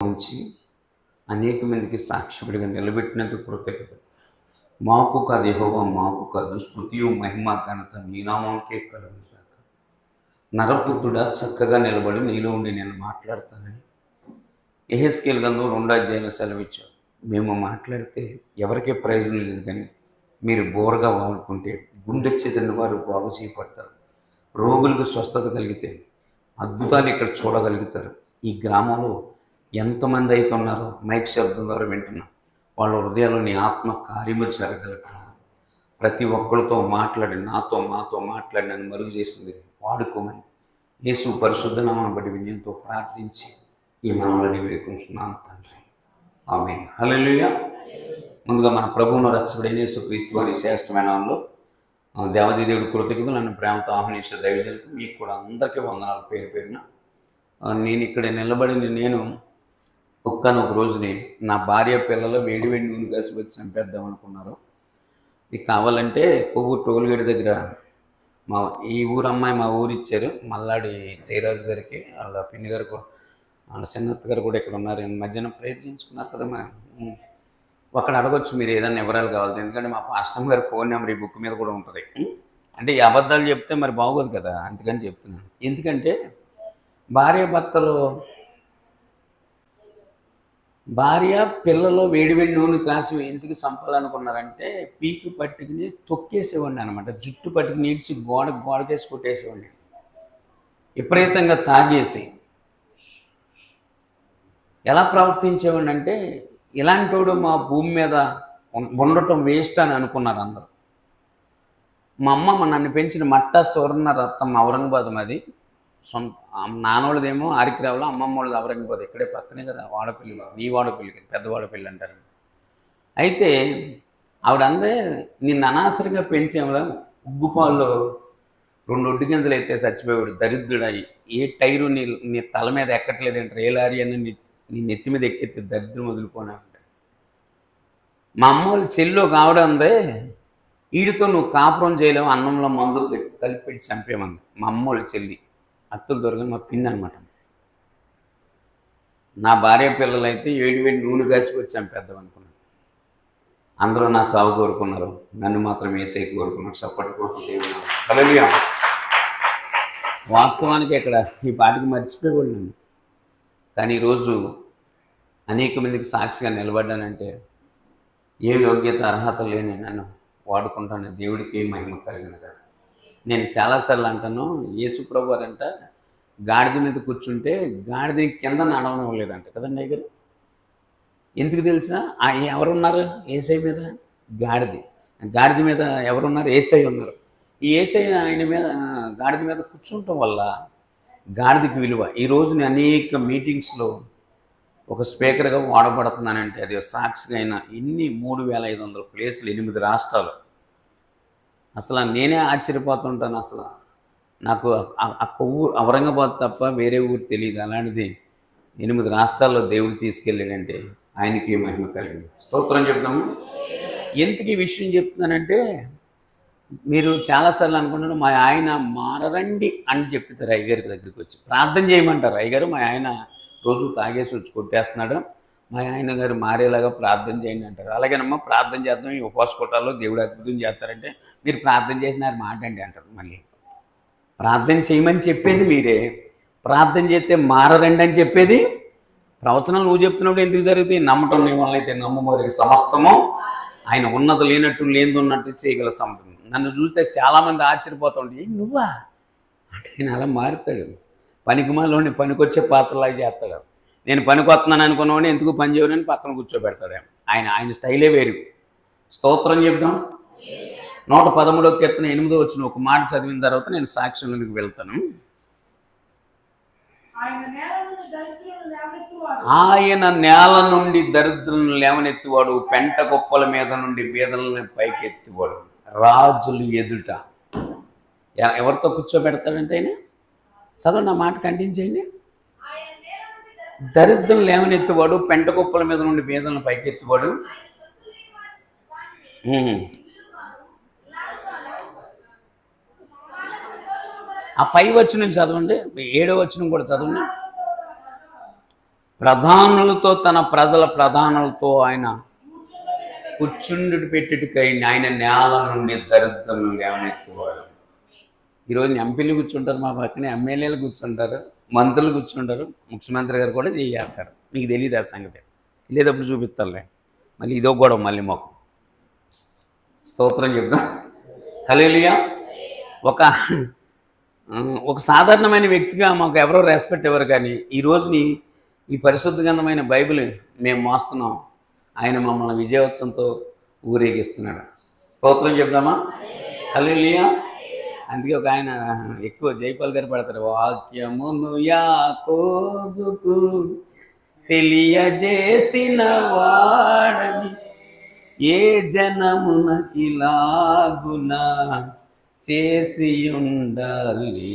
ఉంచి అనేక మందికి సాక్షుడిగా నిలబెట్టినందుకు కృతజ్ఞత. మాకు కాదు యెహోవా, మాకు కాదు, స్తుతియు మహిమ ఘనత నీ నామముకే కలుగుగాక. నరపుత్రుడా, చక్కగా నిలబడి నీలో ఉండి నేను మాట్లాడతానని యెహెజ్కేలు గ్రంథం 2వ అధ్యాయంలో సెలవిచ్చారు. మేము మాట్లాడితే ఎవరికీ ప్రయోజనం లేదు, కానీ మీరు బోరగా వాడుకుంటే గుండె చెదిరిన వారు బాగు చేయబడతారు, రోగులకు స్వస్థత కలిగితే అద్భుతాలు ఇక్కడ చూడగలుగుతారు. ఈ గ్రామంలో ఎంతమంది అయితే ఉన్నారో మైక్ శబ్దం ద్వారా వింటున్నాం, వాళ్ళ హృదయాల్లో నీ ఆత్మ కార్యము జరగలుగుతారు. ప్రతి ఒక్కరితో మాట్లాడి మాతో మాట్లాడి నన్ను మరుగు చేసింది వాడుకోమని యేసు పరిశుద్ధ నామమును బట్టి వినయంతో ప్రార్థించి ఈ మనవులని వేడుకుంటున్నాను తండ్రి, ఆమేన్. హల్లెలూయా. ముందుగా మన ప్రభువును రక్షకుడైన యేసుక్రీస్తు వారి శ్రేష్టమైన నామములో దేవాది దేవుడి కృతజ్ఞతలు, నన్ను ప్రేమతో ఆహ్వానించే దైవజనులకు మీకు కూడా అందరికీ వందనాలు పేరు పేరున. నేను ఇక్కడ నిలబడి నేను ఒక్కనొక రోజుని నా భార్య పిల్లలు వేడి నూనె కాసి వచ్చి చంపేద్దాం అనుకున్నారు. ఇది కావాలంటే కొవ్వు టోల్గేట్ దగ్గర ఈ ఊరు అమ్మాయి మా ఊరు ఇచ్చారు, మల్లాడి జయరాజు గారికి, వాళ్ళ పిన్ని గారికి, వాళ్ళ చిన్నత్త గారు కూడా ఇక్కడ ఉన్నారు. మధ్యాహ్నం ప్రేయర్ చేయించుకున్నారు కదా. అక్కడ అడగొచ్చు మీరు ఏదైనా వివరాలు కావాలి, ఎందుకంటే మా పాస్టర్ గారి ఫోన్ నెంబర్ ఈ బుక్ మీద కూడా ఉంటుంది. అంటే ఈ అబద్ధాలు చెప్తే మరి బాగోదు కదా, అందుకని చెప్తున్నాను. ఎందుకంటే భార్య పిల్లలు వేడి నూనె కాసి ఎందుకు చంపాలనుకున్నారంటే పీకి పట్టుకుని తొక్కేసేవాడిని అనమాట. జుట్టు పట్టుకుని ఈడ్చి గోడకేసి కొట్టేసేవాడిని, విపరీతంగా తాగేసి. ఎలా ప్రవర్తించేవాడిని అంటే ఇలాంటి వాడు మా భూమి మీద ఉండటం వేస్ట్ అని అనుకున్నారు అందరూ. మా అమ్మ నన్ను పెంచిన మట్టా సువర్ణ రత్నం ఔరంగాబాద్, మాది సొంత. నాన్నోళ్ళదేమో ఆరికిరావులో, అమ్మమ్మ వాళ్ళది ఔరంగాబాద్, ఇక్కడే పక్కనే కదా వాడపల్లిలో. నీ వాడపల్లికి పెద్ద వాడపల్లి అంటారు. అయితే ఆవిడందే నిన్ను అనవసరంగా పెంచేవాళ్ళ, ఉగ్గుపాల్లో 2 ఒడ్డు గింజలు అయితే చచ్చిపోయాడు దరిద్రుడయి. ఏ టైరు నీ తల మీద ఎక్కట్లేదు అంటారు, ఏ లారీ అని నీ నెత్తి మీద ఎక్కితే దరిద్రం వదులుకోనే ఉంటాయి. మా అమ్మ వాళ్ళు చెల్లి ఒక ఆవిడ ఉందే, వీడితో నువ్వు కాపురం చేయలేవు, అన్నంలో మందు కలిపి పెట్టి చంపేమంది. మా అమ్మ వాళ్ళ చెల్లి అత్తులు దొరకని మా పిన్ని అనమాట. నా భార్య పిల్లలు అయితే వేడి నూనె కాసుకొచ్చి చంపేద్దాం అనుకున్నాను. అందరూ నా సాగు కోరుకున్నారు, నన్ను మాత్రం ఏసై కోరుకున్నారు. సపోర్ట్ కోరుకుంటే హల్లెలూయా. వాస్తవానికి ఇక్కడ ఈ పాటికి మర్చిపోయేవాళ్ళు నన్ను, కానీ ఈరోజు అనేక మందికి సాక్షిగా నిలబడ్డానంటే ఏ యోగ్యత అర్హత లేని నన్ను వాడుకుంటాను. దేవుడికి మహిమ కలిగిన కదా. నేను చాలాసార్లు అంటాను, యేసు ప్రభు వారంట గాడిద మీద కూర్చుంటే గాడిదని కింద నడవనివ్వలేదంట కదండి అయ్య గారు. ఎందుకు తెలుసా? ఎవరున్నారు యేసయ్య మీద? గాడిద మీద ఎవరున్నారు? యేసయ్య ఉన్నారు. ఈ యేసయ్య ఆయన మీద గాడిద మీద కూర్చుంటాం వల్ల గాడిదకి విలువ. ఈరోజు నేను అనేక మీటింగ్స్లో ఒక స్పీకర్గా వాడబడుతున్నానంటే అది సాక్షిగా అయినా ఇన్ని 3500 ప్లేసులు, 8 రాష్ట్రాలు. అసలు నేనే ఆశ్చర్యపోతుంటాను. అసలు నాకు ఆ ఊరు ఔరంగాబాద్ తప్ప వేరే ఊరు తెలియదు. అలాంటిది 8 రాష్ట్రాల్లో దేవుడు తీసుకెళ్ళాడంటే ఆయనకి మహిమ కలిగింది. స్తోత్రం చెప్తాము. ఎందుకు ఈ విషయం చెప్తున్నానంటే మీరు చాలాసార్లు అనుకుంటున్నారు మా ఆయన మారరండి అని చెప్తారు అయ్యగారి దగ్గరికి వచ్చి ప్రార్థన చేయమంటారు. అయ్యగారు మా ఆయన రోజు తాగేసి వచ్చి కొట్టేస్తున్నాడు, మా ఆయన గారు మారేలాగా ప్రార్థన చేయండి అంటారు. అలాగేనమ్మా ప్రార్థన చేద్దాం, ఈ ఉపవాస కొట్టాల్లో దేవుడు అద్భుతం చేస్తారంటే మీరు ప్రార్థన చేసిన మాట అండి అంటారు. మళ్ళీ ప్రార్థన చేయమని చెప్పేది మీరే, ప్రార్థన చేస్తే మారరండి అని చెప్పేది ప్రవచనాలు నువ్వు చెప్తున్నప్పుడు ఎందుకు జరుగుతాయి? నమ్మటం నీ వల్ల అయితే నమ్మమరికి సమస్తము ఆయన ఉన్నది లేనట్టు లేనిది ఉన్నట్టు చేయగల సమర్థం. నన్ను చూస్తే చాలామంది ఆశ్చర్యపోతూ ఉంటాయి, నువ్వా అంటే నేను అలా మారుతాడు. పనికిమాలోని పనికొచ్చే పాత్రలాగా చేస్తాడు. నేను పనికి వస్తున్నాను అనుకున్నవాడిని ఎందుకు పని చేయని పక్కన కూర్చోబెడతాడు. ఆయన స్టైలే వేరు. స్తోత్రం చెప్దాం. 113వ కీర్తన 8వ వచనం ఒక మాట చదివిన తర్వాత నేను సాక్ష్యంలోకి వెళ్తాను. ఆయన నేల నుండి దరిద్రులను లేవనెత్తువాడు, పెంట గొప్పల మీద నుండి బీదలను పైకెత్తువాడు, రాజులు ఎదుట. ఎవరితో కూర్చోబెడతాడంటే ఆయన చదవండి, ఆ మాట కంటిన్యూ చేయండి. దరిద్రులను లేవనెత్తువాడు, పెంట గొప్పల మీద నుండి బీదలను పైకెత్తువాడు. ఆ పై వచనం చదవండి, 7వ వచనం కూడా చదవండి. ప్రధానులతో తన ప్రజల ప్రధానులతో ఆయన కూర్చుండి పెట్టుకై ఆయన నేల నుండి దరిద్రం లేవనెత్తువాడు. ఈరోజు ఎంపీలు కూర్చుంటారు, మా పక్కనే ఎమ్మెల్యేలు కూర్చుంటారు, మంత్రులు కూర్చుంటారు, ముఖ్యమంత్రి గారు కూడా చేయాలంటారు. మీకు తెలియదు ఆ సంగతి. లేదప్పుడు చూపిస్తారులే. మళ్ళీ ఇదో గొడవ మళ్ళీ మాకు. స్తోత్రం చెప్తాం. హల్లెలూయా. ఒక సాధారణమైన వ్యక్తిగా మాకు ఎవరో రెస్పెక్ట్ ఇవ్వరు, కానీ ఈ రోజుని ఈ పరిశుద్ధ గ్రంథమైన బైబిల్ మేము మోస్తున్నాం. ఆయన మమ్మల్ని విజయవంతంతో ఊరేగిస్తున్నాడు. స్తోత్రం చెప్దామా? హల్లెలూయా. అందుకే ఒక ఆయన ఎక్కువ జైపాల్ గారు పడతారు, వాక్యమును యాకోబుకు తెలియజేసిన వాడని ఏ జనమునకిలాగున చేసి ఉండలేదని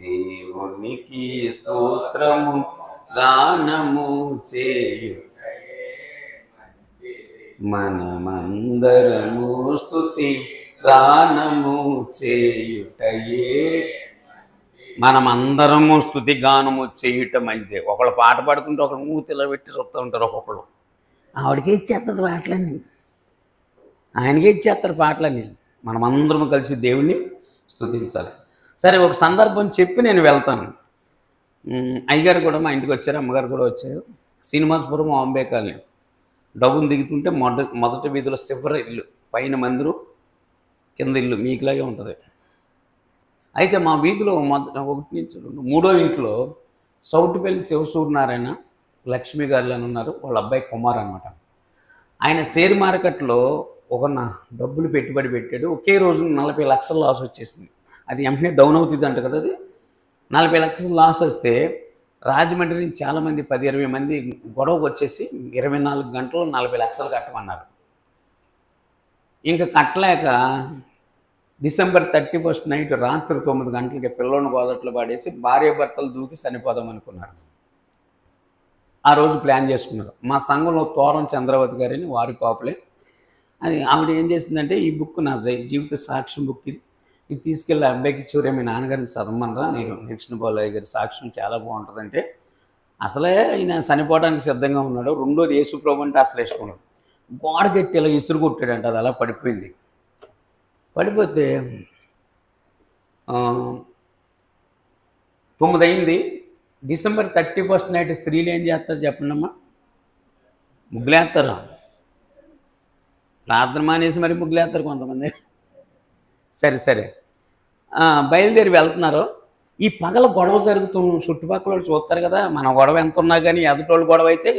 దేవునికి స్తోత్రము గానము చేయు మనమందరము స్తుతి గానము చేయుటయే. మనమందరము స్తుతి గానము చేయుట మంచిదే. ఒకళ్ళు పాట పాడుతుంటే ఒకళ్ళు మూతిలో పెట్టి చూస్తూ ఉంటారు. ఒక్కొక్కళ్ళు ఆవిడకే ఇచ్చేస్తారు పాటలన్నీ, ఆయనకే ఇచ్చేస్తారు పాటలన్నీ. మనమందరం కలిసి దేవుణ్ణి స్తుతించాలి. సరే, ఒక సందర్భం చెప్పి నేను వెళ్తాను. అయ్యగారు కూడా మా ఇంటికి వచ్చారు, అమ్మగారు కూడా వచ్చారు. శ్రీనివాసపురం బాంబే కాలనీ డబ్బును దిగుతుంటే మొదటి వీధిలో చివరి ఇల్లు, పైన మందిరం, కింద ఇల్లు మీకులాగే ఉంటుంది. అయితే మా వీధిలో ఒకటి నుంచి మూడో ఇంట్లో సౌటుపల్లి శివసూర్యనారాయణ లక్ష్మి గారు అని ఉన్నారు. వాళ్ళ అబ్బాయి కుమార్ అనమాట. ఆయన షేర్ మార్కెట్లో ఒక డబ్బులు పెట్టుబడి పెట్టాడు. ఒకే రోజు 40 లక్షల లాస్ వచ్చేసింది. అది వెంటనే డౌన్ అవుతుంది అంట కదా. అది 40 లక్షల లాస్ వస్తే రాజమండ్రి నుంచి చాలామంది 10-20 మంది గొడవకు వచ్చేసి 24 గంటలు 40 లక్షలు కట్టమన్నారు. ఇంకా కట్టలేక డిసెంబర్ 31 నైట్ రాత్రి 9 గంటలకి పిల్లోని గోదట్లో పడేసి భార్య భర్తలు దూకి చనిపోదాం అనుకున్నారు. ఆ రోజు ప్లాన్ చేసుకున్నారు. మా సంఘంలో తోరం చంద్రవతి గారిని వారి కాపులే. అది ఆవిడ ఏం చేసిందంటే, ఈ బుక్ నా జీవిత సాక్ష్యం బుక్ ఇది తీసుకెళ్ళి అబ్బాయికి ఇచ్చేవరే, మీ నాన్నగారిని చదవమనరా, నేను నిరీక్షణ బాలయ్య గారి సాక్ష్యం చాలా బాగుంటుందంటే, అసలే ఆయన చనిపోవడానికి సిద్ధంగా ఉన్నాడు. రెండోది యేసు ప్రభు అంటే అసలు వేసుకున్నాడు. గోడ పెట్టి ఇలా ఇసురు కొట్టాడంట, అది అలా పడిపోయింది. పడిపోతే 9 అయింది. డిసెంబర్ 31 నైట్ స్త్రీలు ఏం చేస్తారు చెప్పండి అమ్మా? ముగ్గులేస్తారు. ప్రార్థన మానేసి మరి ముగ్గులేస్తారు కొంతమంది. సరే బయలుదేరి వెళ్తున్నారు. ఈ పగల గొడవ జరుగుతూ చుట్టుపక్కల వాళ్ళు చూస్తారు కదా. మన గొడవ ఎంత ఉన్నా కానీ ఎదుటోళ్ళు గొడవ అయితే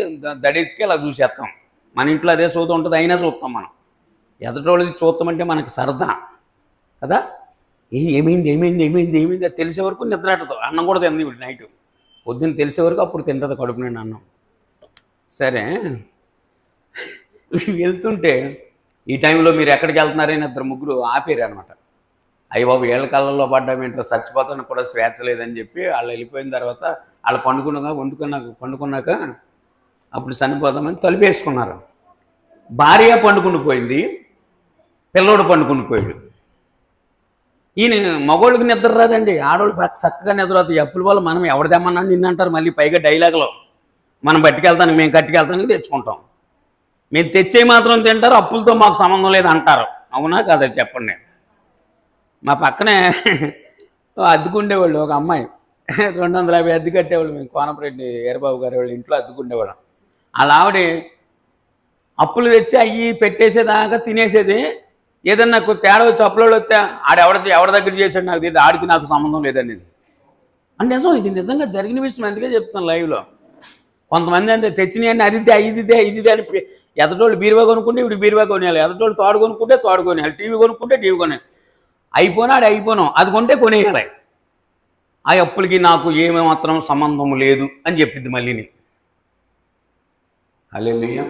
దడికి ఇలా చూసేస్తాం. మన ఇంట్లో అదే చూస్తూ ఉంటుంది, అయినా చూస్తాం మనం. ఎదుటోళ్ళది చూస్తామంటే మనకు సరదా కదా. ఏమైంది అది తెలిసే వరకు నిద్రాటదు. అన్నం కూడా తింది నైట్. పొద్దున్న తెలిసే వరకు అప్పుడు తింటుంది కడుపు నిండి అన్నం. సరే, వెళ్తుంటే ఈ టైంలో మీరు ఎక్కడికి వెళ్తున్నారని 2-3 ఆపేరు అనమాట. అయ్య బాబు, ఏళ్ళ కాలంలో పడ్డామేంటో, చచ్చిపోతాను కూడా స్వేచ్ఛ లేదని చెప్పి వాళ్ళు వెళ్ళిపోయిన తర్వాత వాళ్ళు పండుకున్నాక అప్పుడు చనిపోతామని తలుపేసుకున్నారు. భార్య పండుకుని పోయింది, పిల్లోడు పండుకుని పోయాడు. ఈయన మగోళ్ళకి నిద్ర రాదండి, ఆడవాళ్ళు చక్కగా నిద్ర అవుతుంది. అప్పుల వల్ల మనం ఎవరిదేమన్నా నిన్నంటారు. మళ్ళీ పైగా డైలాగులో మనం పట్టుకెళ్తాను, మేము కట్టుకెళ్తానికి తెచ్చుకుంటాం. మేము తెచ్చే మాత్రం తింటారు, అప్పులతో మాకు సంబంధం లేదు అంటారు. అవునా కదా చెప్పండి. మా పక్కనే అద్దెకుండేవాళ్ళు ఒక అమ్మాయి, 250 అద్దె కట్టేవాళ్ళు. మేము కోనపరెడ్డి ఏరబాబు గారి వాళ్ళు ఇంట్లో అద్దెకుండేవాళ్ళం. అలా ఆవిడ అప్పులు తెచ్చి అవి పెట్టేసేదాకా తినేసేది. ఏదన్నా నాకు తేడా వచ్చి అప్పులలో వస్తే ఎవరి దగ్గర చేసాడు నాకు తెలియదు, ఆడికి నాకు సంబంధం లేదనేది. అంటే నిజం, ఇది నిజంగా జరిగిన విషయం. అందుకే చెప్తాను లైవ్లో. కొంతమంది అంటే తెచ్చినాయని అదిదే ఇదిదే అని ఎదటోళ్ళు బీరువా కొనుక్కుంటే ఇప్పుడు బీరువా కొనేయాలి, ఎదటోళ్ళు తోడు కొనుక్కుంటే తోడు కొనేయాలి, టీవీ కొనుక్కుంటే టీవీ కొనేయాలి. అయిపోయినాం అది కొంటే కొనేయాలి. ఆ అప్పులకి నాకు ఏమాత్రం సంబంధం లేదు అని చెప్పింది మళ్ళీని. హల్లెలూయా.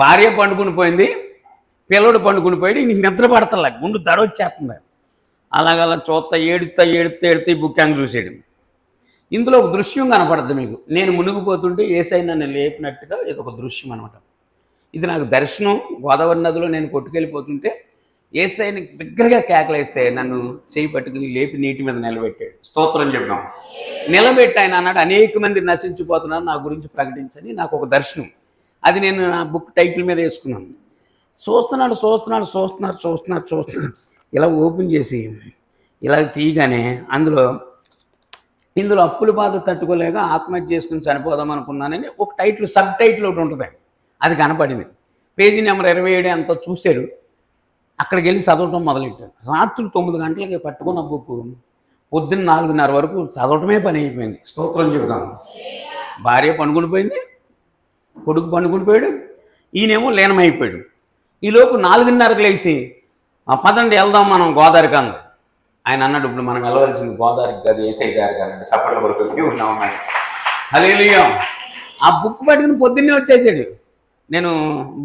భార్య పండుకుని పోయింది, పిల్లడు పండుకుని పోయాడు. నీకు నిద్ర పడతలే, గుండు దడ వచ్చేస్తుంది. అలాగలా చూస్తా ఏడుస్తే ఈ బుక్యాంగ్ చూసాడు. ఇందులో ఒక దృశ్యం కనపడుతుంది మీకు. నేను మునిగిపోతుంటే యేసయ్య నన్ను లేపినట్టుగా ఇది ఒక దృశ్యం అనమాట. ఇది నాకు దర్శనం. గోదావరి నదిలో నేను కొట్టుకెళ్ళిపోతుంటే యేసయ్యని బిగ్గరగా కేకలేస్తే నన్ను చేయి పట్టుకుని లేపి నీటి మీద నిలబెట్టాడు. స్తోత్రం చెప్పాం. నిలబెట్టి ఆయన అన్నాడు, అనేక మంది నశించిపోతున్నారు, నా గురించి ప్రకటించని నాకు ఒక దర్శనం. అది నేను నా బుక్ టైటిల్ మీద వేసుకున్నాను. చూస్తున్నాడు. ఇలా ఓపెన్ చేసి ఇలా తీయగానే ఇందులో అప్పుల బాధ తట్టుకోలేక ఆత్మహత్య చేసుకుని చనిపోదాం అనుకున్నానని ఒక టైటిల్, సబ్ టైటిల్ ఒకటి ఉంటుంది, అది కనపడింది. పేజీ నెంబర్ 27 అంతా చూశారు. అక్కడికి వెళ్ళి చదవటం మొదలెట్టారు. రాత్రి 9 గంటలకి పట్టుకున్న బుక్ పొద్దున్న 4:30 వరకు చదవటమే పని అయిపోయింది. స్తోత్రం చెబుతాను. భార్య పండుకుని పోయింది, కొడుకు పండుకుని పోయాడు, ఈయనేమో లీనమైపోయాడు. ఈలోపు 4:30కి లేచి పదండి వెళ్దాం మనం గోదావరికి అంది. ఆయన అన్నాడు, ఇప్పుడు మనం వెళ్ళవలసింది గోదావరికి కాదు, యేసయ్య గారికి అన్నాడు. చప్పట్లు కొడుతూ ఉన్నామన్నాడు. హల్లెలూయా. ఆ బుక్ పట్టుకుని పొద్దున్నే వచ్చేసాడు. నేను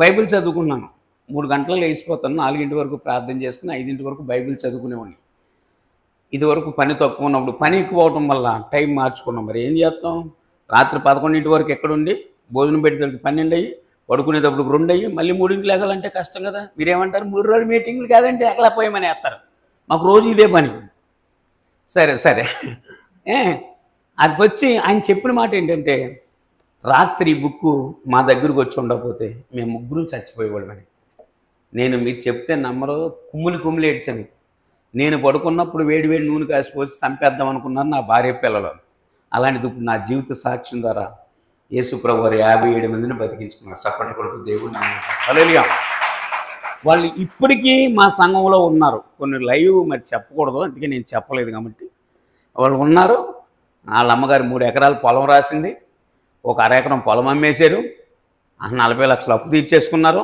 బైబిల్ చదువుకున్నాను. 3 గంటలకు లేచిపోతాను, 4 వరకు ప్రార్థన చేసుకుని 5 వరకు బైబిల్ చదువుకునేవాడిని. ఇదివరకు పని తక్కువ ఉన్నప్పుడు పని ఎక్కువ అవటం వల్ల టైం మార్చుకున్నాం. మరి ఏం చేస్తాం? రాత్రి 11 వరకు ఎక్కడుండి భోజనం పెట్టేటప్పుడు 12 అయ్యి, పడుకునేటప్పుడు 2 అయ్యి, మళ్ళీ 3కి లేగాలంటే కష్టం కదా. మీరేమంటారు? 3 రోజులు మీటింగ్లు కాదంటే ఎక్కలా పోయమని వేస్తారు. మాకు రోజు ఇదే పని. సరే అది వచ్చి ఆయన చెప్పిన మాట ఏంటంటే, రాత్రి బుక్కు మా దగ్గరకు వచ్చి ఉండకపోతే మేము ముగ్గురు చచ్చిపోయేవాళ్ళమని. నేను మీరు చెప్తే నమ్మరు, కుమ్ములు ఏడ్చాను. నేను పడుకున్నప్పుడు వేడి నూనె కాసిపోసి చంపేద్దాం అనుకున్నాను నా భార్య పిల్లలు. అలాంటిది ఇప్పుడు నా జీవిత సాక్ష్యం ద్వారా యేసుప్రభు వారు 57 మందిని బతికించుకున్నారు. చప్పటి కొడుకు దేవుడు హల్లెలూయా. వాళ్ళు ఇప్పటికీ మా సంఘంలో ఉన్నారు. కొన్ని లైవ్ మరి చెప్పకూడదు, అందుకే నేను చెప్పలేదు కాబట్టి వాళ్ళు ఉన్నారు. వాళ్ళ అమ్మగారు 3 ఎకరాల పొలం రాసింది, ఒక 1/2 ఎకరం పొలం అమ్మేశారు, 40 లక్షలు అప్పు తీర్చేసుకున్నారు,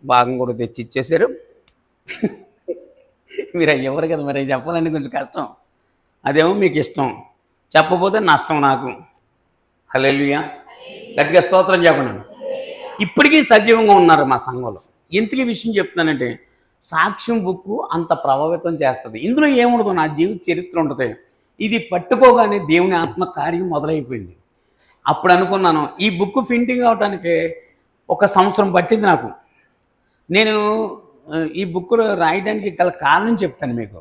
భాగం కూడా తెచ్చి ఇచ్చేశారు. మీరు ఎవరు కదా మరి చెప్పాలంటే కొంచెం కష్టం. అదేమో మీకు ఇష్టం, చెప్పకపోతే నష్టం నాకు. హల్లెలూయా. గట్టిగా స్తోత్రం చెప్పండి. ఇప్పటికీ సజీవంగా ఉన్నారు మా సంఘంలో. ఎందుకు ఈ విషయం చెప్తున్నానంటే, సాక్ష్యం బుక్ అంత ప్రభావితం చేస్తుంది. ఇందులో ఏముండదు, నా జీవిత చరిత్ర ఉంటుంది. ఇది పట్టుకోగానే దేవుని ఆత్మ కార్యం మొదలైపోయింది. అప్పుడు అనుకున్నాను, ఈ బుక్ ప్రింటింగ్ అవడానికి 1 సంవత్సరం పట్టింది నాకు. నేను ఈ బుక్ రాయడానికి గల కారణం చెప్తాను మీకు.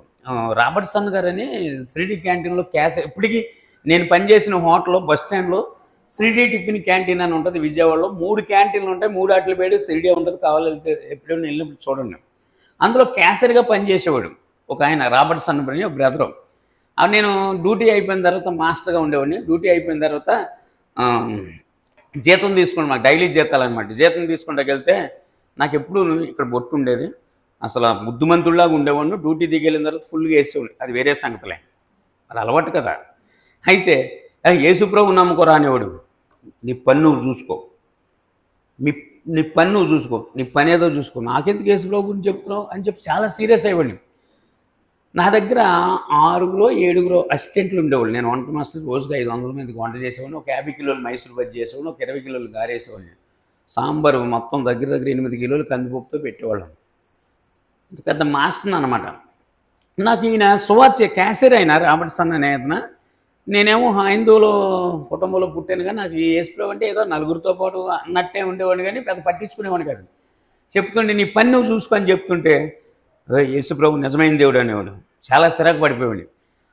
రాబర్ట్సన్ గారని 3D క్యాంటీన్లో ఇప్పటికీ నేను పనిచేసిన హోటల్లో బస్ స్టాండ్లో 3D టిఫిన్ క్యాంటీన్ అని ఉంటుంది విజయవాడలో. 3 క్యాంటీన్లు ఉంటాయి, 3 ఆటల పేరు 3D ఉంటుంది. కావాలంటే ఎప్పుడైనా వెళ్ళినప్పుడు చూడండి. అందులో క్యాషియర్గా పనిచేసేవాడు ఒక ఆయన, రాబర్ట్సన్ అని బ్రదరు. నేను డ్యూటీ అయిపోయిన తర్వాత మాస్టర్గా ఉండేవాడిని. డ్యూటీ అయిపోయిన తర్వాత జీతం తీసుకుని, మాకు డైలీ జీతాలు అనమాట. జీతం తీసుకుంటాకి వెళ్తే నాకు ఎప్పుడు ఇక్కడ బొట్టు ఉండేది, అసలు ముద్దుమంతుల్లాగా ఉండేవాడిని. డ్యూటీ దిగెళ్ళిన తర్వాత ఫుల్గా వేసేవాడు, అది వేరే సంగతిలే, అది అలవాటు కదా. అయితే యేసుప్రభు నమ్ముకోరా అనేవాడు. నీ పని నువ్వు చూసుకో, నీ పని నువ్వు చూసుకో, నీ పని ఏదో చూసుకో, నాకెందుకు యేసుప్రభు గురించి చెప్తున్నావు అని చెప్పి చాలా సీరియస్ అయ్యేవాడిని. నా దగ్గర 6-7 అసిస్టెంట్లు ఉండేవాళ్ళు. నేను వంట మాస్టర్, రోజుకి 500 మందికి వంట చేసేవాడిని. ఒక 50 కిలోలు మైసూర్ బజ్జీ చేసేవాడిని, ఒక 20 కిలోలు గారేసేవాడిని. సాంబారు మొత్తం దగ్గర 8 కిలోలు కందిపప్పుతో పెట్టేవాళ్ళం. పెద్ద మాస్టర్ అనమాట. నాకు ఈయన సువార్త క్యాషియర్ అయిన రాబర్ట్సన్ అనే అతను. నేనేమో హైందువులో కుటుంబంలో పుట్టాను, కానీ నాకు యేసుప్రభు అంటే ఏదో నలుగురితో పాటు అన్నట్టే ఉండేవాడిని, కానీ పెద్ద పట్టించుకునేవాడిని కాదు. చెప్తుంటే నీ పని నువ్వు చూసుకొని చెప్తుంటే యేసుప్రభు నిజమైన దేవుడు అనేవాడు. చాలా సిరాకు పడిపోయాడు.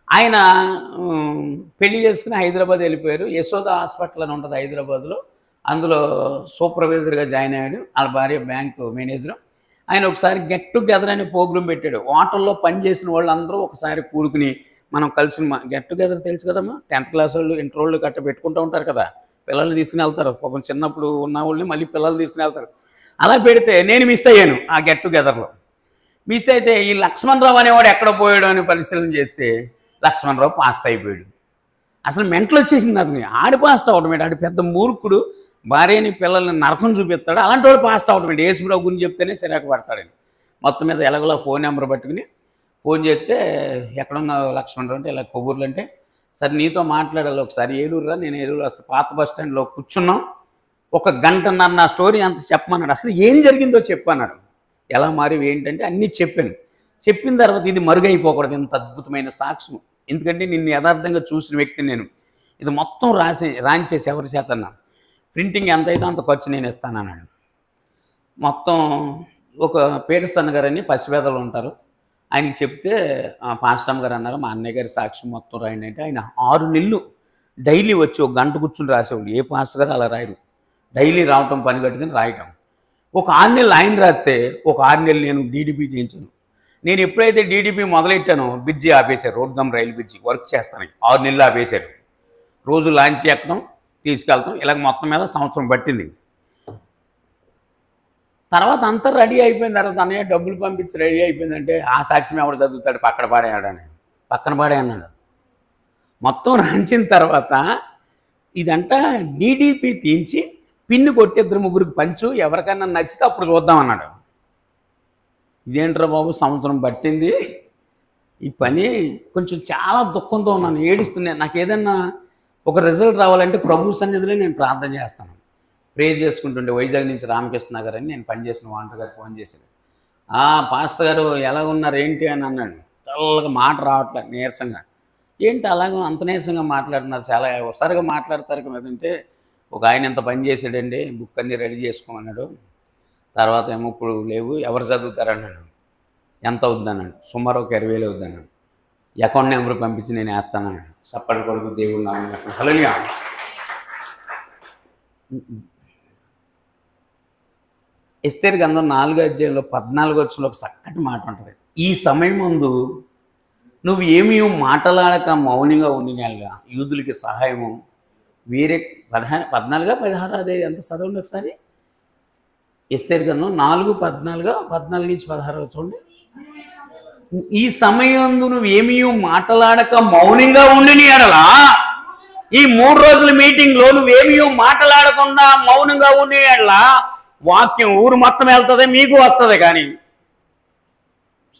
ఆయన పెళ్లి చేసుకుని హైదరాబాద్ వెళ్ళిపోయారు. యశోద హాస్పిటల్ అని ఉంటుంది హైదరాబాద్లో, అందులో సూపర్వైజర్గా జాయిన్ అయ్యాడు. వాళ్ళ భార్య బ్యాంకు మేనేజరు. ఆయన ఒకసారి గెట్ టుగెదర్ అనే ప్రోగ్రాం పెట్టాడు. హోటల్లో పనిచేసిన వాళ్ళందరూ ఒకసారి కూడుకుని మనం కలిసి, గెట్ టుగెదర్ తెలుసు కదమ్మా, 10th క్లాస్ వాళ్ళు ఇంటర్ వాళ్ళు గట్ట పెట్టుకుంటూ ఉంటారు కదా, పిల్లల్ని తీసుకుని వెళ్తారు. పాపం చిన్నప్పుడు ఉన్న వాళ్ళని మళ్ళీ పిల్లల్ని తీసుకుని వెళ్తారు. అలా పెడితే నేను మిస్ అయ్యాను ఆ గెట్ టుగెదర్లో. మిస్ అయితే ఈ లక్ష్మణరావు అనేవాడు ఎక్కడ పోయాడు అని పరిశీలన చేస్తే లక్ష్మణరావు పాస్ట్ అయిపోయాడు. అసలు మెంటలు వచ్చేసింది అతనికి. ఆడి పాస్ట్ అవటం ఏంటి, ఆడి పెద్ద మూర్ఖుడు, భార్యని పిల్లల్ని నరకం చూపిస్తాడు. అలాంటి వాడు పాస్ట్ అవటం ఏంటి, యేసుప్రభు గురించి చెప్తేనే సిరాకు పడతాడని. మొత్తం మీద ఎలాగోలా ఫోన్ నెంబర్ పట్టుకుని ఫోన్ చేస్తే, ఎక్కడున్నా లక్ష్మణరావు అంటే, ఇలా కొవ్వూరులు అంటే, సరే నీతో మాట్లాడాలి ఒకసారి, ఏలూరురా, నేను ఏలూరు వస్తే పాత బస్ స్టాండ్లో కూర్చున్నాం. 1 గంటన్నర నా స్టోరీ అంత చెప్పమన్నాడు. అసలు ఏం జరిగిందో చెప్పన్నాడు, ఎలా మారి ఏంటంటే అన్నీ చెప్పాను. చెప్పిన తర్వాత ఇది మరుగైపోకూడదు, ఇంత అద్భుతమైన సాక్ష్యం, ఎందుకంటే నిన్ను యథార్థంగా చూసిన వ్యక్తిని నేను. ఇది మొత్తం రాయించేసి ఎవరి చేతన్నా, ప్రింటింగ్ ఎంత అయితే అంత ఖర్చు నేను ఇస్తానన్నాడు. మొత్తం ఒక పీటర్సన్ గారని పసివేదలు ఉంటారు. ఆయనకి చెప్తే పాస్టమ్ గారు అన్నారు, మా అన్నయ్య గారి సాక్ష్యం మొత్తం రాయండి అంటే ఆయన 6 నెలలు డైలీ వచ్చి ఒక గంట కూర్చుని రాసేవాళ్ళు. ఏ పాస్టర్ గారు అలా రాయరు. డైలీ రావటం, పని కట్టుకుని రాయటం. ఒక 6 నెలలు ఆయన రాస్తే ఒక 6 నెలలు నేను డీడీపీ చేయించాను. నేను ఎప్పుడైతే డీడీపీ మొదలెట్టానో బ్రిడ్జి ఆపేశారు, రోడ్గమ్ రైలు బ్రిడ్జి వర్క్ చేస్తాను. 6 నెలలు ఆపేశారు. రోజు లాంచ్ ఎక్కడం, తీసుకెళ్తాం. ఇలాగ మొత్తం మీద సంవత్సరం పట్టింది. తర్వాత అంతా రెడీ అయిపోయిన తర్వాత అన్నయ్య డబ్బులు పంపించి రెడీ అయిపోయిందంటే ఆ సాక్ష్యం ఎవరు చదువుతాడు, పక్కన పాడే అన్నాడు. మొత్తం రాంచిన తర్వాత ఇదంతా డీడీపీ తీయించి పిన్ను కొట్టి 2-3 పంచు, ఎవరికైనా నచ్చితే అప్పుడు చూద్దామన్నాడు. ఇదేంట్రా బాబు, సంవత్సరం పట్టింది ఈ పని. కొంచెం చాలా దుఃఖంతో ఉన్నాను, ఏడుస్తున్నాను. నాకు ఏదన్నా ఒక రిజల్ట్ రావాలంటే ప్రభు సన్నిధిలో నేను ప్రార్థన చేస్తాను. ప్రేయర్ చేసుకుంటుంటే వైజాగ్ నుంచి రామకృష్ణ గారు అని నేను పనిచేసిన వాంటర్ గారు ఫోన్ చేశాడు. పాస్టర్ గారు ఎలా ఉన్నారు ఏంటి అని అన్నాడు. చల్లగా మాట రావట్లేదు, నీరసంగా. ఏంటి అలాగ అంత నీరసంగా మాట్లాడుతున్నారు, చాలా ఒకసారిగా మాట్లాడతారు కదంటే, ఒక ఆయన ఎంత పని చేశాడండి, బుక్ అన్నీ రెడీ చేసుకోమన్నాడు. తర్వాత ఏమో ఇప్పుడు లేవు, ఎవరు చదువుతారన్నాడు. ఎంత అవుద్దన్నాడు. సుమారు ఒక 20,000 అవుద్దన్నాడు. అకౌంట్ నెంబర్ పంపించి నేను వేస్తానన్నాడు. సప్పటి కొడుకు దేవుడు నామమున హల్లెలూయా. ఎస్తేరు గ్రంథం 4వ అధ్యాయంలో 14వ వచనంలో ఒక చక్కటి మాట ఉంటుంది. ఈ సమయం ముందు నువ్వు ఏమీ మాట్లాడక మౌనంగా ఉండినాలుగా యూదులకి సహాయము వేరే 14-16 అదే ఎంత చదవండి ఒకసారి. ఎస్తేరు గ్రంథం 4:14 నుంచి 16 చూడండి. ఈ సమయంలో నువ్వు ఏమీ మాట్లాడక మౌనంగా ఉండిని ఎడలా, ఈ 3 రోజుల మీటింగ్లో నువ్వేమీ మాట్లాడకుండా మౌనంగా ఉండి ఎడలా వాక్యం ఊరు మొత్తం వెళ్తుంది, మీకు వస్తుంది. కానీ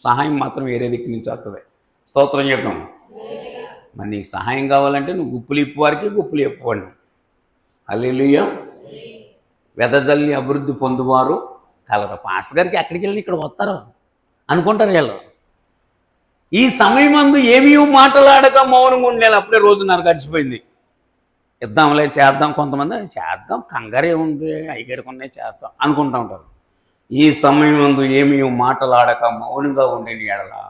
సహాయం మాత్రం వేరే దిక్కు నుంచి వస్తుంది. స్తోత్రం చెప్పాం. మరి నీకు సహాయం కావాలంటే నువ్వు గుప్పులు ఇప్పు వారికి గుప్పులు ఇప్పుకోండి. హల్లెలూయా. వెదజల్లి అభివృద్ధి పొందువారు కలరు. పాస్టర్ గారికి ఎక్కడికి వెళ్ళి ఇక్కడ వస్తారు అనుకుంటారు వీళ్ళు. ఈ సమయం అందు ఏమీ మాట్లాడక మౌనంగా ఉండేది. అప్పుడే 1 రోజున్నర గడిచిపోయింది. ఇద్దాంలే, చేద్దాం. కొంతమంది చేద్దాం, కంగారు ఏముంది, అయ్యగారికి ఉన్నాయి చేద్దాం అనుకుంటూ ఉంటారు. ఈ సమయం అందు ఏమీ మాట్లాడక మౌనంగా ఉండేది ఎడలా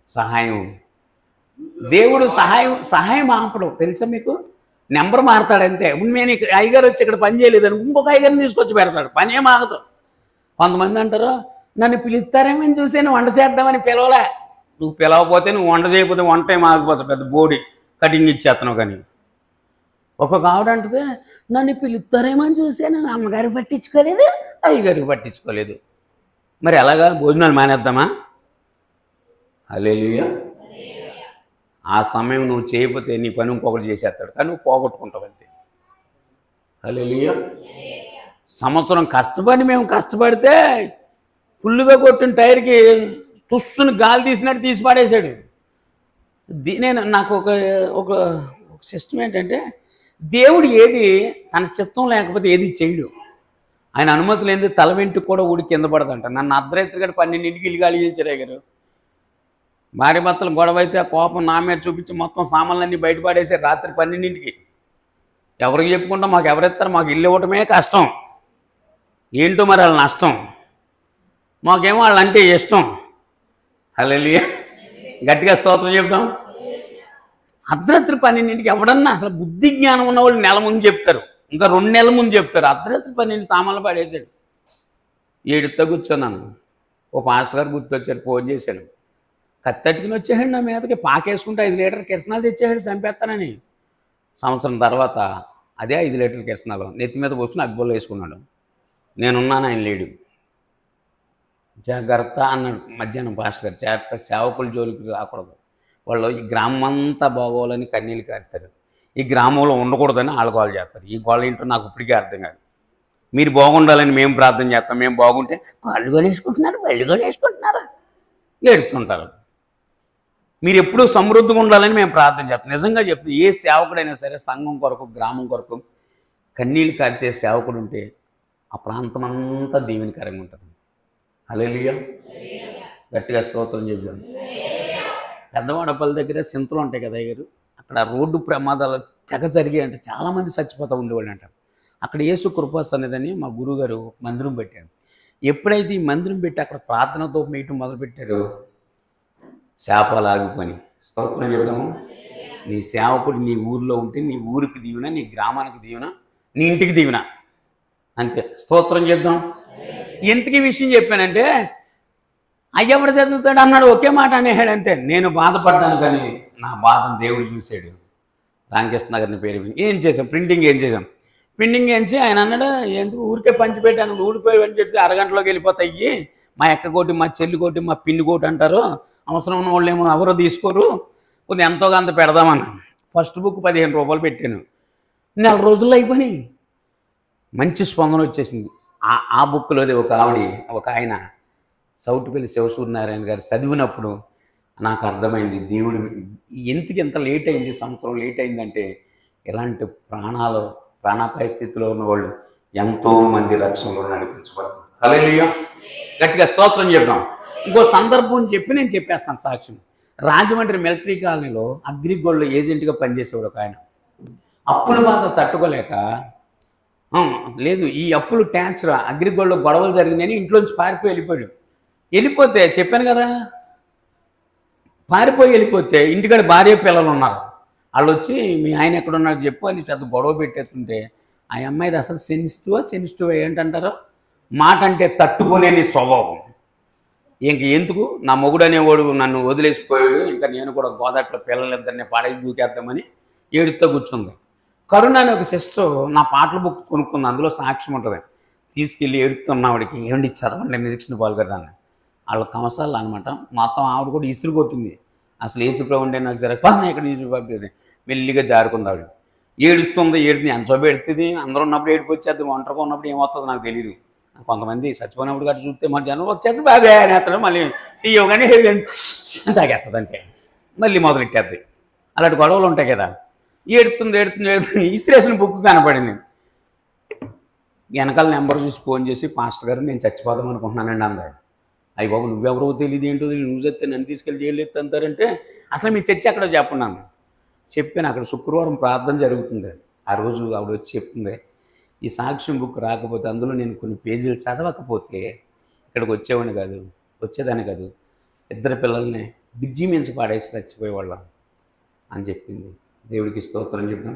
సహాయం, దేవుడు సహాయం ఆపడం తెలుసా మీకు. నెంబర్ మారుతాడంతే. నేను ఇక్కడ అయ్యగారు వచ్చి ఇక్కడ పని చేయలేదని ఇంకొక అయ్యగారిని తీసుకొచ్చి పెడతాడు, పని ఏం ఆగదు. కొంతమంది అంటారు, నన్ను పిలుస్తారేమని చూసి నేను వంట చేద్దామని పిలవలే. నువ్వు పిలవకపోతే, నువ్వు వంట చేయకపోతే వంట ఏం ఆగిపోతావు, పెద్ద బోడి కటింగ్ ఇచ్చేస్తున్నావు. కానీ ఒక్కొక్క ఆవిడ అంటుంది, నన్ను పిలుస్తారేమని చూసి నేను అమ్మగారికి పట్టించుకోలేదు, అయ్యగారికి పట్టించుకోలేదు. మరి అలాగా భోజనాలు మానేద్దామా? హల్లెలూయా. ఆ సమయం నువ్వు చేయకపోతే నీ పని ఇంకొకటి చేసేస్తాడు, కానీ నువ్వు పోగొట్టుకుంటావు అంతే. హల్లెలూయా. సంవత్సరం కష్టపడి మేము కష్టపడితే ఫుల్లుగా కొట్టిన టైర్కి తుస్సుని గాలి తీసినట్టు తీసి పడేశాడు. నాకు ఒక సిస్టమ్ ఏంటంటే, దేవుడు ఏది తన చిత్తం లేకపోతే ఏది చేయడు. ఆయన అనుమతి లేనిది తల వెంట్రుక కూడా ఊడి కింద పడదంట. నన్ను అర్ధరాత్రి గంట 12ంటికి ఇల్లు గాలి చేయించారు గారు. భార్య భర్తలు గొడవ అయితే ఆ కోపం నా మీద చూపించి మొత్తం సామాన్లన్నీ బయటపడేసారు రాత్రి 12ంటికి. ఎవరికి చెప్పుకుంటాం, మాకు ఎవరెత్తారు, మాకు ఇల్లు ఇవ్వటమే కష్టం. ఏంటో మరి వాళ్ళ నష్టం, మాకేమో వాళ్ళంటే ఇష్టం. హల్లెలూయా. గట్టిగా స్తోత్రం చెప్తాం. అర్ధరాత్రి 12ంటికి ఎవడన్నా అసలు బుద్ధి జ్ఞానం ఉన్న వాళ్ళు నెల ముందు చెప్తారు, ఇంకా 2 నెలల ముందు చెప్తారు. అర్ధరాత్రి 12 సామాన్లు పడేసాడు. ఏడుతో కూర్చున్నాను. ఓ పాస్టర్ గారు గుర్తొచ్చారు, ఫోన్ చేశాడు. కత్తట్టుకుని వచ్చేసాడు నా మీదకి, పాకేసుకుంటే 5 లీటర్ కిరసనాలు తెచ్చేసాడు చంపేస్తానని. సంవత్సరం తర్వాత అదే 5 లీటర్ల కిరసనాలు నెత్తి మీద పోసుకుని అగ్గిపుల్ల వేసుకున్నాడు. నేనున్నాను, ఆయన లేడు. జాగ్రత్త అన్నాడు మధ్యాహ్నం పాస్టర్ గారు. జాగ్రత్త, సేవకుల జోలికి రాకూడదు. వాళ్ళు ఈ గ్రామం అంతా బాగోవాలని కన్నీళ్ళు కారుతారు, ఈ గ్రామంలో ఉండకూడదని వాళ్ళ గోల చేస్తారు. ఈ గోల ఏంటో నాకు ఇప్పటికీ అర్థం కాదు. మీరు బాగుండాలని మేము ప్రార్థన చేస్తాం, మేము బాగుంటే వాళ్ళు కొనేసుకుంటున్నారు, వాళ్ళు కొనేసుకుంటున్నారు ఏడుతుంటారు. మీరు ఎప్పుడూ సమృద్ధిగా ఉండాలని మేము ప్రార్థన చేస్తాం. నిజంగా చెప్తాం, ఏ సేవకుడైనా సరే సంఘం కొరకు, గ్రామం కొరకు కన్నీళ్ళు కార్చే సేవకుడు ఉంటే ఆ ప్రాంతం అంతా దీవెనకరంగా ఉంటుంది. హల్లెలూయా. గట్టిగా స్తోత్రం చెప్తాను. పెద్దవాడపల్లి దగ్గర సింతలు ఉంటాయి కదా అయ్యారు, అక్కడ రోడ్డు ప్రమాదాలు తెగ జరిగాయంటే చాలామంది చచ్చిపోతూ ఉండేవాళ్ళు అంటారు. అక్కడ యేసు కృపా సన్నిధిని మా గురువుగారు మందిరం పెట్టారు. ఎప్పుడైతే ఈ మందిరం పెట్టి అక్కడ ప్రార్థనతో మీయటం మొదలుపెట్టారో శాపాలు ఆగిపోయి. స్తోత్రం చెప్దాము. నీ సేవకుడు నీ ఊరిలో ఉంటే నీ ఊరికి దీవెన, నీ గ్రామానికి దీవెన, నీ ఇంటికి దీవెన, అంతే. స్తోత్రం చెప్దాం. ఎందుకు ఈ విషయం చెప్పానంటే అయ్యెవడు చదువుతాడు అన్నాడు, ఒకే మాట అనేసాడు అంతే. నేను బాధపడ్డాను కానీ నా బాధను దేవుడు చూశాడు. రామకృష్ణ గారిని పేరు ఏం చేసాం, ప్రింటింగ్ ఏం చేసాం, ప్రింటింగ్ ఏంచి ఆయన అన్నాడు ఎందుకు ఊరికే పంచిపెట్టాను, ఊడిపోయి అని చెప్తే అరగంటలోకి వెళ్ళిపోతాయి, మా ఎక్క కోటి, మా చెల్లి కోటి, మా పిన్ని కోటి అంటారు, అవసరం ఉన్న వాళ్ళు ఏమో ఎవరో తీసుకోరు, కొద్దిగా ఎంతో కొంత పెడదామన్నా. ఫస్ట్ బుక్ 15 రూపాయలు పెట్టాను. 4 రోజుల్లో అయిపోయి మంచి స్పందన వచ్చేసింది. ఆ బుక్లోది ఒక ఆయన సౌటుపల్లి శివసూర్యనారాయణ గారు చదివినప్పుడు నాకు అర్థమైంది దేవుడు ఎందుకు ఎంత లేట్ అయింది, సంవత్సరం లేట్ అయిందంటే ఇలాంటి ప్రాణాపాయ స్థితిలో ఉన్న వాళ్ళు ఎంతోమంది రక్షణలో నడిపించబడతారు. హల్లెలూయా, గట్టిగా స్తోత్రం చెప్దాం. ఇంకో సందర్భం చెప్పి నేను చెప్పేస్తాను సాక్ష్యం. రాజమండ్రి మిలిటరీ కాలనీలో అగ్రిగోల్డ్లో ఏజెంట్గా పనిచేసేవాడు ఒక ఆయన. అప్పుల బాధ తట్టుకోలేక లేదు ఈ అప్పులు ట్యాక్స్ అగ్రిగోల్డ్లో గొడవలు జరిగినాయని ఇంట్లోంచి పారిపోయి వెళ్ళిపోయాడు. వెళ్ళిపోతే చెప్పాను కదా, పారిపోయి వెళ్ళిపోతే ఇంటికాడ భార్య పిల్లలు ఉన్నారు. వాళ్ళు వచ్చి మీ ఆయన ఎక్కడున్నాడు చెప్పు అని పెద్ద గొడవ పెట్టేస్తుంటే ఆ అమ్మాయిది అసలు సెన్సిటివ్ ఏంటంటారు, మాట అంటే తట్టుకోలేని స్వభావం. ఎందుకు నా మొగుడు అనేవాడు నన్ను వదిలేసిపోయాడు, ఇంకా నేను కూడా గోదాట్లో పిల్లలిద్దరిని పాడేసి దూకేద్దామని ఏడుతో కూర్చుంది. కరుణ అనే ఒక సిస్టర్ నా పాటల బుక్ కొనుక్కుంది, అందులో సాక్ష్యం ఉంటుంది. తీసుకెళ్ళి ఏడుతున్నవాడికి ఏమండి చదవండి నిరీక్షణ పాల్గొదాన్ని. వాళ్ళ కంసాలు అనమాట. మొత్తం ఆవిడ కూడా ఇసురు కొట్టింది. అసలు ఏసుప్రభు ఉండే నాకు జరగదు ఇక్కడ ఇసురు పంపేది. మెల్లిగా జారుకుంది ఆవిడ. ఏడుస్తుంది ఎంతో పెడుతుంది. అందరూ ఉన్నప్పుడు ఏడుపు వచ్చేది, ఒంటరిగా ఉన్నప్పుడు ఏమవుతుందో నాకు తెలియదు. కొంతమంది చచ్చిపోయినప్పుడు గట్టి చూస్తే మన జనం వచ్చేది బాబే అనేస్తాడు, మళ్ళీ టీ ఇవ్వగానే తాగేస్తుంది అంతే, మళ్ళీ మొదలెట్టేద్ది. అలాంటి గొడవలు ఉంటాయి కదా. ఏడుతుంది ఇసిరేసిన బుక్ కనపడింది. వెనకాల నెంబర్ చూసి ఫోన్ చేసి పాస్టర్ గారు నేను చచ్చిపోదాం అనుకుంటున్నానండి అన్నాడు. అయ్యి బాబు నువ్వెవరో తెలియదు ఏంటో నువ్వు చెప్తే నన్ను తీసుకెళ్ళి జైలు ఎత్తంటారంటే అసలు మీ చర్చ అక్కడ చెప్పన్నాను. చెప్పాను అక్కడ శుక్రవారం ప్రార్థన జరుగుతుంది. ఆ రోజు ఆవిడ వచ్చి చెప్తుంది ఈ సాక్ష్యం బుక్ రాకపోతే అందులో నేను కొన్ని పేజీలు చదవకపోతే ఇక్కడికి వచ్చేదాన్ని కాదు, 2 పిల్లల్ని బిజ్జి మించి పాడేసి చచ్చిపోయేవాళ్ళం అని చెప్పింది. దేవుడికి స్తోత్రం చెప్తాం.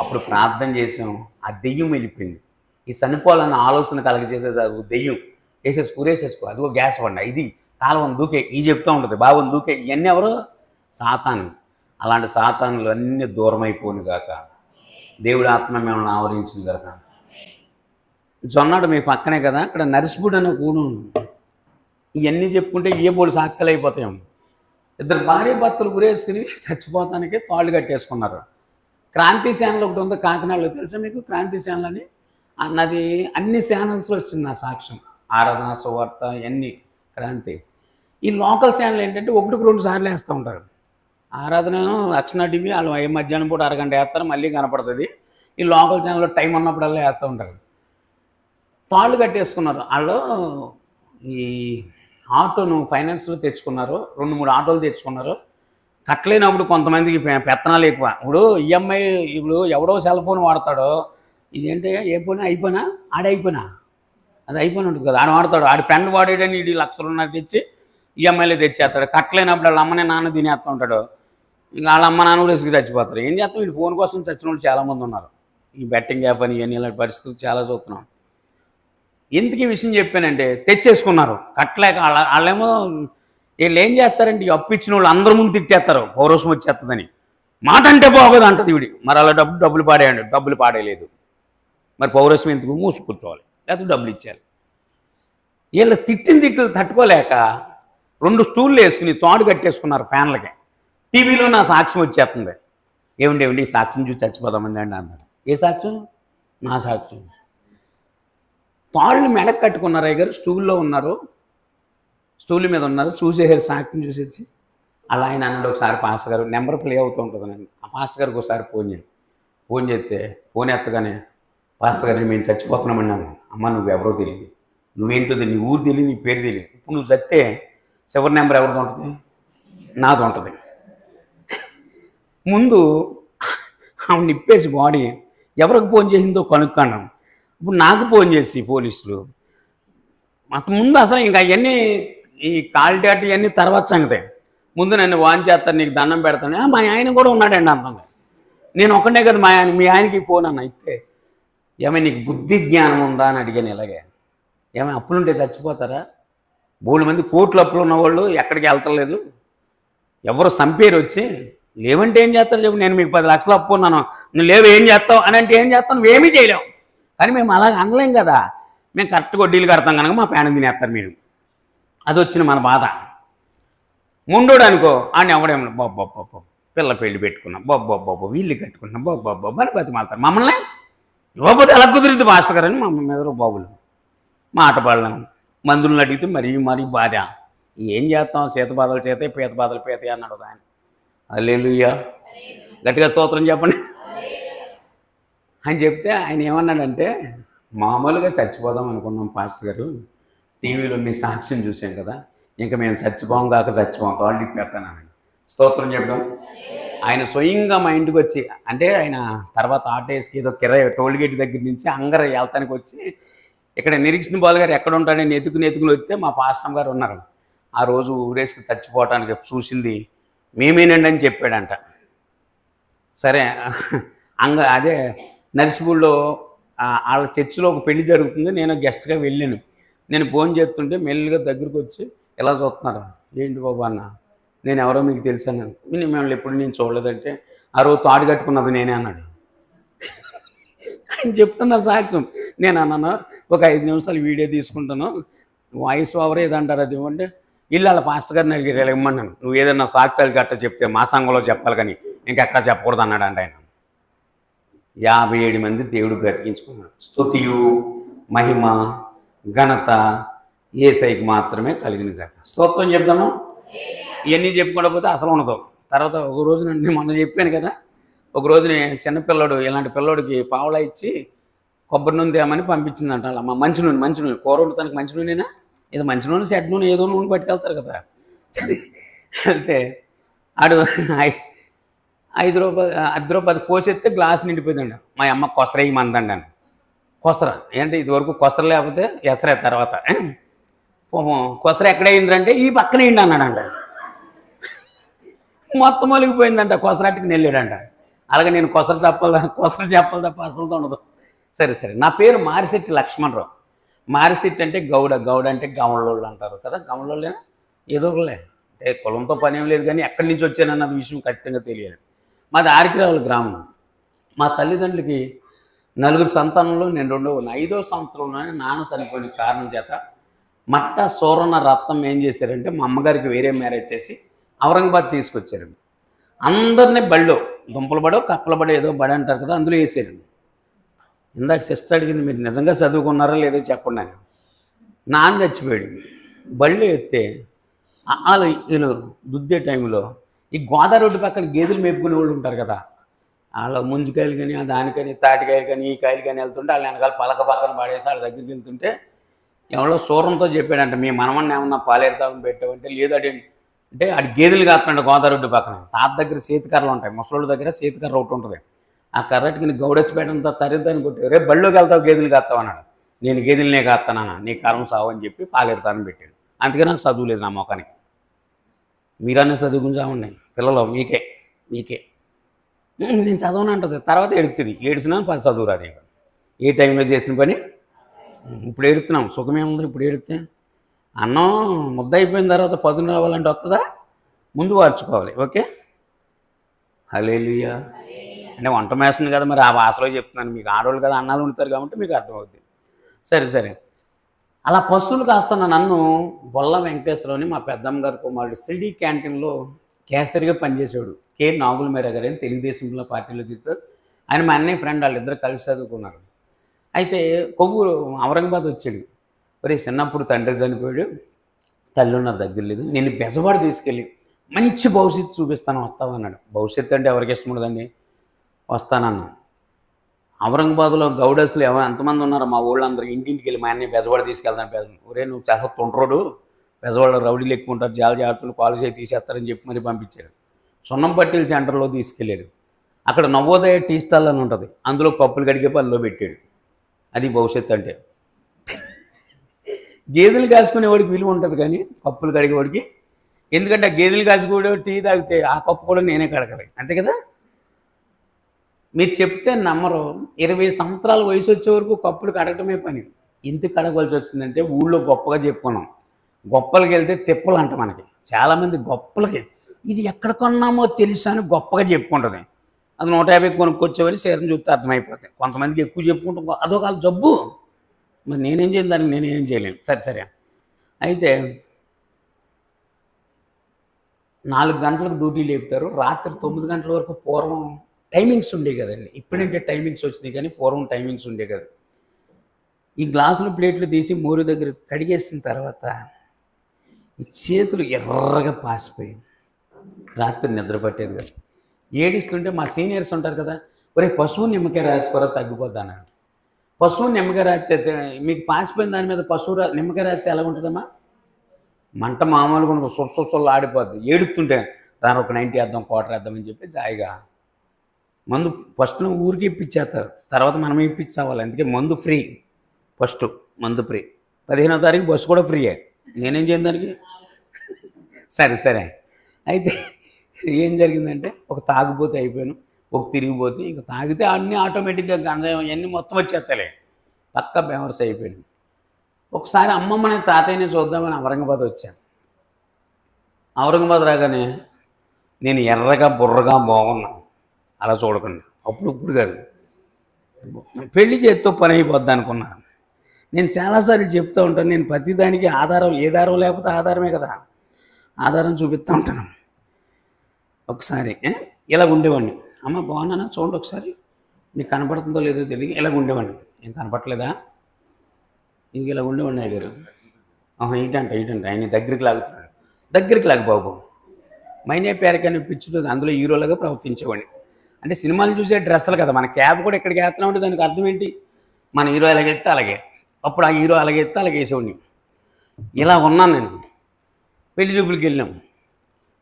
అప్పుడు ప్రార్థన చేసాం, ఆ దెయ్యం వెళ్ళిపోయింది. ఈ చనిపోవాలన్న ఆలోచన కలగజేసేది దెయ్యం వేసేసుకో అదిగో గ్యాస్ బండ ఇది కాలువని దూకే ఈ చెప్తూ ఉంటుంది, బాబుని దూకే, ఇవన్నీ ఎవరు సాతాను. అలాంటి సాతానులు అన్నీ దూరం అయిపోను గాక, దేవుడి ఆత్మ మిమ్మల్ని ఆవరించింది గాక. జొన్నాడు మీ పక్కనే కదా, అక్కడ నర్సిబుడ్ అనే కూడు. ఇవన్నీ చెప్పుకుంటే ఏ బోళ్ళు సాక్ష్యాలు అయిపోతాం. 2 భార్య భర్తలు గురేసుకుని చచ్చిపోతానికి తాళ్ళు కట్టేసుకున్నారు. క్రాంతి ఛానల్ ఒకటి ఉంది కాకినాడలో, తెలుసా మీకు క్రాంతి ఛానల్ అని? అన్నది అన్ని ఛానల్స్లో వచ్చింది నా సాక్ష్యం. ఆరాధన, సువార్త, ఇవన్నీ క్రాంతి. ఈ లోకల్ ఛానల్ ఏంటంటే 1-2 సార్లు వేస్తూ ఉంటారు. ఆరాధన రక్షణ టీవీ వాళ్ళు మధ్యాహ్నం పూట అరగంట వేస్తారు, మళ్ళీ కనపడుతుంది. ఈ లోకల్ ఛానల్లో టైం ఉన్నప్పుడల్లా వేస్తూ ఉంటారు. తాళ్ళు కట్టేసుకున్నారు వాళ్ళు. ఈ ఆటోను ఫైనాన్స్లో తెచ్చుకున్నారు, 2-3 ఆటోలు తెచ్చుకున్నారు. కట్టలేనప్పుడు కొంతమందికి పెత్తనాలు ఎక్కువ. ఇప్పుడు ఈఎంఐ ఇప్పుడు ఎవడో సెల్ ఫోన్ వాడతాడో, ఇదేంటి ఏ ఫోన్ అయిపోయినా ఆడైపోయినా అది అయిపోయిన ఉంటుంది కదా, ఆడ వాడతాడు. ఆడి ఫ్రెండ్ వాడేటని ఇది 1,00,000 తెచ్చి ఈఎంఐలో తెచ్చేస్తాడు. కట్టలేనప్పుడు వాళ్ళ అమ్మనే నాన్న తినేస్తూ ఉంటాడు. ఇంకా వాళ్ళ అమ్మ నాన్న కూడా ఇసుకు చచ్చిపోతారు. ఏం చేస్తాం, వీళ్ళు ఫోన్ కోసం చచ్చిన వాళ్ళు చాలామంది ఉన్నారు. ఈ బెట్టింగ్ యాప్ అని ఇవన్నీ ఇలాంటి పరిస్థితులు చాలా చూస్తున్నాం. ఎందుకు ఈ విషయం చెప్పానంటే తెచ్చేసుకున్నారు కట్టలేక. వాళ్ళేమో వీళ్ళు ఏం చేస్తారంటే ఈ అప్పు ఇచ్చిన వాళ్ళు అందరి ముందు తిట్టేస్తారు, పౌరోసం వచ్చేస్తుందని. మాట అంటే బాగోదు అంటది వీడి. మరి అలా డబ్బులు పాడేయండి, డబ్బులు పాడేయలేదు, మరి పౌరోసం ఎందుకు, మూసుకూర్చోవాలి, లేకపోతే డబ్బులు ఇచ్చేయాలి. వీళ్ళు తిట్లు తట్టుకోలేక 2 స్టూళ్ళు వేసుకుని తాడు కట్టేసుకున్నారు ఫ్యాన్లకి. టీవీలో నా సాక్ష్యం వచ్చేస్తుంది. ఏమండి ఈ సాక్ష్యం చూసి చచ్చిపోదామండి అండి అన్నారు. ఏ సాక్ష్యం? నా సాక్ష్యం. తాళ్ళు మెడకు కట్టుకున్నారు. అయ్యగారు స్టూల్లో ఉన్నారు, స్టూల్ మీద ఉన్నారు. చూసేసారు సాక్ష్యం చూసేసి. అలా ఆయన అన్నాడు ఒకసారి పాస్టర్ గారు నెంబర్ ప్లే అవుతూ ఉంటుందండి. ఆ పాస్టర్ గారికి ఒకసారి ఫోన్ చేస్తే ఫోన్ ఎత్తగానే పాస్టర్ గారిని మేము చచ్చిపోతున్నామని అన్నాను. అమ్మ నువ్వెవరో తెలియదు, నువ్వేంటో తెలియదు, నీ ఊరు తెలియదు, నీ పేరు తెలియదు. ఇప్పుడు నువ్వు చస్తే చివరి నెంబర్ ఎవరిది ఉంటుంది? నాది ఉంటుంది. ముందు ఆమె నిప్పేసి బాడీ ఎవరికి ఫోన్ చేసిందో కనుక్కున్నాం. ఇప్పుడు నాకు ఫోన్ చేసి పోలీసులు మాకు ముందు అసలు ఇంకా అవన్నీ ఈ కాల్ డేటా ఇవన్నీ తర్వాత సంగతే. ముందు నన్ను వాన్ చేస్తారు, నీకు దండం పెడతాను. మా ఆయన కూడా ఉన్నాడండి అంటుంది. నేను ఒక్కడే కదా మా ఆయన, మీ ఆయనకి ఫోన్ అన్న అయితే ఏమైనా నీకు బుద్ధి జ్ఞానం ఉందా అని అడిగాను. ఇలాగే ఏమైనా అప్పులుంటే చచ్చిపోతారా? బోళ్ళు మంది కోట్లు అప్పులు ఉన్నవాళ్ళు ఎక్కడికి వెళ్తలేదు, ఎవరు సంపేరు వచ్చి లేవంటే ఏం చేస్తారు చెప్పు. నేను మీకు 10 లక్షలు అప్పు ఉన్నాను, నువ్వు లేవు ఏం చేస్తావు అని అంటే ఏం చేస్తాను, నువ్వేమీ చేయలేవు. కానీ మేము అలాగ అనలేం కదా, మేము కరెక్ట్గా వడ్డీలు కడతాం కనుక మా పేడ తినేస్తారు మీరు. అది వచ్చిన మన బాధ. ముండోడు అనుకో అని ఎవడేమో బాబ్బా పిల్ల పెళ్లి పెట్టుకున్నాం, బాబ్బా వీళ్ళు కట్టుకున్నాం, బాబ్బా అని బతిమాలుతారు మమ్మల్ని. ఇవ్వకపోతే ఎలా కుదిరింది మాస్టర్ గారు అని మా మీద బాబులు మాట పడలేం. మందులను అడిగితే మరీ బాధ. ఏం చేస్తాం, చేత బాధలు చేతే పీత బాధలు పీతే అన్నాడు ఆయన. హల్లెలూయా, గట్టిగా స్తోత్రం చెప్పండి అని చెప్తే ఆయన ఏమన్నాడంటే, మామూలుగా చచ్చిపోదాం అనుకున్నాం పాస్టర్ గారు, టీవీలో మీ సాక్ష్యం చూసాం కదా, ఇంకా మేము చచ్చిపోం కాక చచ్చిపోం తోళ్ళు ఇప్పేస్తానని. స్తోత్రం చెప్పడం. ఆయన స్వయంగా మా ఇంటికి వచ్చి, అంటే ఆయన తర్వాత ఆటోస్కి ఏదో కిరాయి టోల్గేట్ దగ్గర నుంచి అంగర వెళ్తానికి వచ్చి ఇక్కడ నిరీక్షణ బాలు గారు ఎక్కడ ఉంటాడని ఎతుకుని వస్తే మా పాస్టర్ గారు ఉన్నారు. ఆ రోజు ఊరేసుకు చచ్చిపోవటానికి చూసింది మేమేనండి అని చెప్పాడంట. సరే అదే నర్సిపూల్లో వాళ్ళ చర్చిలో ఒక పెళ్లి జరుగుతుంది, నేను గెస్ట్గా వెళ్ళాను. నేను ఫోన్ చేస్తుంటే మెల్లిగా దగ్గరికి వచ్చి ఇలా చూస్తున్నారు. ఏంటి బాబు అన్న, నేను ఎవరో మీకు తెలుసాను. మిమ్మల్ని ఎప్పుడు నేను చూడలేదంటే, ఆ రోజు తాడు కట్టుకున్నది నేనే అన్నాడు. ఆయన చెప్తున్న సాక్ష్యం. నేను అన్నాను, ఒక 5 నిమిషాలు వీడియో తీసుకుంటాను, వాయిస్ ఓవర్ ఏదంటారు అది ఇవ్వండి. ఇల్లు వాళ్ళ పాస్టర్ గారిని అడిగి ఇమ్మన్నాను, నువ్వు ఏదన్నా సాక్ష్యాలు గట్ట చెప్తే మా సంఘంలో చెప్పాలి కానీ ఇంకెక్కడ చెప్పకూడదు అన్నాడు అంట ఆయన. 57 మంది దేవుడు బ్రతికించుకున్నాడు. స్తుతియు మహిమ ఘనత యేసయ్యకి మాత్రమే కలిగిన కాక. స్తోత్రం చెప్దాము. ఇవన్నీ చెప్పుకోకపోతే అసలు ఉండదు. తర్వాత ఒక రోజు నేను మొన్న చెప్పాను కదా, ఒక రోజు చిన్నపిల్లడు ఇలాంటి పిల్లోడికి పావలా ఇచ్చి కొబ్బరి నూనె తేమని పంపించిందంట. అలా మంచి నూనె కూర వండుతానికి మంచి నూనెనా, ఇది మంచి నూనె సెట్ నూనె ఏదో నూనె పట్టుకెళ్తారు కదా. అయితే ఆడు 5 రూపాయలు పోసేస్తే గ్లాస్ నిండిపోయిందండి. మా అమ్మ కొసర మందండి అని. కొసర ఏంటి ఇదివరకు కొసర లేకపోతే ఎసరే తర్వాత కొసర ఎక్కడైందంటే ఈ పక్కన ఏంటి అన్నాడంట. మొత్తం మొలిగిపోయిందంట, కొసరట్టుకు నెల్లాడంట. అలాగే నేను కొసర చెప్పాలి తప్ప అసలు ఉండదు. సరే నా పేరు మారిశెట్టి లక్ష్మణరావు. మారిశెట్టి అంటే గౌడ అంటే గమలోళ్ళు అంటారు కదా, గమలోళ్ళేనా ఏదో ఒకలే, అంటే కులంతో పని ఏం లేదు కానీ ఎక్కడి నుంచి వచ్చానన్నది విషయం ఖచ్చితంగా తెలియాలి. మాది ఆరికిరావుల గ్రామం. మా తల్లిదండ్రులకి 4 సంతానంలో నేను 5వ సంవత్సరంలోనే నాన్న చనిపోయిన కారణం చేత మట్ట సోరణ రత్నం ఏం చేశారంటే మా అమ్మగారికి వేరే మ్యారేజ్ చేసి ఔరంగాబాద్ తీసుకొచ్చారండి. అందరినీ బడిలో దుంపల బడో కప్పల బడో ఏదో బడి అంటారు కదా, అందులో వేసారండి. ఇందాక సిస్టర్ అడిగింది, మీరు నిజంగా చదువుకున్నారా లేదో చెప్పండి అని. నాన్న చచ్చిపోయాడు. బళ్ళు ఎత్తే వీళ్ళు దుద్దే టైంలో ఈ గోదావరి రోడ్డు పక్కన గేదెలు మేపుకునే వాళ్ళు ఉంటారు కదా, వాళ్ళ ముంజుకాయలు కానీ దానికని తాటికాయలు కానీ ఈ కాయలు కానీ వెళ్తుంటే వాళ్ళ వెనకాల పలక పక్కన పడేసి వాళ్ళ దగ్గరికి వెళ్తుంటే ఎవరో సూరంతో చెప్పాడంట, మీ మనమని ఏమన్నా పాలేరుతామని పెట్టామంటే లేదంటే అంటే ఆడి గేదెలు కాస్తున్నాడు గోదావరి రోడ్డు పక్కన. తాత దగ్గర చేతికర్రలు ఉంటాయి, ముసలోళ్ళ దగ్గర చేతికర్ర ఒకటి ఉంటుంది. ఆ కర్రటికి గౌడేసిపేటంతా తరిద్దాన్ని కొట్టి రేపు బళ్ళోకి వెళ్తావు గేదెలు కాస్తావు అన్నాడు. నేను గేదెలనే కాస్తానన్నా, నీ కారం సావు అని చెప్పి పాలేరుతానని పెట్టాడు. అందుకే నాకు చదువు లేదు నా మొఖానికి. మీరన్నీ చదువుకుని పిల్లలు మీకే నేను చదవను అంటుంది. తర్వాత ఎడుతుంది, ఏడ్చినా చదువు రాదు. ఇంకా ఏ టైంలో చేసిన పని ఇప్పుడు ఏడుతున్నాం, సుఖమేముంది ఇప్పుడు ఏడితే. అన్నం ముద్ద అయిపోయిన తర్వాత పదును రావాలంటే వస్తుందా, ముందు వార్చుకోవాలి. ఓకే, హల్లెలూయా. అంటే వంట మేస్తుంది కదా, మరి ఆ భాషలో చెప్తున్నాను. మీకు ఆడవాళ్ళు కదా అన్నాలు ఉంటారు కాబట్టి మీకు అర్థమవుతుంది. సరే అలా పశువులు కాస్తున్న నన్ను బొల్ల వెంకటేశ్వరరావుని మా పెద్దమ్మ గారి కుమారుడు సిడి క్యాంటీన్లో క్యాషియర్గా పనిచేసేవాడు. కె నాగుల మేరా గారు అని తెలుగుదేశంలో పార్టీలో తిరుగుతారు. ఆయన మా అన్నయ్య ఫ్రెండ్, వాళ్ళిద్దరు కలిసి చదువుకున్నారు. అయితే కొవ్వూరు ఔరంగాబాద్ వచ్చాడు. మరి చిన్నప్పుడు తండ్రి చనిపోయాడు, తల్లి ఉన్న దగ్గర లేదు. నేను బెజవాడ తీసుకెళ్ళి మంచి భవిష్యత్తు చూపిస్తాను వస్తావన్నాడు. భవిష్యత్తు అంటే ఎవరికి ఇష్టం ఉండదండి, వస్తానన్నా. ఔరంగాబాద్లో గౌడస్లు ఎంతమంది ఉన్నారో మా ఊళ్ళందరూ ఇంటింటికి వెళ్ళి మా అన్నయ్య బెజవాడ తీసుకెళ్తాను. ఒరే నువ్వు చాలా తొండ్రోడు, బెజవాడలో రౌడీలు ఎక్కువ ఉంటారు, జాగ్రత్తలు కాలేజీ తీసేస్తారని చెప్పి మరి పంపించారు. సున్నం పట్టీల సెంటర్లో తీసుకెళ్ళారు. అక్కడ నవోదయ టీ స్టాల్ అని ఉంటుంది, అందులో కప్పులు కడిగే పనిలో పెట్టాడు. అది భవిష్యత్తు అంటే. గేదెలు కాసుకునేవాడికి విలువ ఉంటుంది కానీ కప్పులు కడిగేవాడికి, ఎందుకంటే ఆ గేదెలు కాసుకునే టీ తాగితే ఆ కప్పు కూడా నేనే కడగాలి, అంతే కదా. మీరు చెప్తే నమ్మరు, 20 సంవత్సరాల వయసు వచ్చే వరకు కప్పులు కడగటమే పని. ఎందుకు కడగవలసి వచ్చిందంటే ఊళ్ళో గొప్పగా చెప్పుకున్నాం. గొప్పలకి వెళ్తే తిప్పలు అంట మనకి. చాలామంది గొప్పలకి ఇది ఎక్కడ కొన్నామో తెలుసా అని గొప్పగా చెప్పుకుంటుంది. అది 150 కొనుక్కొచ్చేవాళ్ళు చీరను చూస్తే అర్థమైపోతాయి. కొంతమందికి ఎక్కువ చెప్పుకుంటాం, అదొక జబ్బు. మరి నేనేం చేయను, దానికి నేనేం చేయలేను. సరే అయితే 4 గంటలకు డ్యూటీ లేపుతారు, రాత్రి 9 గంటల వరకు. పూర్వం టైమింగ్స్ ఉండే కదండి, ఇప్పుడంటే టైమింగ్స్ వచ్చినాయి కానీ పూర్వం టైమింగ్స్ ఉండే కదా. ఈ గ్లాసులు ప్లేట్లు తీసి మోరు దగ్గర కడిగేసిన తర్వాత ఈ చేతులు ఎర్రగా పాసిపోయి రాత్రి నిద్ర పట్టేది కదా. ఏడిస్తుంటే మా సీనియర్స్ ఉంటారు కదా, ఒరే పశువు నిమ్మకాయ రాసుకోరా తగ్గిపోద్ది అన్నాడు. పశువు నిమ్మకాయ రాస్తే మీకు పాసిపోయిన దాని మీద పశువు నిమ్మకాయ రాస్తే ఎలా ఉంటుందమ్మా? మంట మామూలుగా ఉండదు, సొస్సొస్సలు ఆడిపోద్ది. ఏడుస్తుంటే దాని ఒక 90 వేద్దాం, క్వార్టర్ వేద్దామని చెప్పి జాయిగా మందు ఫస్ట్ ఊరికి ఇప్పించేస్తారు, తర్వాత మనమే ఇప్పించావాలి. అందుకే మందు ఫ్రీ, ఫస్ట్ మందు ఫ్రీ. 15వ తారీఖు బస్సు కూడా ఫ్రీయే. నేనేం చేయను దానికి. సరే అయితే ఏం జరిగిందంటే ఒక తాగిపోతే అయిపోయాను, ఒక తిరిగిపోతే ఇంకా తాగితే అన్నీ ఆటోమేటిక్గా గంజాయి అవన్నీ మొత్తం వచ్చేస్తలే, పక్క బేవర్స్ అయిపోయాను. ఒకసారి అమ్మమ్మని తాతయ్యని చూద్దామని ఔరంగాబాద్ వచ్చాను. ఔరంగాబాద్ రాగానే నేను ఎర్రగా బుర్రగా బాగున్నాను, అలా చూడకండి. అప్పుడు కాదు, పెళ్లి చేత్తో పని అయిపోద్ది అనుకున్నాను. నేను చాలాసార్లు చెప్తూ ఉంటాను, నేను ప్రతిదానికి ఆధారం, ఏ దారం లేకపోతే ఆధారమే కదా, ఆధారం చూపిస్తూ ఉంటాను. ఒకసారి ఇలా ఉండేవాడిని. అమ్మ బాగున్నానా చూడండి ఒకసారి, నీకు కనపడుతుందో లేదో తెలియదు. ఇలాగ ఉండేవాడిని. ఏం కనపడలేదా? ఇంక ఇలా ఉండేవాడిని. అయ్యారు ఇటంట ఆయన దగ్గరికి లాగుతున్నాడు. దగ్గరికి లాగు బాబు, మైనే పేరకనే పిచ్చుతుంది. అందులో హీరోలాగా ప్రవర్తించేవాడిని. అంటే సినిమాలు చూసే డ్రెస్సులు కదా, మన క్యాబ్ కూడా ఎక్కడికి వేస్తున్నా ఉంటే దానికి అర్థం ఏంటి? మన హీరో ఎలాగెత్తే అలాగే, అప్పుడు ఆ హీరో అలాగెత్తే అలాగే వేసేవాడిని. ఇలా ఉన్నాను నేను. పెళ్లి చూపులకి వెళ్ళాం.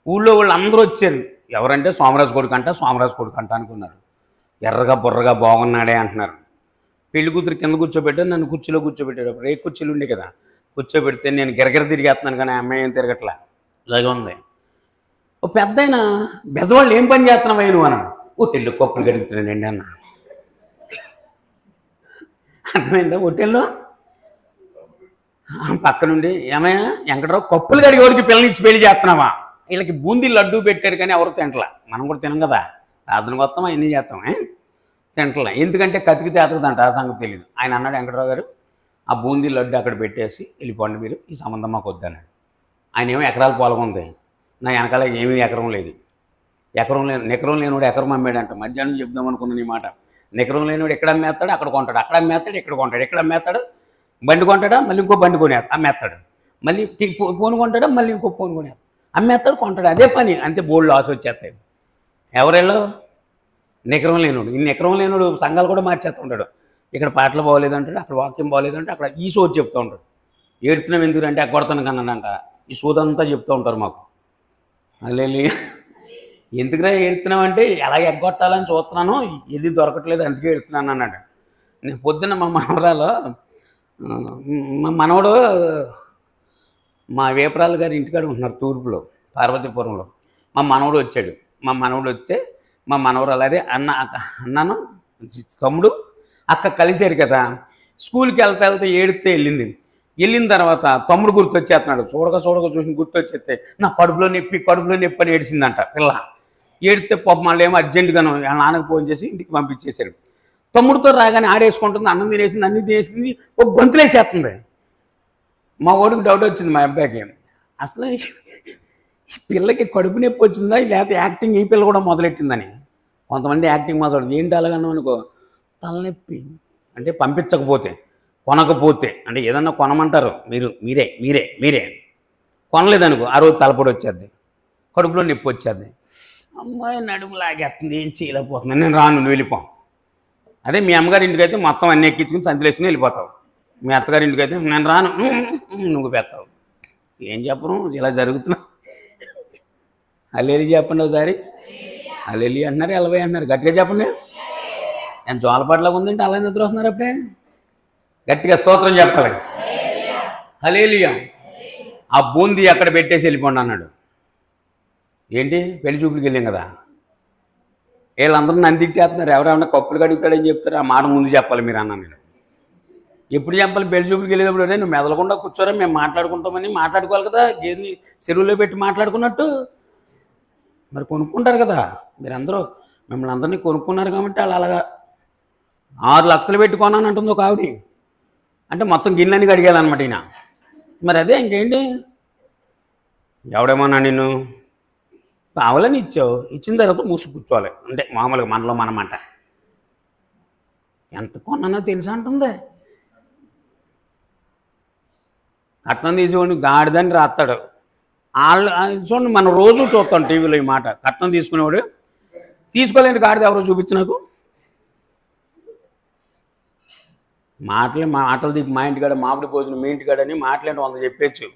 ఊళ్ళో వాళ్ళు అందరూ వచ్చారు. ఎవరంటే సోమరాజు కొడుకు అంట అనుకున్నారు. ఎర్రగా బుర్రగా బాగున్నాడే అంటున్నారు. పెళ్లి కూతురు కింద కూర్చోబెట్టారు, నన్ను కుర్చీలో కూర్చోబెట్టాడు. అప్పుడు రేకు కుర్చీలు ఉండే కదా, కూర్చోబెడితే నేను గిరగిర తిరిగేస్తున్నాను కానీ ఆ అమ్మాయి ఏం తిరగట్లా, ఇలాగే ఉంది. ఓ పెద్ద ఆయన బెజవాళ్ళు ఏం పని చేస్తున్నావు నువ్వు అన్నాడు. హోటల్లో కప్పులు కడుగుతున్నానండి అన్న. అర్థమైందా? హోటల్లో పక్క నుండి ఏమయ్యా వెంకటరావు కప్పులు కడిగేవాడికి పిల్లనిచ్చి పెళ్లి చేస్తున్నావా? వీళ్ళకి బూందీ లడ్డూ పెట్టారు కానీ ఎవరు తింటలా, మనం కూడా తినం కదా, రాత్రి మొత్తం అన్నీ చేస్తాం, తింటలా. ఎందుకంటే కతికితే అతకదంట, ఆ సంగతి తెలియదు. ఆయన అన్నాడు, వెంకటరావు గారు ఆ బూందీ లడ్డు అక్కడ పెట్టేసి వెళ్ళిపోండి మీరు, ఈ సంబంధం మాకు వద్దన్నాడు. ఆయన ఏమో ఎకరాల పొలం ఉంది, నా వెనకాల ఏమీ ఎకరం లేదు. నికరం లేనివాడు ఎకరం అమ్మాడంట. మధ్యాహ్నం చెప్దాం అనుకున్నాను ఈ మాట. నికరం లేనివాడు ఎక్కడ అమ్మేస్తాడు, అక్కడ కొంటాడు, అక్కడ అమ్మేస్తాడు, ఇక్కడ కొంటాడు, ఎక్కడ అమ్మేస్తాడు, బండి కొంటాడా, మళ్ళీ ఇంకో బండి కొనేస్తాడు, అమ్మేస్తాడు, మళ్ళీ ఫోన్ కొంటాడా, మళ్ళీ ఇంకో ఫోన్ కొనేస్తాడు, అమ్మేస్తాడు, కొంటాడు, అదే పని. అంతే, బోల్డ్ లాస్ వచ్చేస్తాయి. ఎవరెళ్ళో నికరం లేనుడు. ఈ నికరం లేనుడు సంఘాలు కూడా మార్చేస్తుంటాడు. ఇక్కడ పాటలు బాగోలేదంటాడు, అక్కడ వాక్యం బాగోలేదంటే అక్కడ ఈ సోది చెప్తూ ఉంటాడు. ఏడుతున్నాం ఎందుకంటే ఆ కొడతాను కన్నాడంట. ఈ సోదంతా చెప్తూ ఉంటారు మాకు. అల్లెల్లి ఎందుకురా ఏడుతున్నామంటే ఎలా ఎగ్గొట్టాలని చూస్తున్నాను, ఇది దొరకట్లేదు అందుకే ఏడుతున్నాను అన్నాడు. నేను పొద్దున్న మా మనవడు మా వేపరాలు గారి ఇంటికాడ ఉంటున్నారు తూర్పులో, పార్వతీపురంలో. మా మనవడు వచ్చాడు. మా మనవడు వస్తే మా మనవరాలు అదే అన్నాను తమ్ముడు అక్క కలిసారు కదా, స్కూల్కి వెళ్తే ఏడితే వెళ్ళిన తర్వాత తమ్ముడు గుర్తొచ్చేస్తున్నాడు. చూడగా చూసి గుర్తొచ్చేస్తే నా కడుపులో నొప్పి అని ఏడిసిందంట పిల్ల. ఏడితే పాప మళ్ళీ ఏమో అర్జెంటుగాను నాన్నకు ఫోన్ చేసి ఇంటికి పంపించేశారు. తమ్ముడితో రాగానే ఆడేసుకుంటుంది, అన్నం తినేసింది, అన్నీ తినేసింది, ఒక గొంతులేసేస్తుంది. మా ఓడికి డౌట్ వచ్చింది మా అబ్బాయికి, అసలు పిల్లకి కడుపు నొప్పి వచ్చిందా లేకపోతే యాక్టింగ్ ఈ పిల్ల కూడా మొదలెట్టిందని. కొంతమంది యాక్టింగ్ మొదలు ఏంటి అలాగన్నా అనుకో, తలనొప్పి అంటే పంపించకపోతే కొనకపోతే అంటే ఏదన్నా కొనమంటారు, మీరే కొనలేదనుకో ఆ రోజు తలపొడి వచ్చేది, కడుపులో నొప్పి వచ్చేది, అమ్మాయి నడుము లాగేస్తుంది, ఏం చేయలేకపోతుంది, నేను రాను, నువ్వు వెళ్ళిపో. అదే మీ అమ్మగారి ఇంటికి అయితే మొత్తం అన్నీ ఎక్కించుకుని సంచలేసుకుని వెళ్ళిపోతావు. మీ అత్తగారి ఇంటికి అయితే నేను రాను, నువ్వు పెడతావు. ఏం చెప్పను, ఇలా జరుగుతున్నా. అల్లేరి చెప్పండి ఒకసారి. హల్లెలూయా అంటున్నారు, ఎలవై అంటున్నారు. గట్టిగా చెప్పండి. నేను జోలపాటలాగా ఉందంటే అలా నిద్ర వస్తున్నారు అప్పుడే. గట్టిగా స్తోత్రం చెప్పాలి. హల్లెలూయా. ఆ బూందీ అక్కడ పెట్టేసి వెళ్ళిపోండి అన్నాడు. ఏంటి, పెళ్లి చూపులకి వెళ్ళాం కదా, వీళ్ళందరూ నన్ను తిట్టేస్తున్నారు, ఎవరైనా కప్పులు కడుగుతాడని చెప్తారు. ఆ మాట ముందు చెప్పాలి మీరు అన్నాను. నేను ఎప్పుడు చెప్పాలి? పెళ్లి చూపులకి వెళ్ళేటప్పుడు నువ్వు మెదలకుండా కూర్చోరా, మేము మాట్లాడుకుంటామని మాట్లాడుకోవాలి కదా, గేదెని చెరువులో పెట్టి మాట్లాడుకున్నట్టు. మరి కొనుక్కుంటారు కదా మీరందరూ, మిమ్మల్ని అందరినీ కొనుక్కున్నారు కాబట్టి వాళ్ళు అలాగా 6 లక్షలు పెట్టి కొన్నాను అంటుంది ఒక ఆవిడ. అంటే మొత్తం గిన్నెని కడిగాలన్నమాట ఈయన. మరి అదే ఇంకేంటి, ఎవడేమన్నా నిన్ను కావాలని ఇచ్చావు, ఇచ్చిన తర్వాత మూసి కూర్చోవాలి. అంటే మామూలుగా మనలో మనమాట. ఎంత కొన్నానో తెలుసా అంటుంది. కట్నం తీసేవాడిని గాడిదని రాస్తాడు. వాళ్ళు చూడండి, మనం రోజు చూస్తాం టీవీలో ఈ మాట. కట్నం తీసుకునేవాడు తీసుకోలేని గాడిద ఎవరో చూపించు నాకు. మాటలు దిగి మా ఇంటికాడ మామిడి భోజనం మీ ఇంటికాడని మాటలేంటి 100 చెప్పచ్చు.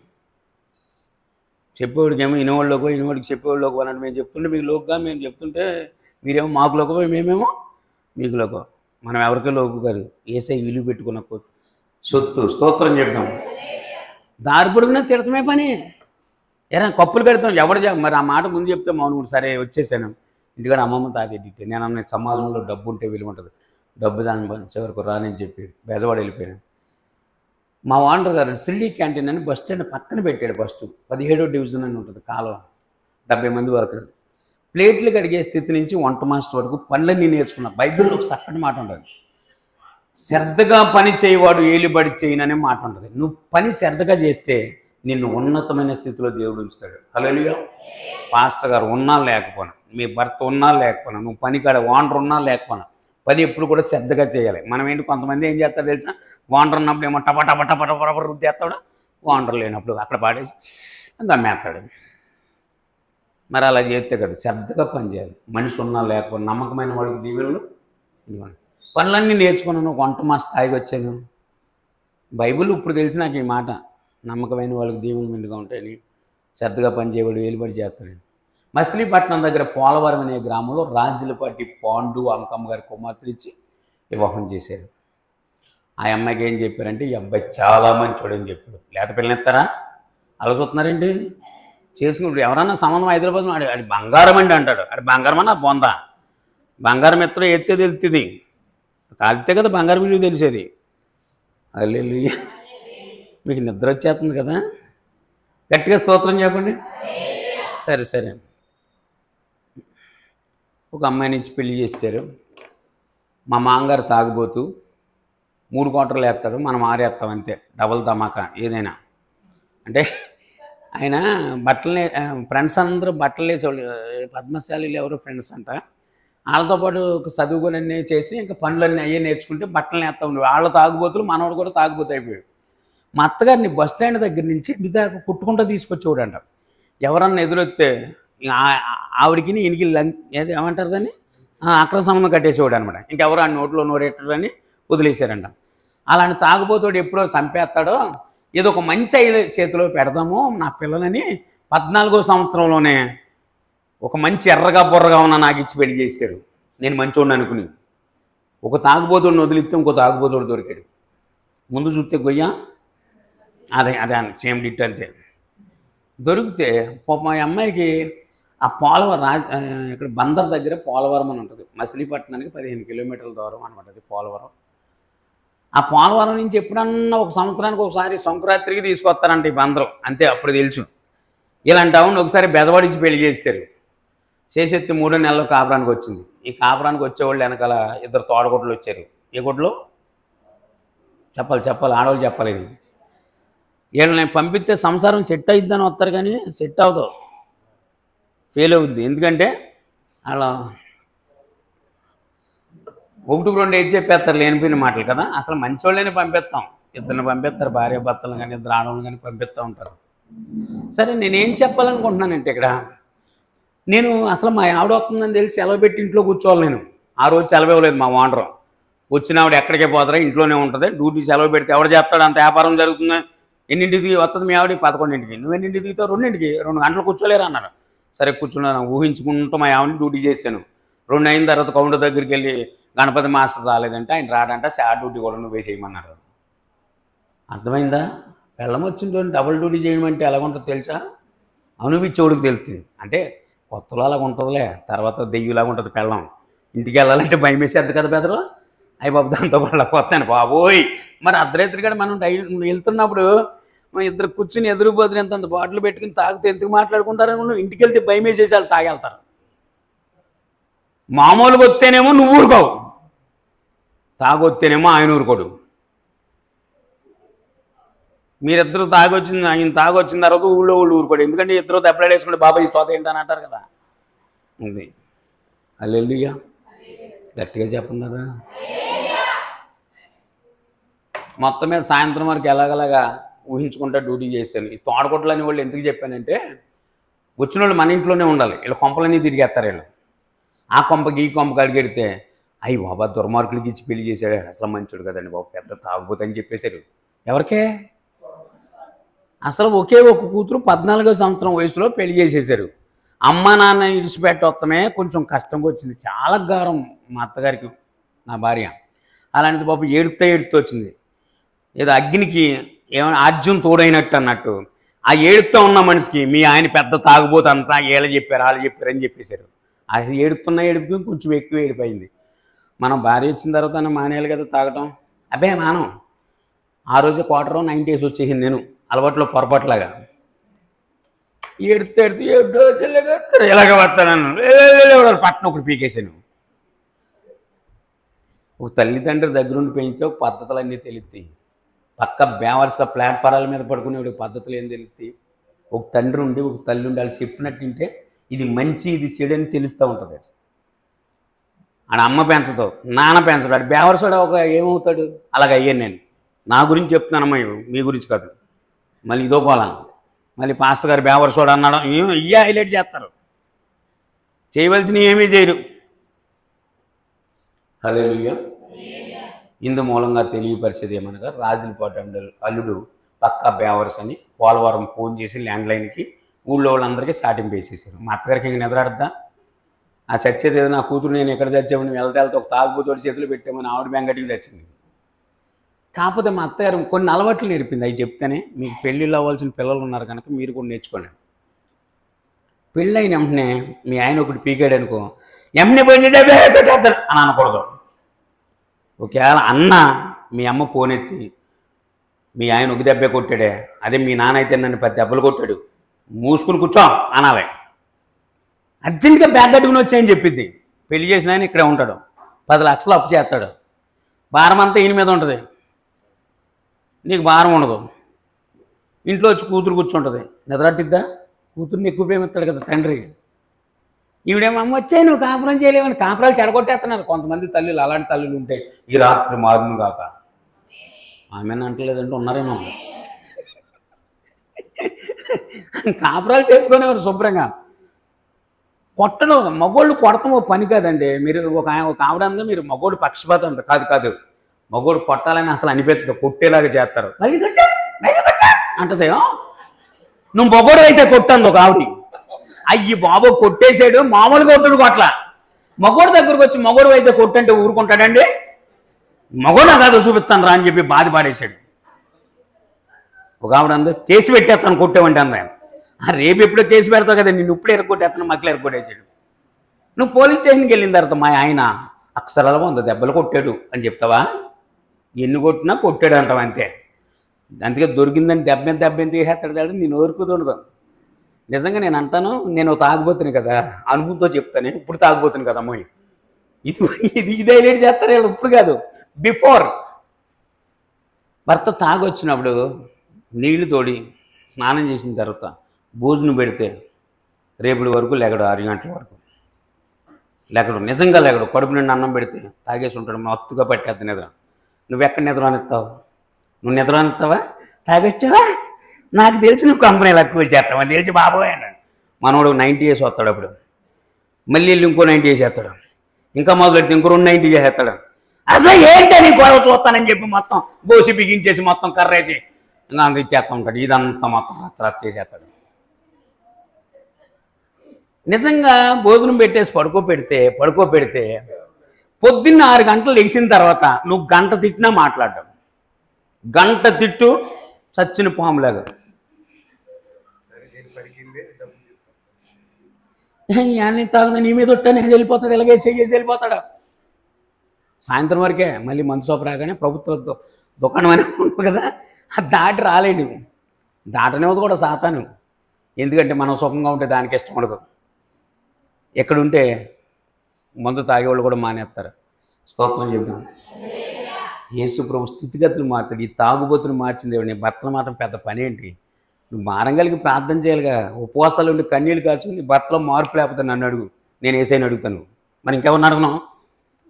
చెప్పేవాడికి ఏమో ఇనవాళ్ళకు, ఇనవాడికి చెప్పేవాళ్ళకు అన్నట్టు మేము చెప్తుంటే మీకు లోకుగా, మేము చెప్తుంటే మీరేమో మాకు లోకో, మేమేమో మీకు లోకో. మనం ఎవరికీ లోకు కాదు, ఏసై విలువ పెట్టుకున్న సొత్తు. స్తోత్రం చెప్తాం. దారి పొడుగునా తిడతమే పని. ఎరా కప్పులు కడతాం ఎవడు మరి ఆ మాట ముందు చెప్తే మౌను. సరే వచ్చేసాను ఇంటికాడ. అమ్మమ్మ తాగేటి నేను అన్న సమాజంలో డబ్బు ఉంటే విలువ ఉంటుంది, డబ్బు దాని చివరకు రానని చెప్పి బెజవాడ వెళ్ళిపోయాను. మా ఓనర్ గారు సిల్లీ క్యాంటీన్ అని బస్ స్టాండ్ పక్కన పెట్టాడు. బస్సు 17వ డివిజన్ అని ఉంటుంది, కాలువ, 70 మంది వర్కర్స్. ప్లేట్లు కడిగే స్థితి నుంచి వంట మాస్టర్ వరకు పనులన్నీ నేర్చుకున్నా. బైబిల్లో ఒక చక్కటి మాట ఉంటుంది, శ్రద్ధగా పని చేయవాడు ఏలుబడి చేయననే మాట ఉంటుంది. నువ్వు పని శ్రద్ధగా చేస్తే నిన్ను ఉన్నతమైన స్థితిలో దేవుడు ఉంచుతాడు. హల్లెలూయా. పాస్టర్ గారు ఉన్నా లేకపోయినా, మీ భర్త ఉన్నా లేకపోయినా, నువ్వు పని కాడ ఓనర్ ఉన్నా లేకపోయినా, పని ఎప్పుడు కూడా శ్రద్ధగా చేయాలి. మనం ఏంటి, కొంతమంది ఏం చేస్తారు తెలుసా, ఓనర్ ఉన్నప్పుడు ఏమో టప రుద్ది చేస్తాడు, ఓనర్ లేనప్పుడు అక్కడ పాడేసి దమ్మేస్తాడు. మరి అలా చేస్తే కదా, శ్రద్ధగా పని చేయాలి. మనిషి ఉన్నా లేకపోయినా నమ్మకమైన వాడికి దీవెనలు. పనులన్నీ నేర్చుకున్నాను, వంట మా స్థాయికి వచ్చాను. బైబిల్ ఇప్పుడు తెలిసి నాకు ఈ మాట, నమ్మకమైన వాళ్ళకి దీవెనలు మెండుగా ఉంటాయని, శ్రద్ధగా పనిచేయవాడు వేలుబడి చేస్తాడు. మచిలీపట్నం దగ్గర పోలవరం అనే గ్రామంలో రాజులపాటి పాండు అంకమ్మ గారి కుమార్తెలు ఇచ్చి వివాహం చేశారు. ఆ అమ్మాయికి ఏం చెప్పారంటే, ఈ అబ్బాయి చాలా మంచోడు అని చెప్పాడు. లేత పిల్లనిస్తారా, అలా చూస్తున్నారండి. చేసుకుంటాడు. ఎవరన్నా సంబంధం హైదరాబాద్ అది బంగారం అండి అంటాడు. అది బంగారం అన్న బొందా, బంగారం ఎత్తలో ఎత్తే తెలుస్తుంది, కాలితే కదా బంగారం విలువ తెలిసేది. హల్లెలూయా. మీకు నిద్ర వచ్చేస్తుంది కదా, గట్టిగా స్తోత్రం చెప్పండి. సరే ఒక అమ్మాయి నుంచి పెళ్లి చేశారు. మా మామగారు తాగుబోతూ 3 క్వార్టర్లు వేస్తాడు, మనం 6 వేస్తాం అంతే, డబల్ ధమాకా ఏదైనా. అంటే ఆయన బట్టలు ఫ్రెండ్స్ అందరూ బట్టలు వేసేవాళ్ళు, పద్మశాలీలు ఎవరో ఫ్రెండ్స్ అంట. వాళ్ళతో పాటు చదువుకొని అన్నీ చేసి ఇంకా పనులన్నీ అయ్యే నేర్చుకుంటే బట్టలు వేస్తూ ఉండేవి. వాళ్ళ తాగుబోతులు, మనవాడు కూడా తాగుబోతు అయిపోయాడు. మా అత్తగారిని బస్ స్టాండ్ దగ్గర నుంచి ఇంటి దాకా కుట్టుకుంటూ తీసుకొచ్చేవాడంట. ఎవరన్నా ఎదురొస్తే ఆవిడికి ఈయనకి ఏది ఏమంటారు దాన్ని, అక్రమ సంబంధం కట్టేసేవాడు అనమాట. ఇంకెవరు ఆ నోట్లో నోరెట్టారని వదిలేశారంట. అలాంటి తాగుబోతుడు ఎప్పుడో చంపేస్తాడో, ఏదో ఒక మంచి చేతిలో పెడదాము నా పిల్లలని 14వ సంవత్సరంలోనే ఒక మంచి ఎర్రగా బుర్రగా ఉన్న నాకు ఇచ్చి పెళ్లి చేశారు. నేను మంచోడిని అనుకుని ఒక తాగుబోతుడిని వదిలిస్తే ఇంకో తాగుబోతుడు దొరికాడు. ముందు చూస్తే గొయ్య అదే సేమ్ డిట్ అంతే. దొరికితే మా అమ్మాయికి ఆ పోలవరం ఇక్కడ బందర్ దగ్గర పోలవరం అని ఉంటుంది, మచిలీపట్నానికి 15 కిలోమీటర్ల దూరం అనమాట అది పోలవరం. ఆ పోలవరం నుంచి ఎప్పుడన్నా ఒక సంవత్సరానికి ఒకసారి సంక్రాంతికి తీసుకొస్తారంట ఈ బందరం, అంతే. అప్పుడు తెలుసు ఇలాంటి అవును. ఒకసారి బెజవాడిచ్చి పెళ్లి చేశారు. చేసేస్తే 3 నెలలు కాపురానికి వచ్చింది. ఈ కాపురానికి వచ్చేవాళ్ళు వెనకాల 2 తోడగొడ్లు వచ్చారు. ఏ గుడ్లు చెప్పాలి ఆడవాళ్ళు చెప్పలేదు. వీళ్ళని పంపిస్తే సంసారం సెట్ అయిద్దని వస్తారు, కానీ సెట్ అవ్వదు, ఫెయిల్ అవుద్ది. ఎందుకంటే అలా 1-2 ఏది చెప్పేస్తారు, లేనిపోయిన మాటలు కదా. అసలు మంచోళ్ళని పంపిస్తాం, 2 పంపిస్తారు, భార్య భర్తలు కానీ 2 ఆడవాళ్ళు కానీ పంపిస్తూ ఉంటారు. సరే నేనేం చెప్పాలనుకుంటున్నానంటే, ఇక్కడ నేను అసలు మా ఆవిడ వస్తుందని తెలిసి సెలవు పెట్టి ఇంట్లో కూర్చోవాలి. నేను ఆ రోజు సెలవు ఇవ్వలేదు. మా ఓనరు వచ్చిన ఆవిడ ఎక్కడికే పోతారా, ఇంట్లోనే ఉంటుంది, డ్యూటీ సెలవు పెడితే ఎవడు చేస్తాడు, అంత వ్యాపారం జరుగుతుంది. ఎన్నింటికి వస్తుంది మీ ఆవిడ? 11ంటికి. నువ్వు ఎన్నింటికి దిగుతావు? 2ంటికి. 2 గంటలు కూర్చోలేరు అన్నారు. సరే కూర్చున్నాను, ఊహించుకుంటూ మా ఆవిడని డ్యూటీ చేశాను. 2 అయిన తర్వాత కౌంటర్ దగ్గరికి వెళ్ళి గణపతి మాస్టర్ రాలేదంటే ఆయన రాడంటే ఆ డ్యూటీ కూడా నువ్వే చేయమన్నారు. అర్థమైందా? పెళ్ళం వచ్చిందో డబుల్ డ్యూటీ చేయడం అంటే ఎలాగుంటుందో తెలుసా? అనుభవించేవాడికి తెలుస్తుంది. అంటే కొత్తలో అలాగ ఉంటుందిలే, తర్వాత దెయ్యులాగా ఉంటుంది పెళ్ళం. ఇంటికి వెళ్ళాలంటే భయం వేసేది కదా బెదరు. అయ్యి బాబు దాంతో వెళ్ళకపోతాను బాబోయ్. మరి అర్ధరాత్రి కూడా మనం వెళ్తున్నప్పుడు ఇద్దరు కూర్చుని ఎదురుపోతున్న ఎంత బాటిల్ పెట్టుకుని తాగితే ఎందుకు మాట్లాడుకుంటారు? ఇంటికి వెళ్తే భయం వేసేసి వాళ్ళు తాగెళ్తారు. మామూలుగా వస్తేనేమో నువ్వు ఊరుకోవు, తాగొస్తేనేమో ఆయన ఊరుకోడు. మీరిద్దరు తాగొచ్చింది, ఆయన తాగొచ్చిన తర్వాత ఊళ్ళో ఊరుకోడు. ఎందుకంటే ఇద్దరు దెబ్బలు వేసుకుంటే బాబాయ్ ఈ సోత ఏంటని అంటారు కదా. ఉంది హల్లెలూయా. గట్టిగా చెప్పన్నారా? మొత్తం మీద సాయంత్రం వరకు ఎలాగలాగా ఊహించుకుంటా డ్యూటీ చేశాను. ఈ తోడకొట్లు అనే వాళ్ళు ఎందుకు చెప్పానంటే, వచ్చిన వాళ్ళు మన ఇంట్లోనే ఉండాలి. వీళ్ళు కొంపలన్నీ తిరిగేస్తారు. వీళ్ళు ఆ కొంపకి ఈ కొంపకి అడిగెడితే అయ్యి బాబా దుర్మార్గులకి ఇచ్చి పెళ్లి చేశాడు, అసలు మంచోడు కదండి బాబు, పెద్ద తాగుబోతని చెప్పేశారు. ఎవరికే? అసలు ఒకే ఒక కూతురు 14వ సంవత్సరం వయసులో పెళ్లి చేసేశారు. అమ్మ నాన్న ఇడిచిపెట్టొత్తమే కొంచెం కష్టంగా వచ్చింది. చాలా గారం మా అత్తగారికి నా భార్య. అలాంటిది బాబు ఏడుతూ వచ్చింది. ఏదో అగ్నికి ఏమైనా ఆజ్యం తోడైనట్టు అన్నట్టు ఆ ఏడుతూ ఉన్న మనిషికి మీ ఆయన పెద్ద తాగుబోతంతా వీళ్ళు చెప్పారు వాళ్ళు చెప్పారని చెప్పేశారు. ఆ ఏడుతున్న ఏడుపుకి కొంచెం ఎక్కువ ఏడిపోయింది. మనం భార్య వచ్చిన తర్వాత మానేయాలి కదా తాగటం. అబ్బే మానం. ఆ రోజు క్వార్టర్ 90 వచ్చేసింది. నేను అలవాట్లో పొరపాట్లాగా ఏడుతూ ఇలాగ వస్తాను పట్టణం ఒకటి పీకేసాను. ఒక తల్లిదండ్రుల దగ్గరుండి పెంచితే ఒక పద్ధతులన్నీ తెలుస్తాయి. పక్క బేవర్స్గా ప్లాట్ఫారాల మీద పడుకునే పద్ధతులు ఏం తెలుస్తాయి? ఒక తండ్రి ఉండి ఒక తల్లి ఉండి వాళ్ళు చెప్పినట్టు వింటే ఇది మంచి ఇది చెడు అని తెలుస్తూ ఉంటుంది. ఆడ అమ్మ పెంచదు, నాన్న పెంచడు, ఆడు బేవర్సుడు ఒక ఏమవుతాడు? అలాగ అయ్యాను నేను. నా గురించి చెప్తున్నానమ్మా, మీ గురించి కాదు. మళ్ళీ ఇదో పోలాను. మళ్ళీ పాస్టర్ గారు బేవర్సుడు అన్నాడు, ఇయ్యే హైలైట్ చేస్తారు. చేయవలసినవి ఏమీ చేయరు. హల్లెలూయా. ఇందు మూలంగా తెలియపరిచేది ఏమనగా రాజులపాటు అల్లుడు పక్కా బేవర్స్ అని పోలవరం ఫోన్ చేసి ల్యాండ్లైన్కి ఊళ్ళో వాళ్ళందరికీ సాటింపు వేసేసారు. మా అత్తగారికి ఇంక నిద్రాడద్దా? ఆ చచ్చేది ఏదో నా కూతురు నేను ఎక్కడ చచ్చామని వెళ్తే ఒక తాగుబోతోటి చేతులు పెట్టామని ఆవిడ బెంగటికి చచ్చింది. కాకపోతే మా అత్తగారు కొన్ని అలవాట్లు నేర్పింది. అవి చెప్తేనే మీకు పెళ్ళిళ్ళు అవ్వాల్సిన పిల్లలు ఉన్నారు కనుక మీరు కూడా నేర్చుకోండి. పెళ్ళైన వెంటనే మీ ఆయన ఒకటి పీకాడు అనుకో, ఎమ్మని పోయి అని అనకూడదు. ఒకవేళ అన్న మీ అమ్మ పోనెత్తి మీ ఆయన ఒక దెబ్బే కొట్టాడే, అదే మీ నాన్న అయితే నన్ను 10 దెబ్బలు కొట్టాడు, మూసుకుని కూర్చో అనాలి. అర్జెంటుగా బ్యాగ్ కట్టుకుని వచ్చాయని చెప్పింది. పెళ్లి చేసిన ఆయన ఇక్కడే ఉంటాడు, 10 లక్షలు అప్పు చేస్తాడు, భారం అంతా ఈయన మీద ఉంటుంది, నీకు భారం ఉండదు. ఇంట్లో వచ్చి కూతురు కూర్చుంటుంది, నిద్రట్టిద్దా? కూతురుని ఎక్కువ ప్రేమిస్తాడు కదా తండ్రి. ఈవిడేమో అమ్మ వచ్చాయి నువ్వు కాపురం చేయలేవని కాపురాలు చెడగొట్టేస్తున్నారు కొంతమంది తల్లులు. అలాంటి తల్లులు ఉంటే ఈ రాత్రి మారును కాక. ఆమెను అంటలేదంటే ఉన్నారేమో. కాపురాలు చేసుకునేవారు శుభ్రంగా. కొట్టడం మగోళ్ళు కొడతాం పని కాదండి. మీరు ఒక ఆవిడ అందా మీరు మగోడు పక్షపాతం అంత కాదు. మగోడు కొట్టాలని అసలు అనిపించదు, కొట్టేలాగా చేస్తారు. అంటదేమో నువ్వు మగోడు అయితే కొట్టాను ఒక ఆవిడ. అయ్యి బాబు కొట్టేసాడు, మామూలుగా కొట్టడు కొట్ల. మగోడు దగ్గరకు వచ్చి మగోడు అయితే కొట్టంటే ఊరుకుంటాడండి? మగోడు కాదు చూపిస్తాను రా అని చెప్పి బాధపడేశాడు. ఒక ఆవిడ అందు కేసు పెట్టేస్తాను కొట్టేవంటే అందా. రేపు ఎప్పుడో కేసు పెడతావు కదా, నిన్ను ఇప్పుడే ఎరగొట్టేస్తాను, మక్కలు ఎరగొట్టేసాడు. నువ్వు పోలీస్ స్టేషన్కి వెళ్ళిన తర్వాత మా ఆయన అక్షరాల 100 దెబ్బలు కొట్టాడు అని చెప్తావా? ఎన్ని కొట్టినా కొట్టాడు అంటావు అంతే. అందుకే దొరికిందని దెబ్బ ఎంత వేసేస్తాడు, నేను ఓరుకుతుండదు. నిజంగా నేను అంటాను, నేను తాగిపోతాను కదా, అనుభూతితో చెప్తాను. ఇప్పుడు తాగిపోతాను కదా అమ్మాయి, ఇది హైలైట్ చేస్తారు వీళ్ళు. ఇప్పుడు కాదు, బిఫోర్. భర్త తాగొచ్చినప్పుడు నీళ్లు తోడి స్నానం చేసిన తర్వాత భోజనం పెడితే రేపటి వరకు లెగడు, 6 గంటల వరకు లెగడు, నిజంగా లెగడు. కడుపు నిండి అన్నం పెడితే తాగేసి ఉంటాడు, మత్తుగా పట్టేద్దు నిద్ర. నువ్వెక్కడ నిద్ర అనిస్తావు? నువ్వు నిద్ర అనిస్తావా? తాగొచ్చావా? నాకు తెలిసి నువ్వు కంపెనీలు ఎక్కువ చేస్తావు అని తెలిసి బాబోయ్ అన్నాడు. మనోడు 90 వేసి వస్తాడు, అప్పుడు మళ్ళీ వెళ్ళి ఇంకో 90 వేసేస్తాడు, ఇంకా మొదలు పెడితే ఇంకో 2 90 చేసేస్తాడు. అసలు ఏంటని గొడవ చూస్తానని చెప్పి మొత్తం గోసి బిగించేసి మొత్తం కర్రేసి ఇంకా అంత ఇచ్చేస్తూ ఉంటాడు. ఇదంతా మొత్తం రచ్చ చేసేస్తాడు. నిజంగా భోజనం పెట్టేసి పడుకోపెడితే పొద్దున్న 6 గంటలు లెగిసిన తర్వాత నువ్వు గంట తిట్టినా మాట్లాడడం, గంట తిట్టు చచ్చిన పాములాగా. నీ మీద ఒట్టా నేను వెళ్ళిపోతాడు, ఇలాగేసి వెళ్ళిపోతాడు. సాయంత్రం వరకే మళ్ళీ మందు సోపు రాగానే ప్రభుత్వ దుకాణం అని ఉంటుంది కదా, అది దాటి రాలేడు. దాటనేది కూడా సాతాను. ఎందుకంటే మనం సుఖంగా ఉంటే దానికి ఇష్టం ఉండదు. ఎక్కడుంటే మందు తాగేవాళ్ళు కూడా మానేస్తారు. స్తోత్రం చెబుతాం. యేసు ప్రభు స్థితిగతులు మారుతాడు. ఈ తాగుబోతులు మార్చింది దేవుడు. నీ భర్తలు మాత్రం పెద్ద పని ఏంటి? నువ్వు మారంగలికి ప్రార్థన చేయాలిగా. ఉపవాసాలు ఉండి కన్నీళ్ళు కాల్చుకుని నీ భర్తలో మార్పు లేకపోతే నన్ను అడుగు, నేను ఏసైని అడుగుతాను. మరి ఇంకెవరిని అడుగున్నాం?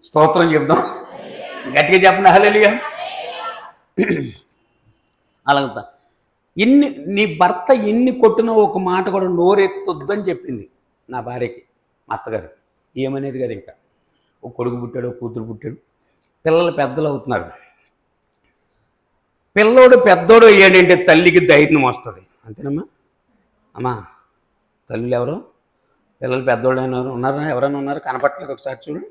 స్తోత్రం చెప్దాం, గట్టిగా చెప్పండి హల్లెలూయా. అలాగ నీ భర్త ఎన్ని కొట్టినా ఒక మాట కూడా నోరెత్తొద్దని చెప్పింది నా భార్యకి మా అత్తగారు. ఏమనేది కదా. ఇంకా ఒక కొడుకు పుట్టాడు, ఒక కూతురు పుట్టాడు, పిల్లలు పెద్దలు అవుతున్నారు. పిల్లోడు పెద్దోడు అయ్యాడంటే తల్లికి ధైర్యం వస్తుంది. అంతేనమ్మా? అమ్మా తల్లులు ఎవరు? పిల్లలు పెద్దోళ్ళు ఉన్నారా? ఎవరైనా ఉన్నారు? కనపట్లేదు. ఒకసారి చూడు.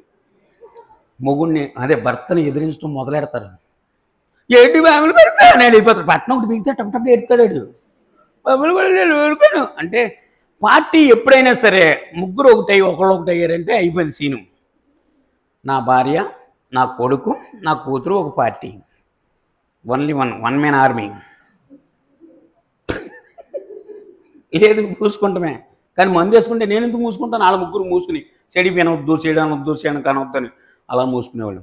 మొగుడిని అదే భర్తని ఎదిరించడం మొదలెడతారు. ఏంటి బాబులు పడిపోయా నేను వెళ్ళిపోతాడు. పట్నం ఒకటి బిగితే టప్పుడు ఎడతాడు. బాబులు పడి నేను ఊరుకోను అంటే పార్టీ ఎప్పుడైనా సరే ముగ్గురు ఒకళ్ళు ఒకటి అయ్యారంటే అయిపోయింది సీను. నా భార్య, నా కొడుకు, నా కూతురు ఒక party. Only one man army. లేదు పూసుకుంటామే, కానీ మందు వేసుకుంటే నేను ఎందుకు మూసుకుంటాను? వాళ్ళ ముగ్గురు మూసుకుని చెడి వినవద్దు, చేయడానికి చేయడానికి కనవద్దని అలా మూసుకునేవాళ్ళు.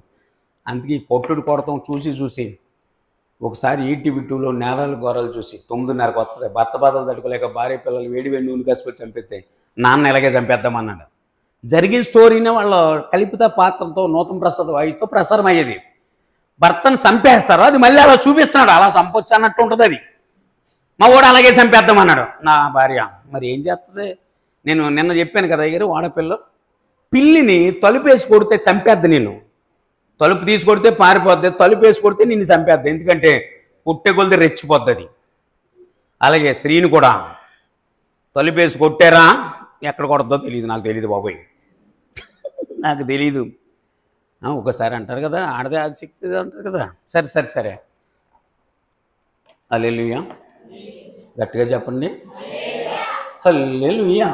అందుకే కొట్టుడు కొడతాం చూసి ఒకసారి ఈటీవీ 2లో నేరాలు ఘోరాలు చూసి 9:30కి వస్తుంది. భర్త బాధలు తట్టుకోలేక భార్య పిల్లలు వేడి నూనె కసిపోయి చంపితే నాన్న ఎలాగే చంపేద్దామన్నాడు. జరిగిన స్టోరీనే వాళ్ళ కల్పిత పాత్రలతో నూతన ప్రసాద్ వాయిస్తో ప్రసారం అయ్యేది. భర్తను చంపేస్తారు, అది మళ్ళీ అలా చూపిస్తున్నాడు. అలా చంపొచ్చు అన్నట్టు ఉంటుంది. అది మా వాడు అలాగే చంపేద్దామన్నాడు. నా భార్య మరి ఏం చేస్తుంది? నేను నిన్న చెప్పాను కదా దగ్గర వాడపిల్ల పిల్లిని తలుపేసి కొడితే చంపేద్ది. నేను తలుపు తీసి కొడితే పారిపోద్ది, తలుపు వేసి కొడితే నిన్ను చంపేద్ది. ఎందుకంటే పుట్టే కొలిది రెచ్చిపోద్ది అది. అలాగే స్త్రీని కూడా తలుపేసి కొట్టారా ఎక్కడ కొడద్దో తెలియదు. నాకు తెలియదు బాబోయ్, నాకు తెలీదు. ఒకసారి అంటారు కదా ఆడదే ఆదిశక్తి అంటారు కదా. సరే హల్లెలూయా, గట్టిగా చెప్పండి హల్లెలూయా.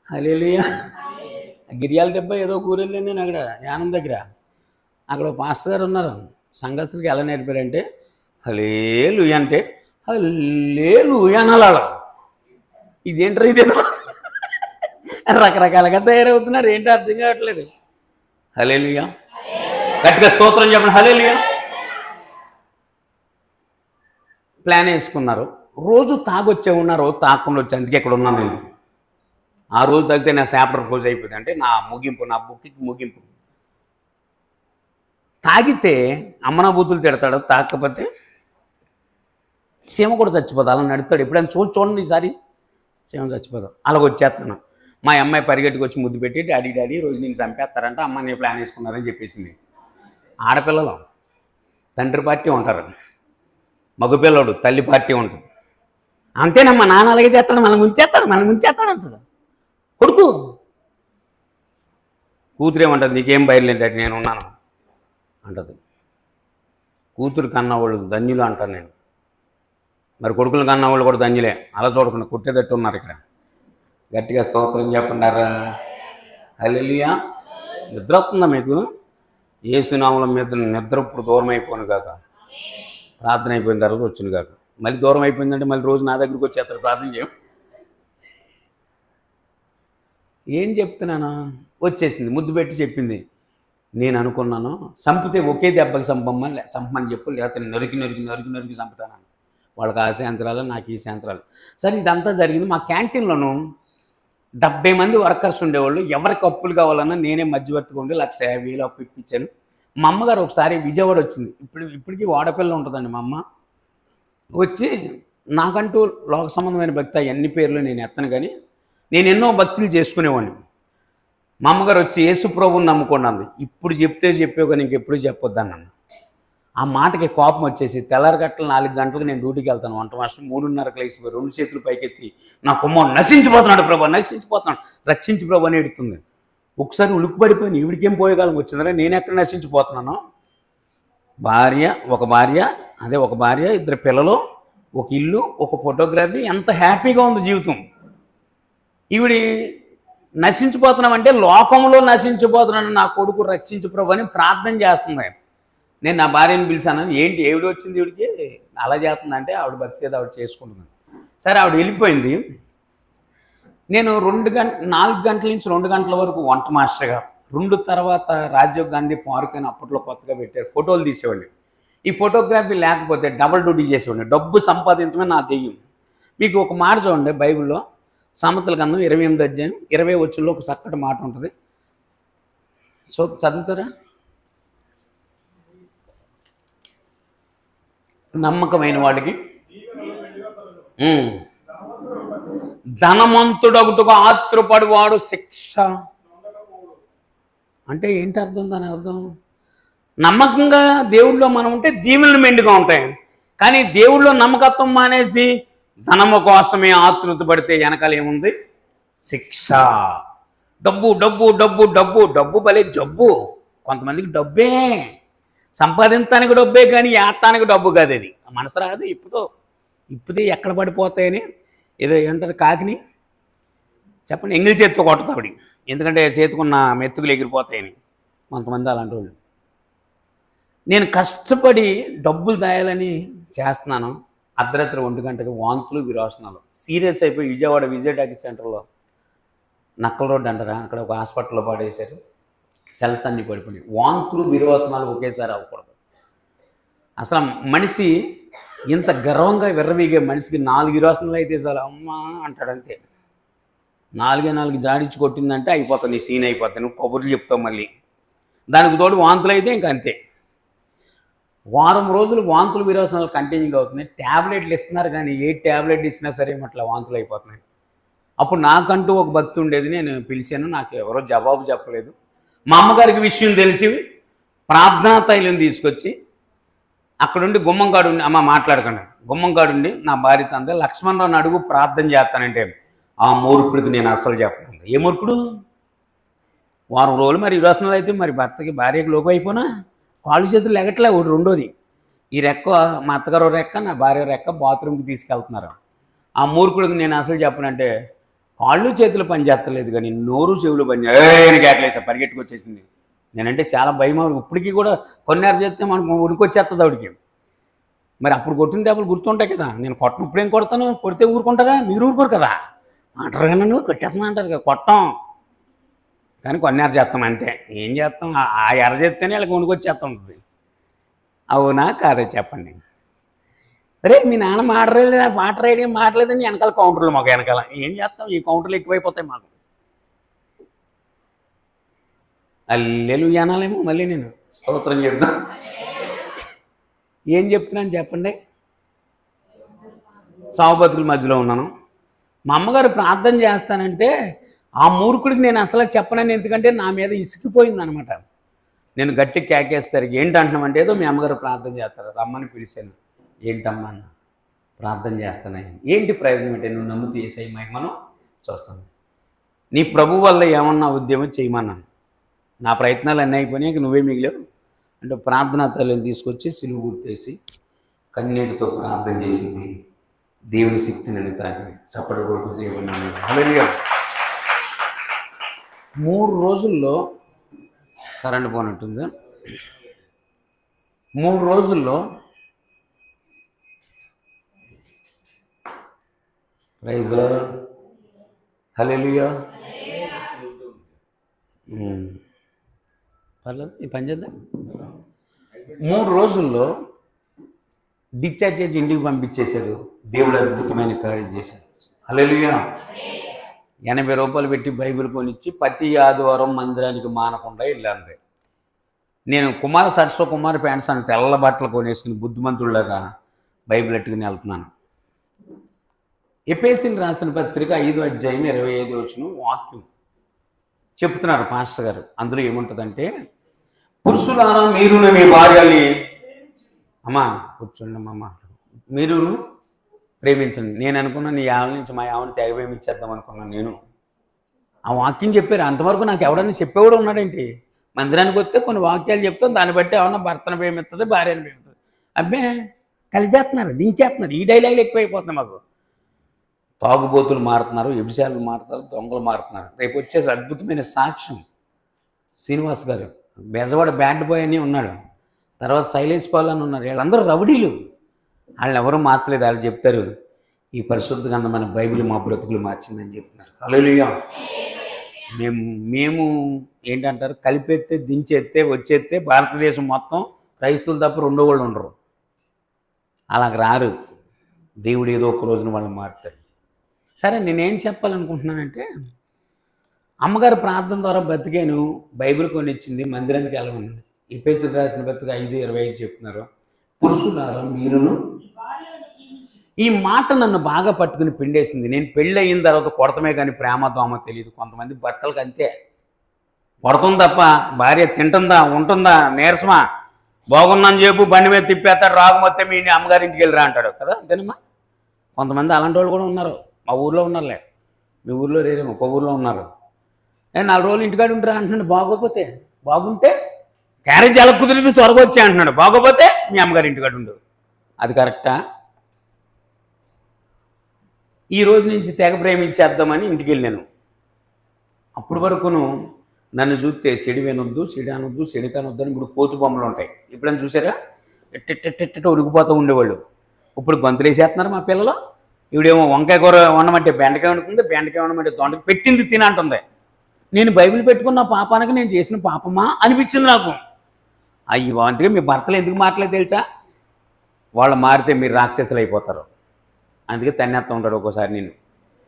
హల్లెలూయా. గిరియాల దెబ్బ ఏదో కూరెళ్ళాను నేను అక్కడ యానం దగ్గర. అక్కడ పాస్టర్ గారు ఉన్నారు. సంఘస్థులకి ఎలా నేర్పారంటే హల్లెలూయా అంటే హల్లెలూయా అనాలి. ఇదేంటారు? ఇది రకరకాలుగా తయారవుతున్నారు. ఏంటో అర్థం కావట్లేదు. హల్లెలూయా, గట్టిగా స్తోత్రం చెప్పండి హల్లెలూయా. ప్లాన్ వేసుకున్నారు. రోజు తాగొచ్చే ఉన్నారు, తాగకుండా వచ్చి అందుకే ఇక్కడ ఉన్నాను నేను. ఆ రోజు తగ్గితే నా చాప్టర్ క్లోజ్ అయిపోయింది. అంటే నా ముగింపు, నా బుక్కి ముగింపు. తాగితే అమ్మనా బూతులు తిడతాడు, తాగకపోతే సీమ కూడా చచ్చిపోదు. అలా నడుతాడు. ఎప్పుడైనా చూడండి ఈసారి సీమ చచ్చిపోదాం. అలాగ వచ్చేస్తున్నాను. మా అమ్మాయి పరిగెట్టుకు వచ్చి ముద్దు పెట్టి డాడీ రోజు నేను చంపేస్తారంటే అమ్మ నేను ప్లాన్ వేసుకున్నారని చెప్పేసింది. ఆడపిల్లలు తండ్రి పార్టీ ఉంటారు, మగపిల్లడు తల్లి పార్టీ ఉంటుంది. అంతేనమ్మా, నాన్న అలాగే చేస్తాడు, మనం ముంచేస్తాడు అంటాడు కొడుకు. కూతురేమంటుంది, నీకేం బయలుదేంటే నేను ఉన్నాను అంటది. కూతురు కన్నవాళ్ళు ధన్యులు అంటాను నేను. మరి కొడుకులు కన్నవాళ్ళు కూడా ధన్యులే. అలా చూడకుండా కొట్టేటట్టు ఉన్నారు ఇక్కడ. గట్టిగా స్తోత్రం చెప్పండారా హల్లెలూయా. నిద్ర వస్తుందా మీకు? యేసునామములో మీద నిద్ర ఇప్పుడు దూరం అయిపోను కాక, ప్రార్థన అయిపోయిన తర్వాత వచ్చును కాక. మళ్ళీ దూరం అయిపోయిందంటే మళ్ళీ రోజు నా దగ్గరికి వచ్చేస్తారు ప్రార్థన చేయం. ఏం చెప్తున్నాను? వచ్చేసింది, ముద్దు పెట్టి చెప్పింది. నేను అనుకున్నాను చంపితే ఒకే దెబ్బకి చంపమని చెప్పు, లేకపోతే నరికి చంపుతాను. వాళ్ళకి ఆ శాంతరాలు, నాకు ఈ శాంతరాలు. సరే ఇదంతా జరిగింది. మా క్యాంటీన్లోనూ 70 మంది వర్కర్స్ ఉండేవాళ్ళు. ఎవరికి అప్పులు కావాలన్నా నేనే మధ్యవర్తిగా ఉండి 1,50,000 అప్పు ఇప్పించాను. మా అమ్మగారు ఒకసారి విజయవాడ వచ్చింది. ఇప్పటికీ వాడపిల్ల ఉంటుందండి మా అమ్మ. వచ్చి నాకంటూ లోక సంబంధమైన భక్తి ఎన్ని పేర్లు నేను ఎత్తను, కానీ నేను ఎన్నో భక్తులు చేసుకునేవాడిని. మా అమ్మగారు వచ్చి యేసు ప్రభువుని నమ్ముకున్నాను. ఇప్పుడు చెప్తే చెప్పావు కానీ ఇంకెప్పుడు చెప్పొద్దాను. ఆ మాటకి కోపం వచ్చేసి తెల్లారగట్ల 4 గంటలకు నేను డ్యూటీకి వెళ్తాను. వంట మాస్టర్ 3:30కి లేచి 2 చేతులు పైకెత్తి నా కుమ్మం నశించిపోతున్నాడు ప్రభా, నశించిపోతున్నాడు, రక్షించి ప్రభా అని ఎడుతుంది. ఒకసారి ఉలుక్కుపడిపోయింది. ఈవిడికేం పోయేకాలం వచ్చిందరా, నేను ఎక్కడ నశించిపోతున్నాను? ఒక భార్య, 2 పిల్లలు, ఒక ఇల్లు, ఒక ఫోటోగ్రఫీ, ఎంత హ్యాపీగా ఉంది జీవితం. ఈవిడి నశించిపోతున్నామంటే లోకంలో నశించిపోతున్నాను, నా కొడుకు రక్షించు ప్రభు అని ప్రార్థన చేస్తుంది. నేను నా భార్యను పిలిచాను. ఏంటి ఏవిడి వచ్చింది ఈవిడికి అలా చేస్తుందంటే, ఆవిడ భక్తి ఏదో ఆవిడ చేసుకుంటుంది. సరే ఆవిడ వెళ్ళిపోయింది. నేను 4 గంటల నుంచి 2 గంటల వరకు వంట మాస్టర్గా, 2 తర్వాత రాజీవ్ గాంధీ పార్క్ అని అప్పట్లో కొత్తగా పెట్టారు, ఫోటోలు తీసేవాళ్ళు. ఈ ఫోటోగ్రఫీ లేకపోతే డబుల్ డ్యూటీ చేసేవాడిని. డబ్బు సంపాదించడమే నా దెయ్యం. మీకు ఒక మాట చూడండి, బైబిల్లో సామెతల గ్రంథం 28వ అధ్యాయం 20వ వచనంలో ఒక చక్కటి మాట ఉంటుంది. సో చదువుతారా? నమ్మకమైన వాడికి ధనవంతుడొకటుగా ఆత్రపడివాడు శిక్ష అంటే ఏంటి అర్థం? దాని అర్థం నమ్మకంగా దేవుళ్ళో మనం ఉంటే దీవెనలు మెండుగా ఉంటాయి. కానీ దేవుళ్ళో నమ్మకత్వం మానేసి ధనము కోసమే ఆతృత పడితే వెనకాల ఏముంది? శిక్ష. డబ్బు డబ్బు డబ్బు డబ్బు డబ్బు భలే జబ్బు. కొంతమందికి డబ్బే, సంపాదించడానికి డబ్బే, కానీ ఏత్తానికి డబ్బు కాదు. అది మనసు రాదు. ఇప్పుతే ఎక్కడ పడిపోతాయని ఏదో ఏమంటారు కాకిని చెప్పండి, ఎంగిలి చేతితో కొట్టతావిడి, ఎందుకంటే చేతుకున్న మెతుకులు ఎగిరిపోతాయని. కొంతమంది అలాంటి వాళ్ళు. నేను కష్టపడి డబ్బులు దాయాలని చేస్తున్నాను. అర్ధరాత్రి 1 గంటకి వాంతులు విరోచనాలు సీరియస్ అయిపోయి విజయవాడ విజయ టాకీస్ సెంటర్లో నక్కల రోడ్డు అంటారా, అక్కడ ఒక హాస్పిటల్లో పడేశారు. సెల్స్ అన్నీ పడిపోయి వాంతులు విరోచనాలు ఒకేసారి అవ్వకూడదు. అసలు మనిషి ఇంత గర్వంగా విర్రవీగే మనిషికి 4 విరోచనాలు అయితే చాలు అమ్మా అంటాడు అంతే. 4 జాడించి కొట్టిందంటే అయిపోతుంది, నీ సీన్ అయిపోతాయి, నువ్వు కబుర్లు చెప్తావు. మళ్ళీ దానికి తోడు వాంతులు అయితే ఇంక అంతే. వారం రోజులు వాంతులు విరోచనాలు కంటిన్యూగా అవుతున్నాయి. ట్యాబ్లెట్లు ఇస్తున్నారు, కానీ ఏ ట్యాబ్లెట్ ఇచ్చినా సరే అట్లా వాంతులు అయిపోతున్నాయి. అప్పుడు నాకంటూ ఒక భక్తి ఉండేది, నేను పిలిచాను, నాకు ఎవరో జవాబు చెప్పలేదు. మా అమ్మగారికి విషయం తెలిసి ప్రార్థనా తైలం తీసుకొచ్చి అక్కడుండి గుమ్మంగాడుండి, అమ్మ మాట్లాడకండి, గుమ్మంగాడుండి నా భార్యతో అందే లక్ష్మణరావుని అడుగు ప్రార్థన చేస్తానంటే, ఆ మూర్ఖుడికి నేను అస్సలు చెప్పను. ఏ మూర్ఖుడు? వారం రోజులు మరి విరోచనాలు అయితే మరి భర్తకి భార్యకి లోకం అయిపోయినా కాళ్ళు చేతులు ఎగట్లే. ఒకటి రెండోది, ఈ రెక్క మా అత్తగారు రెక్క, నా భార్య రెక్క బాత్రూమ్కి తీసుకెళ్తున్నారు. ఆ మూర్ఖుడికి నేను అసలు చెప్పనంటే, కాళ్ళు చేతులు పని చేస్తలేదు కానీ నోరు చెవులు పని కేకలేసా, పరిగెట్టుకు వచ్చేసింది. నేనంటే చాలా భయం. ఇప్పటికీ కూడా కొన్నేరు చేస్తే మనకు ఉడికొచ్చేస్తుంది ఆవిడికి. మరి అప్పుడు కొట్టిన దెబ్బలు గుర్తుంటాయి కదా. నేను కొట్టను, ఇప్పుడేం కొడతాను? కొడితే ఊరుకుంటారా? మీరు ఊరుకోరు కదా. అంటారు కానీ నువ్వు కొట్టేస్తున్నా అంటారు కదా. కొట్టాం కానీ కొన్నేరు చేస్తాం అంతే. ఏం చేస్తాం? ఆ ఎర్ర చేస్తేనే వాళ్ళకి ఉడికొచ్చేస్తా ఉంటుంది. అవునా కాదా చెప్పండి? అరే మీ నాన్న మాట రైడింగ్ మాట్లాడలేదని వెనకాల కౌంటర్లు మాకు వెనకాల. ఏం చేస్తాం? ఈ కౌంటర్లు ఎక్కువైపోతాయి మాకు. హల్లెలూయా అనాలేమో మళ్ళీ నేను స్తోత్రం చెప్తాను. ఏం చెప్తున్నాను చెప్పండి? సావుబతుల మధ్యలో ఉన్నాను. మా అమ్మగారు ప్రార్థన చేస్తానంటే ఆ మూర్ఖుడికి నేను అసలు చెప్పనని, ఎందుకంటే నా మీద ఇసికిపోయింది అనమాట. నేను గట్టి కేకేసరికి ఏంటంటున్నామంటే, ఏదో మీ అమ్మగారు ప్రార్థన చేస్తారు, రమ్మని పిలిచాను. ఏంటమ్మా అన్న? ప్రార్థన చేస్తానని. ఏంటి ప్రయోజనం అంటే, నువ్వు నమ్మితే యేసయ్య మహిమను చూస్తాను, నీ ప్రభు వల్ల ఏమన్నా ఉద్యమం చేయమన్నాను. నా ప్రయత్నాలు అన్నీ అయిపోయినాయి, ఇంక నువ్వే మిగిలేవు అంటే ప్రార్థనా తల్లిని తీసుకొచ్చి సిలువ గుర్తేసి కన్నీటితో ప్రార్థన చేసింది. దేవుని శక్తిని తాగింది. చప్పటి కొడుకు దేవుని. హల్లెలూయా. 3 రోజుల్లో కరెంట్ పోనట్టుంది. 3 రోజుల్లో ప్రైజ్ లార్డ్. హల్లెలూయా. పర్లేదు, ఈ పని చేద్దాం. 3 రోజుల్లో డిశ్చార్జ్ చేసి ఇంటికి పంపించేశారు. దేవుడు అద్భుతమైన కార్యం చేశారు. హల్లెలూయా. 80 రూపాయలు పెట్టి బైబిల్ కొనిచ్చి ప్రతి ఆదివారం మందిరానికి మానకుండా వెళ్ళాను. నేను కుమార ప్యాంట్స్ అని తెల్ల బట్టలు కొనేసుకుని బుద్ధిమంతుడిలాగా బైబిల్ ఎట్టుకుని వెళ్తున్నాను. ఎఫెసీయులకు రాసిన పత్రిక 5వ అధ్యాయం 25వ వచనం వాక్యం చెప్తున్నారు పాస్టర్ గారు. అందులో ఏముంటుందంటే, పురుషులారా మీరును మీ భార్యల్ని అమ్మా కూర్చోండమ్మా మాట్లాడు, మీరు ప్రేమించండి. నేను అనుకున్నా నీ ఆవిడ నుంచి మా ఆవిడని తెగ ప్రేమించేద్దాం అనుకున్నాను. నేను ఆ వాక్యం చెప్పారు. అంతవరకు నాకు ఎవడన్నా చెప్పేవాడు ఉన్నాడేంటి? మందిరానికి వస్తే కొన్ని వాక్యాలు చెప్తాం, దాన్ని బట్టి ఏమన్నా భర్తను ప్రేమిస్తుంది, భార్యను ప్రేమిస్తుంది. అబ్బే కలిపేస్తున్నారు, దించేస్తున్నారు. ఈ డైలాగులు ఎక్కువైపోతున్నాయి మాకు. తాగుబోతులు మారుతున్నారు, వ్యభిచారులు మారుతున్నారు, దొంగలు మారుతున్నారు. రేపు వచ్చేసి అద్భుతమైన సాక్ష్యం. శ్రీనివాస్ గారు బెజవాడ బ్యాడ్ బాయ్ అని ఉన్నాడు, తర్వాత శైలేష్ పాల్ అని ఉన్నారు. వీళ్ళందరూ రౌడీలు. వాళ్ళని ఎవరూ మార్చలేదు. వాళ్ళు చెప్తారు ఈ పరిశుద్ధ గ్రంథమైన బైబిల్ మా బ్రతుకులు మార్చిందని చెప్తున్నారు. హల్లెలూయా. మేము ఏంటంటారు, కలిపెత్తే దించేస్తే వచ్చేస్తే భారతదేశం మొత్తం క్రైస్తవులు తప్ప రెండో వాళ్ళు ఉండరు. అలాగ రారు. దేవుడు ఏదో ఒక రోజున వాళ్ళు మారుతారు. సరే, నేనేం చెప్పాలనుకుంటున్నానంటే, అమ్మగారు ప్రార్థన ద్వారా బతికాను, బైబిల్ కొని ఇచ్చింది, మందిరానికి వెళ్ళమని. ఎఫెసీయులకు రాసిన పత్రిక 5:25 చెప్తున్నారు, పురుషులారా మీరును. ఈ మాట నన్ను బాగా పట్టుకుని పిండేసింది. నేను పెళ్ళి అయిన తర్వాత కొడతమే కానీ ప్రేమ దోమ తెలియదు. కొంతమంది భర్తలకు అంతే, కొడతం తప్ప భార్య తింటుందా, ఉంటుందా, నీరసమా, బాగున్నాను చెప్పు, బండి మీద తిప్పేస్తాడు, రాకపోతే మీ అమ్మగారింటికి వెళ్ళిరా అంటాడు కదా. అంతేనమ్మా. కొంతమంది అలాంటి వాళ్ళు కూడా ఉన్నారు. మా ఊర్లో ఉన్నారులే, మీ ఊర్లో లేరేమో, ఒక ఊర్లో ఉన్నారు. 4 రోజులు ఇంటికాడ ఉంటారా అంటున్నాడు. బాగోపోతే, బాగుంటే క్యారేజ్ ఎలా కుదిరితే త్వరగా వచ్చే అంటున్నాడు. బాగోపోతే మీ అమ్మగారి ఇంటికాడ ఉండు. అది కరెక్టా? ఈ రోజు నుంచి తెగ ప్రేమించేద్దామని ఇంటికి వెళ్ళాను. అప్పటి వరకును నన్ను చూస్తే చెడి వినొద్దు, చెడి అనొద్దు, చెడి కనొద్దు అని ఇప్పుడు కోతు బొమ్మలు ఉంటాయి. ఎప్పుడైనా చూసారా? ఎట్టెట్టెట్టెట్ట ఉడికిపోతూ ఉండేవాళ్ళు. ఇప్పుడు గొంతులేసేస్తున్నారు మా పిల్లలు. ఇవిడేమో వంకాయ కూర వండమంటే బెండకాయ వండుతుంది, బెండకాయ వండమంటే దొండకాయ పెట్టింది తినంటుంది. నేను బైబిల్ పెట్టుకున్న పాపానికి నేను చేసిన పాపమా అనిపించింది నాకు. అయ్యి అందుకే మీ భర్తలు ఎందుకు మాటలేదు తెలుసా? వాళ్ళు మారితే మీరు రాక్షసులు అయిపోతారు. అందుకే తన్నేస్తూ ఉంటాడు ఒక్కోసారి. నేను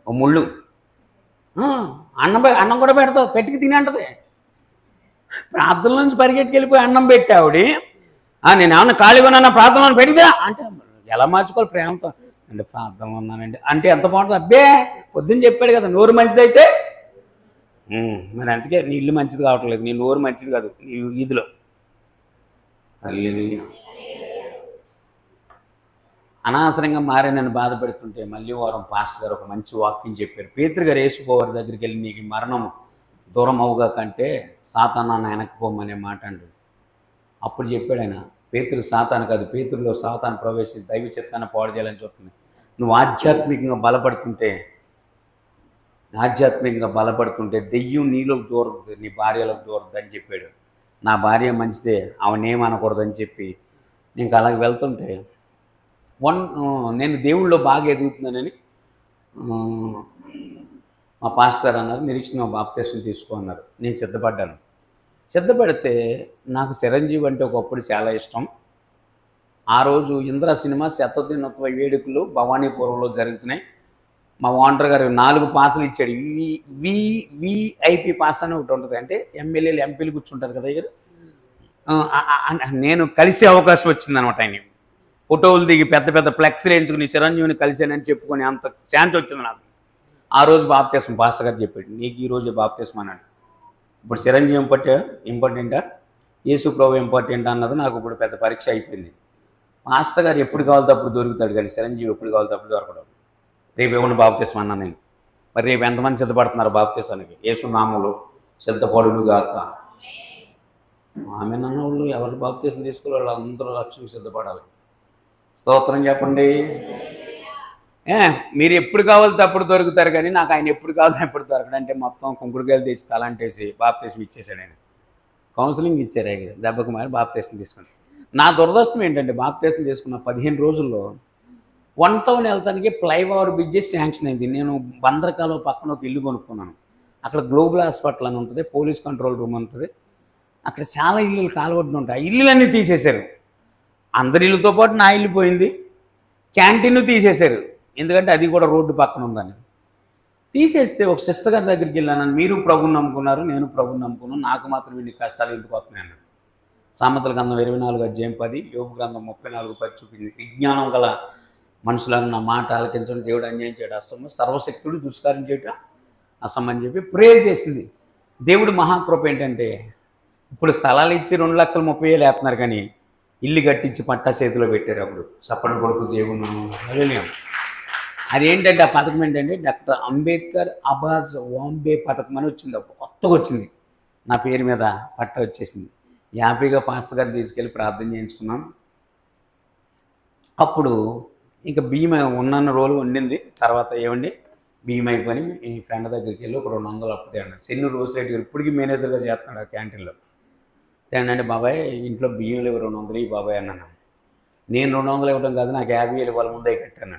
ఓ ముళ్ళు అన్నం కూడా పెడతావు, పెట్టికి తిని అంటది. ప్రార్థనల నుంచి పరిగెట్టుకెళ్ళిపోయి అన్నం పెట్టావిడి. నేను ఏమన్నా ఖాళీగా ఉన్నాను, ప్రార్థనలో పెడితే అంటే ఎలా మార్చుకోవాలి ప్రేమతో? అంటే ప్రార్థనలో ఉన్నానండి అంటే ఎంత బాగుంటుంది. అబ్బే పొద్దున్న చెప్పాడు కదా, నోరు మంచిదైతే. మరి అందుకే నీ ఇల్లు మంచిది కావట్లేదు, నీ నోరు మంచిది కాదు, నీ వీధిలో. హల్లెలూయా. అనవసరంగా మారే నన్ను బాధపెడుతుంటే మళ్ళీ వారం పాస్టర్ గారు ఒక మంచి వాక్యం చెప్పారు. పేతురు గారు యేసుపోవారి దగ్గరికి వెళ్ళి నీకు మరణం దూరం అవుగా కంటే సాతాను వెనక్కిపోమనే మాట అంటాడు. అప్పుడు చెప్పాడు ఆయన, పేతురు సాతాను కాదు, పేతురులో సాతాను ప్రవేశించి దైవ చిత్తాన్ని పాడు చేయాలని చెప్తుంది. నువ్వు ఆధ్యాత్మికంగా బలపడుతుంటే దెయ్యం నీలోకి దూరదు, నీ భార్యలోకి దూరదు అని చెప్పాడు. నా భార్య మంచిదే, ఆమెనేమనకూడదని చెప్పి నీకు అలాగే వెళ్తుంటే నేను దేవుళ్ళలో బాగా ఎదుగుతున్నానని మా పాస్టర్ అన్నారు, నిరీక్షణ బాప్తిస్మం తీసుకో అన్నారు. నేను సిద్ధపడితే నాకు చిరంజీవి అంటే ఒకప్పుడు చాలా ఇష్టం. ఆ రోజు ఇంద్ర సినిమా శతదినోత్సవ వేడుకలు భవానీపురంలో జరుగుతున్నాయి. మా ఓనర్ గారు 4 పాసులు ఇచ్చాడు. విఐపి పాస్ అని ఒకటి ఉంటుంది, అంటే ఎమ్మెల్యేలు ఎంపీలు కూర్చుంటారు కదా. నేను కలిసే అవకాశం వచ్చిందనమాట. ఆయన ఫోటోలు దిగి పెద్ద పెద్ద ఫ్లెక్స్లు వేయించుకుని చిరంజీవిని కలిసానని చెప్పుకొని అంత ఛాన్స్ వచ్చింది నాకు. ఆ రోజు బాప్తిస్మం పాస్టర్ గారు చెప్పాడు, నీకు ఈరోజు బాప్తిస్మం అన్నాడు. ఇప్పుడు చిరంజీవి ఇంపార్టెంటా, యేసు ప్రభు ఇంపార్టెంట్ అన్నది నాకు ఇప్పుడు పెద్ద పరీక్ష అయిపోయింది. పాస్టర్ గారు ఎప్పుడు కావాలితే అప్పుడు దొరుకుతాడు, కానీ చిరంజీవి ఎప్పుడు కావాలితే అప్పుడు దొరకడం. రేపు ఏమన్నా బాప్తిస్మం అన్నా నేను. మరి రేపు ఎంతమంది సిద్ధపడుతున్నారు బాప్తిస్మానికి? యేసు నామములో సిద్ధపడులు గాక. ఆమె నన్న వాళ్ళు ఎవరు బాప్తిస్మం తీసుకోవాలి, వాళ్ళు అందరూ రక్షణకు సిద్ధపడాలి. స్తోత్రం చెప్పండి. మీరు ఎప్పుడు కావాలితే అప్పుడు దొరుకుతారు, కానీ నాకు ఆయన ఎప్పుడు కావాలితే ఎప్పుడు దొరకడం. అంటే మొత్తం కుంకుడుకాయలు తెచ్చి తలంటేసి బాప్తిస్మం ఇచ్చేసాడు ఆయన. కౌన్సిలింగ్ ఇచ్చారు ఆయన, దెబ్బకు మారి బాప్తిస్మం తీసుకుని. నా దురదృష్టం ఏంటంటే బాప్తిస్మం తీసుకున్న 15 రోజుల్లో 1 టౌన్ వెళ్తానికి ఫ్లైఓవర్ బ్రిడ్జెస్ శాంక్షన్ అయింది. నేను బందరకాలో పక్కన ఒక ఇల్లు కొనుక్కున్నాను. అక్కడ గ్లోబల్ హాస్పిటల్ అని ఉంటుంది, పోలీస్ కంట్రోల్ రూమ్ ఉంటుంది. అక్కడ చాలా ఇల్లులు కాలువడ్డు ఉంటాయి. ఆ ఇల్లులన్నీ తీసేశారు. అందరి ఇల్లుతో పాటు నా ఇల్లు పోయింది. క్యాంటీన్ తీసేశారు, ఎందుకంటే అది కూడా రోడ్డు పక్కన ఉందని. తీసేస్తే ఒక సిస్టర్ గారి దగ్గరికి వెళ్ళాను. మీరు ప్రభుని నమ్ముకున్నారు, నేను ప్రభుని నమ్ముకున్నాను, నాకు మాత్రం ఇన్ని కష్టాలు ఎందుకు వస్తున్నాయి అన్నాడు. సామెతల గ్రంథం 24:10, యోబు గ్రంథం 34:10 చూపింది. విజ్ఞానం గల మనుషులను నా మాట ఆలకించడం, దేవుడు అన్యాయం చేయడం అసమ్మ, సర్వశక్తుడు దుష్కారం చేయటం అసమ్మ అని చెప్పి ప్రేయర్ చేసింది. దేవుడు మహాకృప ఏంటంటే ఇప్పుడు స్థలాలు ఇచ్చి 2,30,000 వేస్తున్నారు, కానీ ఇల్లు కట్టించి పట్టా చేతిలో పెట్టారు. అప్పుడు చప్పటి కొడుకు దేవుని హల్లెలూయా. అదేంటంటే ఆ పథకం ఏంటంటే డాక్టర్ అంబేద్కర్ ఆవాస్ బాంబే పథకం అని వచ్చింది. అప్పుడు కొత్తగా వచ్చింది. నా పేరు మీద పట్టా వచ్చేసింది. హ్యాపీగా పాస్టర్ గారు తీసుకెళ్ళి ప్రార్థన చేయించుకున్నాం. అప్పుడు ఇంకా బియ్యం ఉన్న రోజులు వండింది. తర్వాత ఏమండి బియ్యం అయిపోయి ఈ ఫ్రెండ్ దగ్గరికి వెళ్ళి ఒక 200 అప్పు తేండి. సెన్ను రోజు రేటు ఇప్పటికీ మేనేజర్గా చేస్తున్నాడు ఆ క్యాంటీన్లో. తేండి బాబాయ్ ఇంట్లో బియ్యం లేవు 200 ఈ బాబాయ్ అన్నాను. నేను 200 ఇవ్వడం కాదు, నాకు 50,000 ఇవ్వాలి ముందే కట్టాను.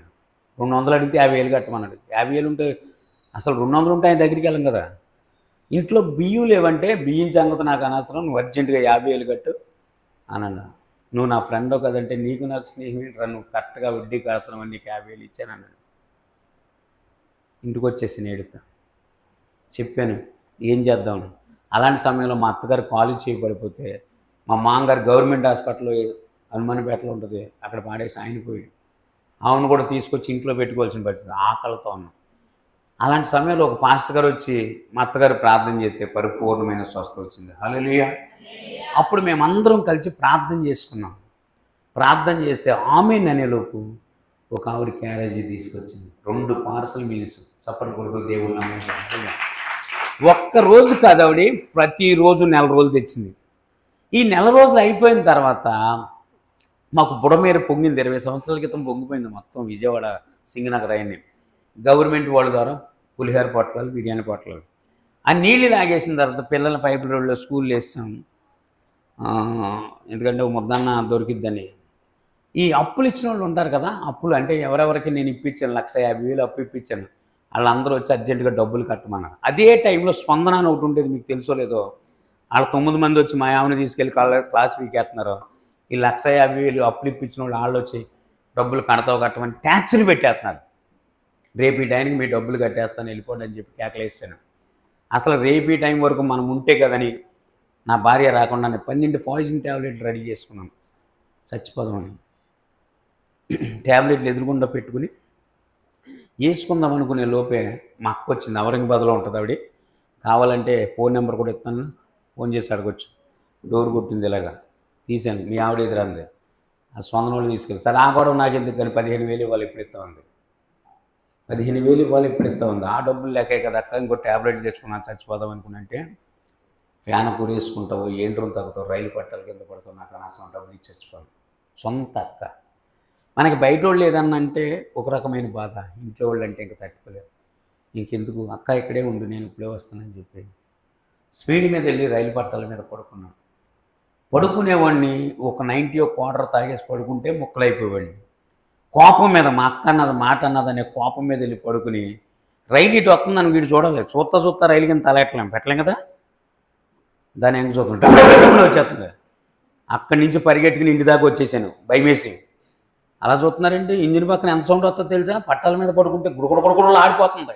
200 అడిగితే 50,000 కట్టమన్నాడు. 50,000 ఉంటే అసలు 200 ఉంటే ఆయన దగ్గరికి వెళ్ళం కదా. ఇంట్లో బియ్యం లేవంటే బియ్యం సంగతి నాకు అనవసరం, నువ్వు అర్జెంటుగా 50,000 కట్టు అన్నాడు. నువ్వు నా ఫ్రెండ్ కదంటే నీకు నాకు స్నేహం ఏంట్రా, నువ్వు కరెక్ట్గా వడ్డీ కడుతున్నావు, నీకు 50,000 ఇచ్చాను అన్నాడు. ఇంటికి వచ్చేసి నేడుతా చెప్పాను ఏం చేద్దాం. అలాంటి సమయంలో మా అత్తగారు కాలేజ్ చేయబడిపోతే మా మామగారు గవర్నమెంట్ హాస్పిటల్లో హనుమాన్పేటలో ఉంటుంది అక్కడ పాడేసి ఆయన పోయాడు. ఆవును కూడా తీసుకొచ్చి ఇంట్లో పెట్టుకోవాల్సిన పరిస్థితి, ఆకలితో ఉన్నాం. అలాంటి సమయంలో ఒక పాస్టర్ గారు వచ్చి మా అత్తగారు ప్రార్థన చేస్తే పరిపూర్ణమైన స్వస్థత వచ్చింది. హల్లెలూయా. అప్పుడు మేమందరం కలిసి ప్రార్థన చేసుకున్నాం. ప్రార్థన చేస్తే ఆమేన్ అనేలోపు ఒక ఆవిడ క్యారేజీ తీసుకొచ్చింది. 2 పార్సల్ మీల్స్ చప్పటి కొడుకు దేవుళ్ళ ఒక్కరోజు కాదు ఆవిడ ప్రతిరోజు నెల రోజులు తెచ్చింది. ఈ నెల రోజులు అయిపోయిన తర్వాత మాకు బుడమేర పొంగింది. 20 సంవత్సరాల క్రితం పొంగిపోయింది మొత్తం విజయవాడ సింగనగర్ అయ్యింది. గవర్నమెంట్ వాళ్ళ ద్వారా పులిహోర పొట్లాలు బిర్యానీ పొట్లాలు ఆ నీళ్ళు లాగేసిన తర్వాత పిల్లల పైపు రోడ్లో స్కూల్లో వేసాం. ఎందుకంటే ముద్దన్న దొరికిద్దని. ఈ అప్పులు ఇచ్చిన వాళ్ళు ఉంటారు కదా, అప్పులు అంటే ఎవరెవరికి నేను ఇప్పించాను 150,000 అప్పు ఇప్పించాను, వాళ్ళందరూ వచ్చి అర్జెంటుగా డబ్బులు కట్టమన్నారు. అదే టైంలో స్పందన అని ఒకటి ఉండేది, మీకు తెలుసో లేదో. వాళ్ళు 9 మంది వచ్చి మా ఆమెను తీసుకెళ్ళి క్లాస్ వీకేస్తున్నారు. ఈ 150,000 అప్పులు ఇప్పించిన వాళ్ళు వచ్చి డబ్బులు కట్టమని ట్యాక్స్లు పెట్టేస్తున్నారు. రేపు ఈ టైంకి మీ డబ్బులు కట్టేస్తాను వెళ్ళిపోండి అని చెప్పి కేకలేసాను. అసలు రేపు ఈ టైం వరకు మనం ఉంటే కదని నా భార్య రాకుండా 12 పాయిజన్ ట్యాబ్లెట్లు రెడీ చేసుకున్నాను చచ్చిపోదామని. ట్యాబ్లెట్లు ఎదురుగుండా పెట్టుకుని వేసుకుందాం అనుకునే లోపే మా అక్క వచ్చింది. ఔరంగాబాద్లో ఉంటుంది ఆవిడ. కావాలంటే ఫోన్ నెంబర్ కూడా ఇస్తాను, ఫోన్ చేసి అడగొచ్చు. డోర్ కొట్టింది ఇలాగా, తీశాను. మీ ఆవిడ ఎదురంది. ఆ స్పందనోళ్ళు తీసుకెళ్ళి సార్ ఆ గొడవ నాకు ఎందుకు కానీ 15,000 ఇవ్వాలి ఎప్పుడు ఇస్తా ఉంది, 15,000 ఇవ్వాలి ఎప్పుడు ఇస్తా ఉంది. ఆ డబ్బులు లేకే కదా అక్క ఇంకో ట్యాబ్లెట్ తెచ్చుకున్నాను చచ్చిపోదాం అనుకున్నంటే ఫ్యాన్ కూరేసుకుంటావు, ఏంటి రోజు తగ్గుతావు, రైలు పట్టాల కింద పడతావు, నాకు అనవసరం డబ్బులు ఇచ్చి చచ్చిపోవాలి. సొంత అక్క. మనకి బయట వాళ్ళు ఏదన్నంటే ఒక రకమైన బాధ, ఇంట్లో వాళ్ళు అంటే ఇంకా తట్టుకోలేదు. ఇంకెందుకు అక్క ఇక్కడే ఉండు నేను ఇప్పుడే వస్తానని చెప్పి స్పీడ్ మీద వెళ్ళి రైలు పట్టాల మీద పడుకున్నాను. పడుకునేవాడిని ఒక 90 క్వార్టర్ తాగేసి పడుకుంటే ముక్కలైపోయేవాడిని. కోపం మీద మా అక్క అన్నది మాట అన్నదనే కోపం మీద వెళ్ళి పడుకుని రైలు ఇటు వస్తుందని వీడు చూడాలి, చూస్తా రైలు కింద తలెట్టలేం పెట్టలేం కదా, దాన్ని ఎంక చూస్తుంటే వచ్చేస్తుంది. అక్కడి నుంచి పరిగెట్టుకుని ఇంటి దాకా వచ్చేసాను భయమేసి. అలా చూస్తున్నారంటే ఇంజిన్ పక్కన ఎంత సౌండ్ వస్తుందో తెలుసా, పట్టాల మీద పడుకుంటే గుడగొడగొడగొడలు ఆడిపోతుంది.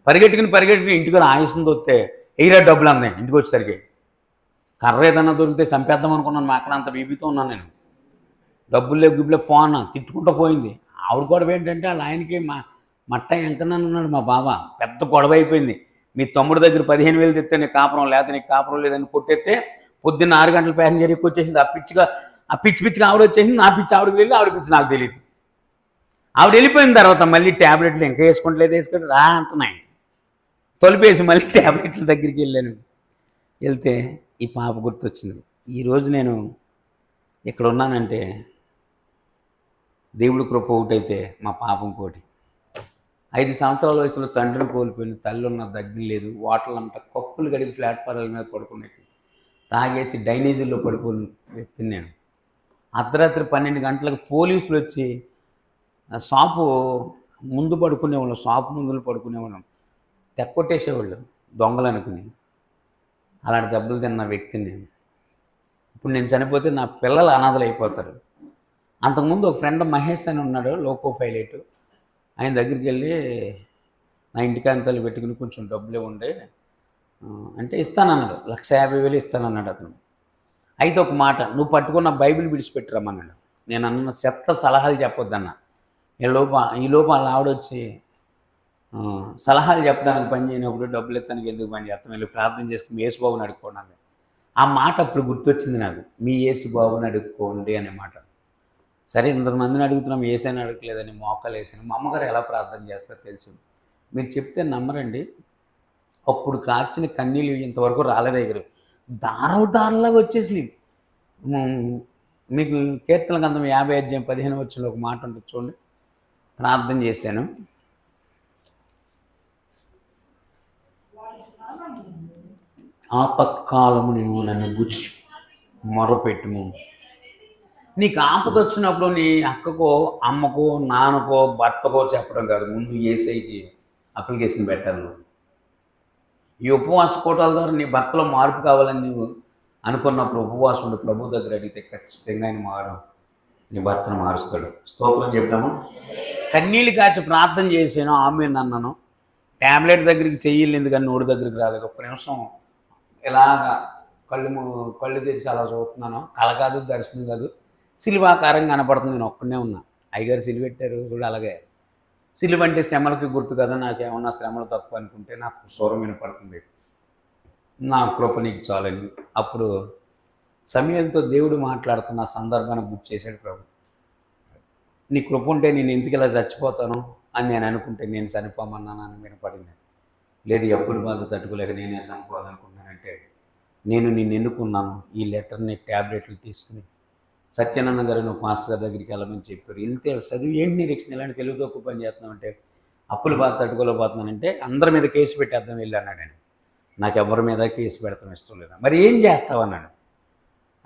పరిగెట్టుకుని ఇంటికి ఆయుస్తుంది వస్తే ఎయిరా డబ్బులు అందాయి. ఇంటికి వచ్చేసరికి కర్ర ఏదన్నా దొరికితే చంపేద్దాం అనుకున్నాను. మా అక్కడ అంత బీబీతో ఉన్నాను నేను. డబ్బులు లేవు గిబ్బులే పోనా తిట్టుకుంటూ పోయింది. ఆవిడ గొడవ ఏంటంటే వాళ్ళ ఆయనకి మట్ట ఎంకన్నాను ఉన్నాడు మా బావ. పెద్ద గొడవ అయిపోయింది. మీ తమ్ముడి దగ్గర 15,000 తెస్తే నీకు కాపురం లేకపోతే నీకు కాపురం లేదని కొట్టేస్తే పొద్దున్న 6 గంటల ప్యాసింజర్ ఎక్కువ వచ్చేసింది. ఆ పిచ్చిగా ఆవిడ వచ్చేసింది. నా పిచ్చి ఆవిడకి తెలియదు, ఆవిడ పిచ్చి నాకు తెలియదు. ఆవిడ వెళ్ళిపోయిన తర్వాత మళ్ళీ ట్యాబ్లెట్లు ఇంకా వేసుకుంటలేదు రా అంటున్నాయి. తొలిపేసి మళ్ళీ ట్యాబ్లెట్ల దగ్గరికి వెళ్ళాను. వెళ్తే ఈ పాప గుర్తొచ్చింది. ఈరోజు నేను ఇక్కడ ఉన్నానంటే దేవుడి కృప ఒకటైతే మా పాపం కోటి. 5 సంవత్సరాల వయసులో తండ్రిని కోల్పోయిన, తల్లి ఉన్న దగ్గర లేదు. వాటర్లంతా కప్పులు గడిగి ప్లాట్ఫారాల మీద పడుకున్నట్టు తాగేసి డైనేజీల్లో పడిపోయిన వ్యక్తిని నేను. అర్ధరాత్రి 12 గంటలకు పోలీసులు వచ్చి షాపు ముందు పడుకునేవాళ్ళం, షాపు ముందు పడుకునేవాళ్ళం, తెక్కొట్టేసేవాళ్ళు దొంగలు అనుకుని. అలాంటి దెబ్బలు తిన్న వ్యక్తిని నేను. ఇప్పుడు నేను చనిపోతే నా పిల్లలు అనాథలు అయిపోతారు. అంతకుముందు ఒక ఫ్రెండ్ మహేష్ అని ఉన్నాడు, లోకో పైలట్. ఆయన దగ్గరికి వెళ్ళి నా ఇంటికాంతాలు పెట్టుకుని కొంచెం డబ్బులే ఉండే అంటే ఇస్తానన్నాడు. 150,000 ఇస్తానన్నాడు అతను. అయితే ఒక మాట, నువ్వు పట్టుకున్న బైబిల్ విడిచిపెట్టురమ్మన్నాడు. నేను అన్న చెత్త సలహాలు చెప్పొద్దన్న. ఈ లోపు వాళ్ళ ఆవిడొచ్చి సలహాలు చెప్పడానికి పని చేయనప్పుడు డబ్బులు ఎత్తానికి ఎందుకు పని చేస్తాను, వెళ్ళి ప్రార్థన చేసుకుని యేసుబాబుని అడుక్కోండి. ఆ మాట అప్పుడు గుర్తొచ్చింది నాకు, మీ యేసు బాబుని అడుక్కోండి అనే మాట. సరే ఇంతమందిని అడుగుతున్నాం, ఏసైనా అడగలేదని మోకాలు వేసాను. మా అమ్మగారు ఎలా ప్రార్థన చేస్తారో తెలుసు. మీరు చెప్తే నమ్మరండి, అప్పుడు కార్చిన కన్నీళ్ళు ఇంతవరకు రాలే దగ్గర దారో దారలాగా వచ్చేసినాయి. మీకు కీర్తన గ్రంథం 50 అధ్యాయం 15 ఒక మాట ఉంటుంది చూడండి. ప్రార్థన చేశాను. ఆపత్కాలము నువ్వు నన్ను గుచ్చి మొరపెట్టుము. నీకు ఆపద వచ్చినప్పుడు నీ అక్కకో, అమ్మకో, నాన్నకో, భర్తకో చెప్పడం కాదు, ముందు యేసయ్యకి అప్లికేషన్ పెట్టాలి నువ్వు. ఈ ఉపవాస కూటాల ద్వారా నీ భర్తలో మార్పు కావాలని నువ్వు అనుకున్నప్పుడు ఉపవాసం ఉండి ప్రభు దగ్గర అడిగితే ఖచ్చితంగా ఆయన నీ భర్తను మారుస్తాడు. స్తోత్రం చెప్తాము. కన్నీళ్ళు కాచి ప్రార్థన చేసాను, ఆమె అన్నాను. ట్యాబ్లెట్ దగ్గరికి చెయ్యలేదు కానీ నోటి దగ్గరికి రాలేదు. ఒక్క నిమిషం ఇలాగా కళ్ళు తెరిచి అలా చూస్తున్నాను. కళ కాదు, దర్శనం కాదు, సిలువాకారం కనపడుతుంది. నేను ఒక్కనే ఉన్నా. అయ్యగారు సిలువ పెట్టారు చూడు. అలాగే సిలువ అంటే శ్రమలకి గుర్తు కదా. నాకేమన్నా శ్రమలు తక్కువ అనుకుంటే నాకు స్వరం వినపడుతుంది, నా కృప నీకు చాలని. అప్పుడు సమయాలతో దేవుడు మాట్లాడుతున్న సందర్భాన్ని గుర్తు చేశాడు ప్రభు. నీ కృప ఉంటే నేను ఎందుకు ఇలా చచ్చిపోతాను అని నేను అనుకుంటే నేను చనిపోమన్నాను అని వినపడింది. లేదు, ఎప్పుడు బాధ తట్టుకోలేక నేనే చనిపోవాలనుకుంటున్నానంటే నేను నిన్ను ఎన్నుకున్నాను. ఈ లెటర్ని ట్యాబ్లెట్లు తీసుకుని సత్యానంద గారు నువ్వు మాస్టర్ గారి దగ్గరికి వెళ్ళమని చెప్పారు. వెళ్తే చదివి ఏంటి నిరీక్షణ, ఇలాంటి తెలుగు తక్కువ పని చేస్తున్నావు అంటే అప్పులు బాధ తట్టుకోలేకపోతున్నానంటే అందరి మీద కేసు పెట్టేద్దాం వెళ్ళి అన్నాడు ఆయన. నాకు ఎవరి మీద కేసు పెడతాం ఇష్టం లేదా. మరి ఏం చేస్తావన్నాడు.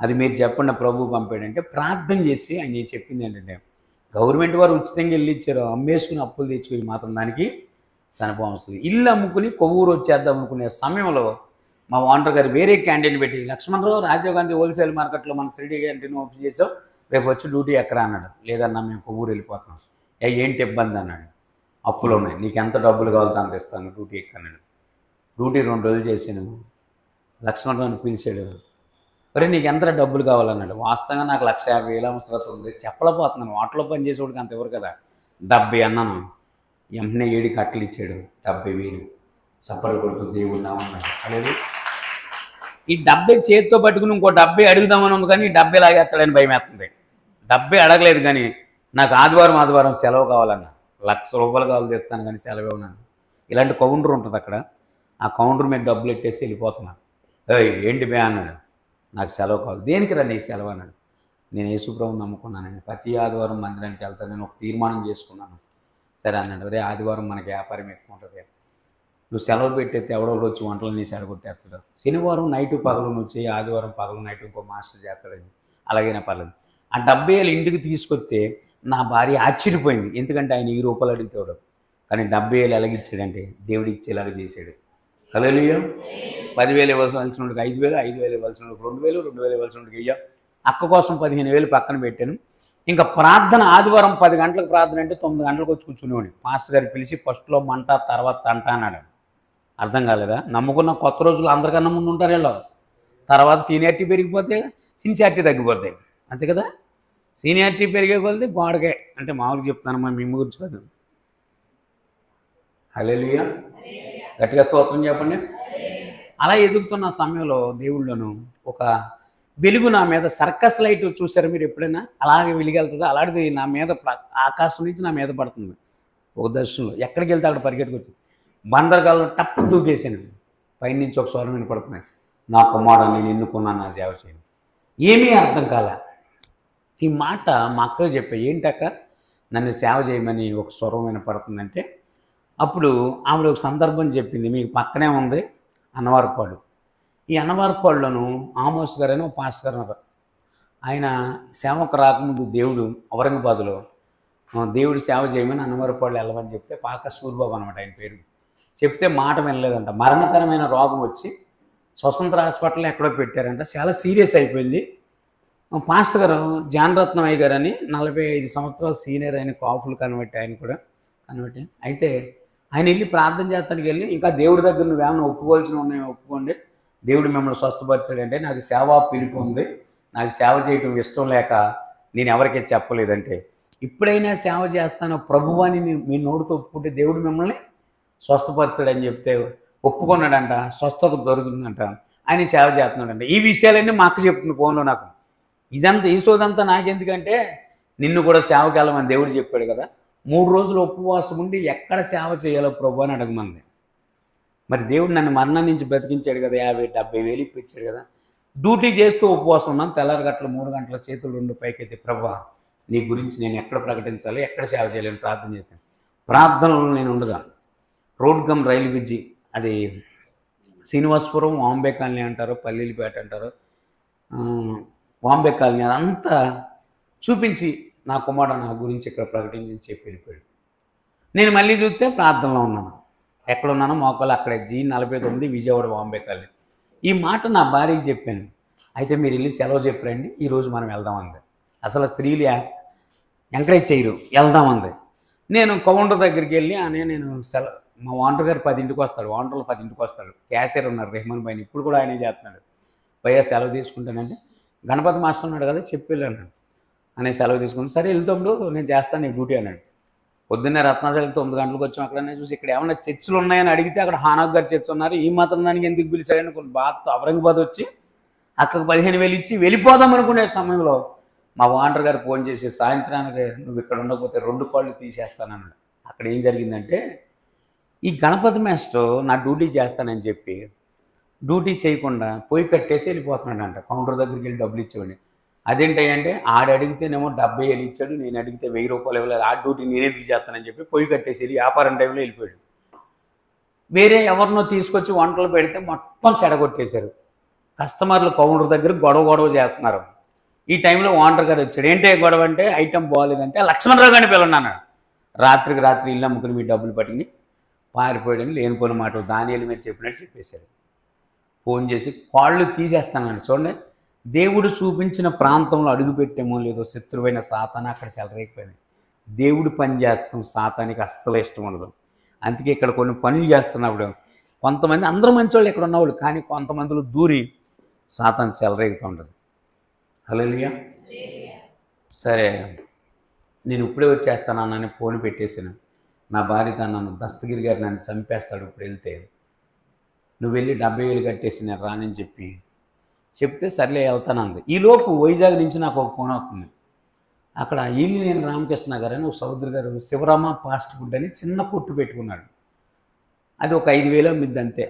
అది మీరు చెప్పండి ప్రభు పంపాడంటే ప్రార్థన చేసి ఆయన చెప్పింది ఏంటంటే గవర్నమెంట్ వారు ఉచితంగా వెళ్ళి ఇచ్చారు, అమ్మేసుకుని అప్పులు తెచ్చుకుని మాత్రం దానికి చనిపోవడం వస్తుంది. ఇల్లు అమ్ముకుని కొవ్వూరు వచ్చేద్దాం అనుకునే సమయంలో మా ఓనర్ గారు వేరే క్యాంటీన్ పెట్టి, లక్ష్మణరావు రాజీవ్ గాంధీ హోల్సేల్ మార్కెట్లో మన శ్రీడి క్యాంటీన్ ఓపెన్ చేసాం, రేపు వచ్చి డ్యూటీ ఎక్కరా అన్నాడు. లేదన్నా మేము కొవ్వూరు వెళ్ళిపోతున్నాం. ఏంటి ఇబ్బంది అన్నాడు. అప్పులు ఉన్నాయి, నీకు ఎంత డబ్బులు కావాలో అంత ఇస్తాను, డ్యూటీ ఎక్కన్నాడు. డ్యూటీ 2 రోజులు చేశాను. లక్ష్మణరావుని పిలిచాడు. మరి నీకు ఎంత డబ్బులు కావాలన్నాడు. వాస్తవంగా నాకు 1,50,000 అవసరం ఉంది, చెప్పలేకపోతున్నాను. హోటల్లో పని చేసేవాడికి అంత ఎవరు కదా. 70 అన్నాను. వెంటనే 7 కట్టలు ఇచ్చాడు. 70,000 చప్పలు కొడుతూ దేవుడు నా ఉన్నాడు. అలాగే ఈ 70 చేతితో పట్టుకుని ఇంకో 70 అడుగుదామని ఉంది కానీ 70 లాగేస్తాడని భయం వేస్తుంది. 70 అడగలేదు కానీ నాకు ఆదివారం సెలవు కావాలన్నా. 1,00,000 రూపాయలు కావాలి తెస్తాను కానీ సెలవు ఉన్నాను. ఇలాంటి కౌంటర్ ఉంటుంది అక్కడ. ఆ కౌంటర్ మీద డబ్బులు ఎట్టేసి వెళ్ళిపోతున్నాను. ఏంటి బే అన్నాడు. నాకు సెలవు కావాలి. దేనికి రా నీ సెలవు అన్నాడు. నేను యేసుప్రభువుని నమ్ముకున్నానండి, ప్రతి ఆదివారం మందిరానికి వెళ్తాను, నేను ఒక తీర్మానం చేసుకున్నాను. సరే అన్నాడు. రే ఆదివారం మనకి వ్యాపారం ఎక్కువ ఉంటుంది, నువ్వు సెలవు పెట్టేస్తే ఎవడోడు వచ్చి వంటలు నీ సెలగొట్టేస్తాడు. శనివారం నైటు పగలు నువ్వు చేయి, ఆదివారం పగలు నైటు ఇంకో మాస్టర్ చేస్తాడని. అలాగైనా పర్లేదు. ఆ 70,000 ఇంటికి తీసుకొస్తే నా భార్య ఆశ్చర్యపోయింది. ఎందుకంటే ఆయన 1,000 రూపాయలు అడుగుతాడు కానీ 70,000 ఎలాగిచ్చాడంటే దేవుడు ఇచ్చేలాగా చేశాడు. హల్లెలూయా. 10,000 ఇవ్వాల్సిన వాడికి 5,000, 5,000 ఇవ్వాల్సిన వాడికి 2,000, 2,000 ఇవ్వాల్సిన వాడికి వెయ్యి. అక్క కోసం 15,000 పక్కన పెట్టాను. ఇంకా ప్రార్థన ఆదివారం 10 గంటలకు ప్రార్థన అంటే 9 గంటలకు వచ్చి కూర్చునేవాడిని. మాస్టర్ గారు పిలిచి ఫస్ట్లో మంట తర్వాత తంట అన్నాడు. అర్థం కాలేదా. నమ్ముకున్న కొత్త రోజులు అందరికన్నా ముందు ఉంటారు వీళ్ళు. తర్వాత సీనియారిటీ పెరిగిపోతే సిన్సియారిటీ తగ్గిపోతాయి, అంతే కదా. సీనియారిటీ పెరిగే కొలది గోడకే, అంటే మామూలుగా చెప్తాను మా మిమ్మ గురించి కాదు. హల్లెలూయా. గట్టిగా స్తోత్రం చెప్పండి. అలా ఎదుగుతున్న సమయంలో దేవుళ్ళను ఒక వెలుగు నా మీద, సర్కస్ లైట్ చూసారు మీరు ఎప్పుడైనా, అలాగే వెలిగెళ్తుంది. అలాంటిది నా మీద ఆకాశం నుంచి నా మీద పడుతుంది ఒక దర్శనంలో. ఎక్కడికి వెళ్తే అక్కడ పరిగెట్టుకొచ్చి బందరగాల్లో టప్పు దూకేసాను. పైనుంచి ఒక స్వరం వినపడుతున్నాయి, నా కుమారుడు నేను ఎన్నుకున్నాను నా సేవ చేయండి. ఏమీ అర్థం కాల. ఈ మాట మా అక్కకు చెప్పా. ఏంటక్క నన్ను సేవ చేయమని ఒక స్వరం వినపడుతుందంటే అప్పుడు ఆవిడ ఒక సందర్భం చెప్పింది. మీకు పక్కనే ఉంది అన్నవారిపాడు. ఈ అన్నవారిపాడులోను ఆమోస్ గారని ఒక పాస్టర్ గారు ఉన్నారు. ఆయన సేవకు రాకముందు దేవుడు ఔరంగాబాదులో దేవుడు సేవ చేయమని అన్నవారిపాడులో వెళ్ళమని చెప్తే పాక సూర్యబాబు అనమాట ఆయన పేరు. చెప్తే మాట వినలేదంట. మరణకరమైన రోగం వచ్చి స్వతంత్ర హాస్పిటల్లో ఎక్కడో పెట్టారంట. చాలా సీరియస్ అయిపోయింది. పాస్టర్ గారు జానరత్నమయ్య గారు అని 45 సంవత్సరాలు సీనియర్, ఆయన కాఫులు కనబట్టి ఆయన కూడా కనబట్టి అయితే ఆయన వెళ్ళి ప్రార్థన చేస్తానికి వెళ్ళి, ఇంకా దేవుడి దగ్గర నువ్వేమన్నా ఒప్పుకోవాల్సిన ఉన్నాయో ఒప్పుకోండి, దేవుడు మిమ్మల్ని స్వస్థపరిచాడంటే, నాకు సేవా పిలుపు ఉంది, నాకు సేవ చేయటం ఇష్టం లేక నేను ఎవరికీ చెప్పలేదంటే, ఇప్పుడైనా సేవ చేస్తాను ప్రభువాని మీ నోటితో ఒప్పుకుంటే దేవుడు మిమ్మల్ని స్వస్థపరుతాడని చెప్తే ఒప్పుకున్నాడంట. స్వస్థత దొరుకుతుందంట. ఆయన సేవ చేస్తున్నాడంట. ఈ విషయాలన్నీ మా అక్క చెప్తుంది ఫోన్లో నాకు. ఇదంతా ఈ సోదంతా నాకెందుకంటే నిన్ను కూడా సేవకి వెళ్ళమని దేవుడు చెప్పాడు కదా. 3 రోజులు ఉపవాసం ఉండి ఎక్కడ సేవ చేయాలో ప్రభు అని అడగమంది. మరి దేవుడు నన్ను మరణం నుంచి బ్రతికించాడు కదా, 50,000-70,000 ఇప్పించాడు కదా. డ్యూటీ చేస్తూ ఉపవాసం ఉన్నాను. తెల్లారి గంటలు 3 గంటల చేతులు 2 పైకైతే ప్రభు నీ గురించి నేను ఎక్కడ ప్రకటించాలి, ఎక్కడ సేవ చేయాలని ప్రార్థన చేస్తాను. ప్రార్థనలో నేను ఉండగా రోడ్ గమ్ రైలు బ్రిడ్జి, అది శ్రీనివాసపురం వాంబే కాలనీ అంటారు, పల్లీలపేట అంటారు, వాంబే కాలనీ, అదంతా చూపించి నా కుమారుడు నా గురించి ఇక్కడ ప్రకటించి చెప్పి వెళ్ళిపోయాడు. నేను మళ్ళీ చూస్తే ప్రార్థనలో ఉన్నాను. ఎక్కడున్నానో మోకాలు అక్కడే G49 విజయవాడ వాంబే కాలనీ. ఈ మాట నా భార్యకి చెప్పాను. అయితే మీరు వెళ్ళి సెలవు చెప్పరండి, ఈరోజు మనం వెళ్దామంది. అసలు స్త్రీలు ఎంకరేజ్ చేయరు, వెళ్దామంది. నేను కౌంటర్ దగ్గరికి వెళ్ళి నేను మా వాంటర్ గారు 10ంటికి వస్తాడు, వాంటర్లు 10ంటికి వస్తాడు. క్యాషియర్ ఉన్నారు రెహమాన్ భాయ్ని, ఇప్పుడు కూడా ఆయనే చేస్తున్నాడు. భయ్యా సెలవు తీసుకుంటానంటే గణపతి మాస్టర్ ఉన్నాడు కదా, చెప్పి వెళ్ళాను అనే సెలవు తీసుకుని. సరే వెళ్తాడు, నేను చేస్తాను నీ డ్యూటీ అన్నాడు. పొద్దున్నే రత్నాచలకి 9 గంటలకు వచ్చాం. అక్కడనే చూసి ఇక్కడ ఏమన్నా చర్చిలు ఉన్నాయని అడిగితే అక్కడ హానాక్ గారు చర్చ్ ఉన్నారు. ఈ మాత్రం దానికి ఎందుకు పిలిచాడని కొన్ని బాధ ఔరంగాబాద్ వచ్చి అక్కడికి 15,000 ఇచ్చి వెళ్ళిపోదాం అనుకునే సమయంలో మా వాంటర్ గారు ఫోన్ చేసి సాయంత్రానికి నువ్వు ఇక్కడ ఉండకపోతే 2 కాళ్ళు తీసేస్తానన్నాడు. అక్కడ ఏం జరిగిందంటే ఈ గణపతి మాస్టర్ నా డ్యూటీ చేస్తానని చెప్పి డ్యూటీ చేయకుండా పొయ్యి కట్టేసి వెళ్ళిపోతున్నాడంట. కౌంటర్ దగ్గరికి వెళ్ళి డబ్బులు ఇచ్చేవాడిని. అదేంటంటే ఆడు అడిగితేనేమో 70,000 ఇచ్చాడు, నేను అడిగితే 1,000 రూపాయలు ఇవ్వలేదు. ఆ డ్యూటీ నేనే తీసేస్తానని చెప్పి పొయ్యి కట్టేసి వ్యాపారం టైంలో వెళ్ళిపోయాడు. వేరే ఎవరినో తీసుకొచ్చి వంటలు పెడితే మొత్తం చెడగొట్టేశారు. కస్టమర్లు కౌంటర్ దగ్గర గొడవ చేస్తున్నారు. ఈ టైంలో వాంటర్ గారు వచ్చాడు. ఏంటి గొడవ అంటే ఐటెం బాగాలేదంటే లక్ష్మణరావు గారిని పిల్లన్నాడు. రాత్రికి రాత్రి ఇల్లు అమ్ముకుని మీ డబ్బులు పట్టుకుని పారిపోయాడని లేనిపోయిన మాటలు దానియేలు మీద చెప్పినట్టు చెప్పేశారు. ఫోన్ చేసి కాళ్ళు తీసేస్తానని చూడండి. దేవుడు చూపించిన ప్రాంతంలో అడుగుపెట్టేమో లేదో శత్రువైన సాతాను అక్కడ చెలరేగిపోయింది. దేవుడు పని చేస్తాం సాతానికి అస్సలు ఇష్టం ఉండదు. అందుకే ఇక్కడ కొన్ని పనులు చేస్తున్నప్పుడు కొంతమంది అందరూ మంచోళ్ళు ఇక్కడ ఉన్నవాళ్ళు, కానీ కొంతమందిలో దూరి సాతాను చెలరేగుతూ ఉంటుంది. హల్లెలూయా. సరే నేను ఇప్పుడే వచ్చేస్తానని ఫోన్ పెట్టేసాను. నా భార్యతో నన్ను దస్తగిరి గారు నన్ను చంపేస్తాడు ఇప్పుడు వెళ్తే, నువ్వు వెళ్ళి 70,000 కట్టేసి నేను రానని చెప్తే సర్లే వెళ్తానంది. ఈలోపు వైజాగ్ నుంచి నాకు ఒక ఫోన్ అవుతుంది. అక్కడ నేను రామకృష్ణ గారు అని ఒక సోదరు గారు శివరామ ఫాస్ట్ ఫుడ్ అని చిన్న కొట్టు పెట్టుకున్నాడు. అది ఒక 5,000 మిద్ది అంతే.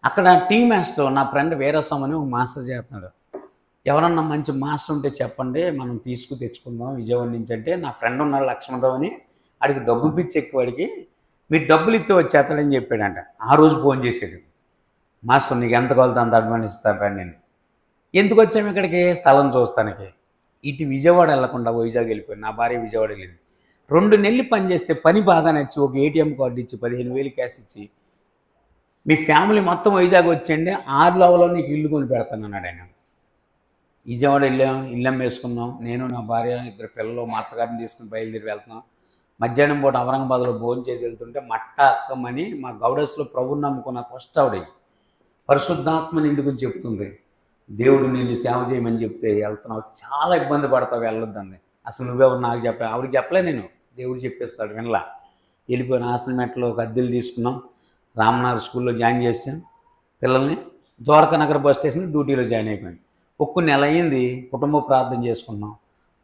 అక్కడ టీ మాస్టర్ నా ఫ్రెండ్ వీరస్వామి అని ఒక మాస్టర్ చేస్తున్నాడు. ఎవరన్నా మంచి మాస్టర్ ఉంటే చెప్పండి, మనం తెచ్చుకుందాం విజయవాడ నుంచి అంటే, నా ఫ్రెండ్ ఉన్నాడు లక్ష్మణరావు అని, ఆడికి డబ్బు పిచ్చి ఎక్కువ, వాడికి మీరు డబ్బులు ఇస్తే వచ్చేస్తాడని చెప్పాడంట. ఆ రోజు ఫోన్ చేశాడు, మాస్టర్ నీకు ఎంత కొలుతా అంత అడ్వాన్స్ ఇస్తాను. నేను ఎందుకు వచ్చాము ఇక్కడికి, స్థలం చూస్తానికి. ఇటు విజయవాడ వెళ్లకుండా వైజాగ్ వెళ్ళిపోయాను. నా భార్య విజయవాడ వెళ్ళింది. 2 నెలలు పని చేస్తే పని బాగా నచ్చి ఒక ATM కార్డు ఇచ్చి 15,000 క్యాష్ ఇచ్చి మీ ఫ్యామిలీ మొత్తం వైజాగ్ వచ్చేయండి, 6 లవలో నీకు ఇల్లు కొని పెడతాను అన్నాడు ఆయన. విజయవాడ ఇల్లు వేసుకున్నాం. నేను నా భార్య 2 పిల్లలు మా అత్తగారిని తీసుకుని బయలుదేరి వెళ్తున్నాం. మధ్యాహ్నం పూట ఔరంగాబాద్లో భోజనం చేసి వెళ్తుంటే మట్ట అక్కమని మా గౌడస్లో ప్రభుని నమ్ముకున్న ఫస్ట్ ఆవిడ పరిశుద్ధాత్మ నిండుకుని చెప్తుంది, దేవుడు నిన్ను సేవ చేయమని చెప్తే వెళ్తున్నావు, చాలా ఇబ్బంది పడతావు వెళ్ళొద్దండి. అసలు నువ్వెవరు నాకు చెప్పలే, ఆవిడకి చెప్పలే, నేను దేవుడు చెప్పేస్తాడు వినలా. వెళ్ళిపోయిన హాస్టల్ ఒక అద్దెలు తీసుకున్నాం. రామనగర్ స్కూల్లో జాయిన్ చేసాం పిల్లల్ని. ద్వారకానగర్ బస్ స్టేషన్ డ్యూటీలో జాయిన్ అయిపోయాను. ఒక్క నెల అయింది, కుటుంబ ప్రార్థన చేసుకున్నాం.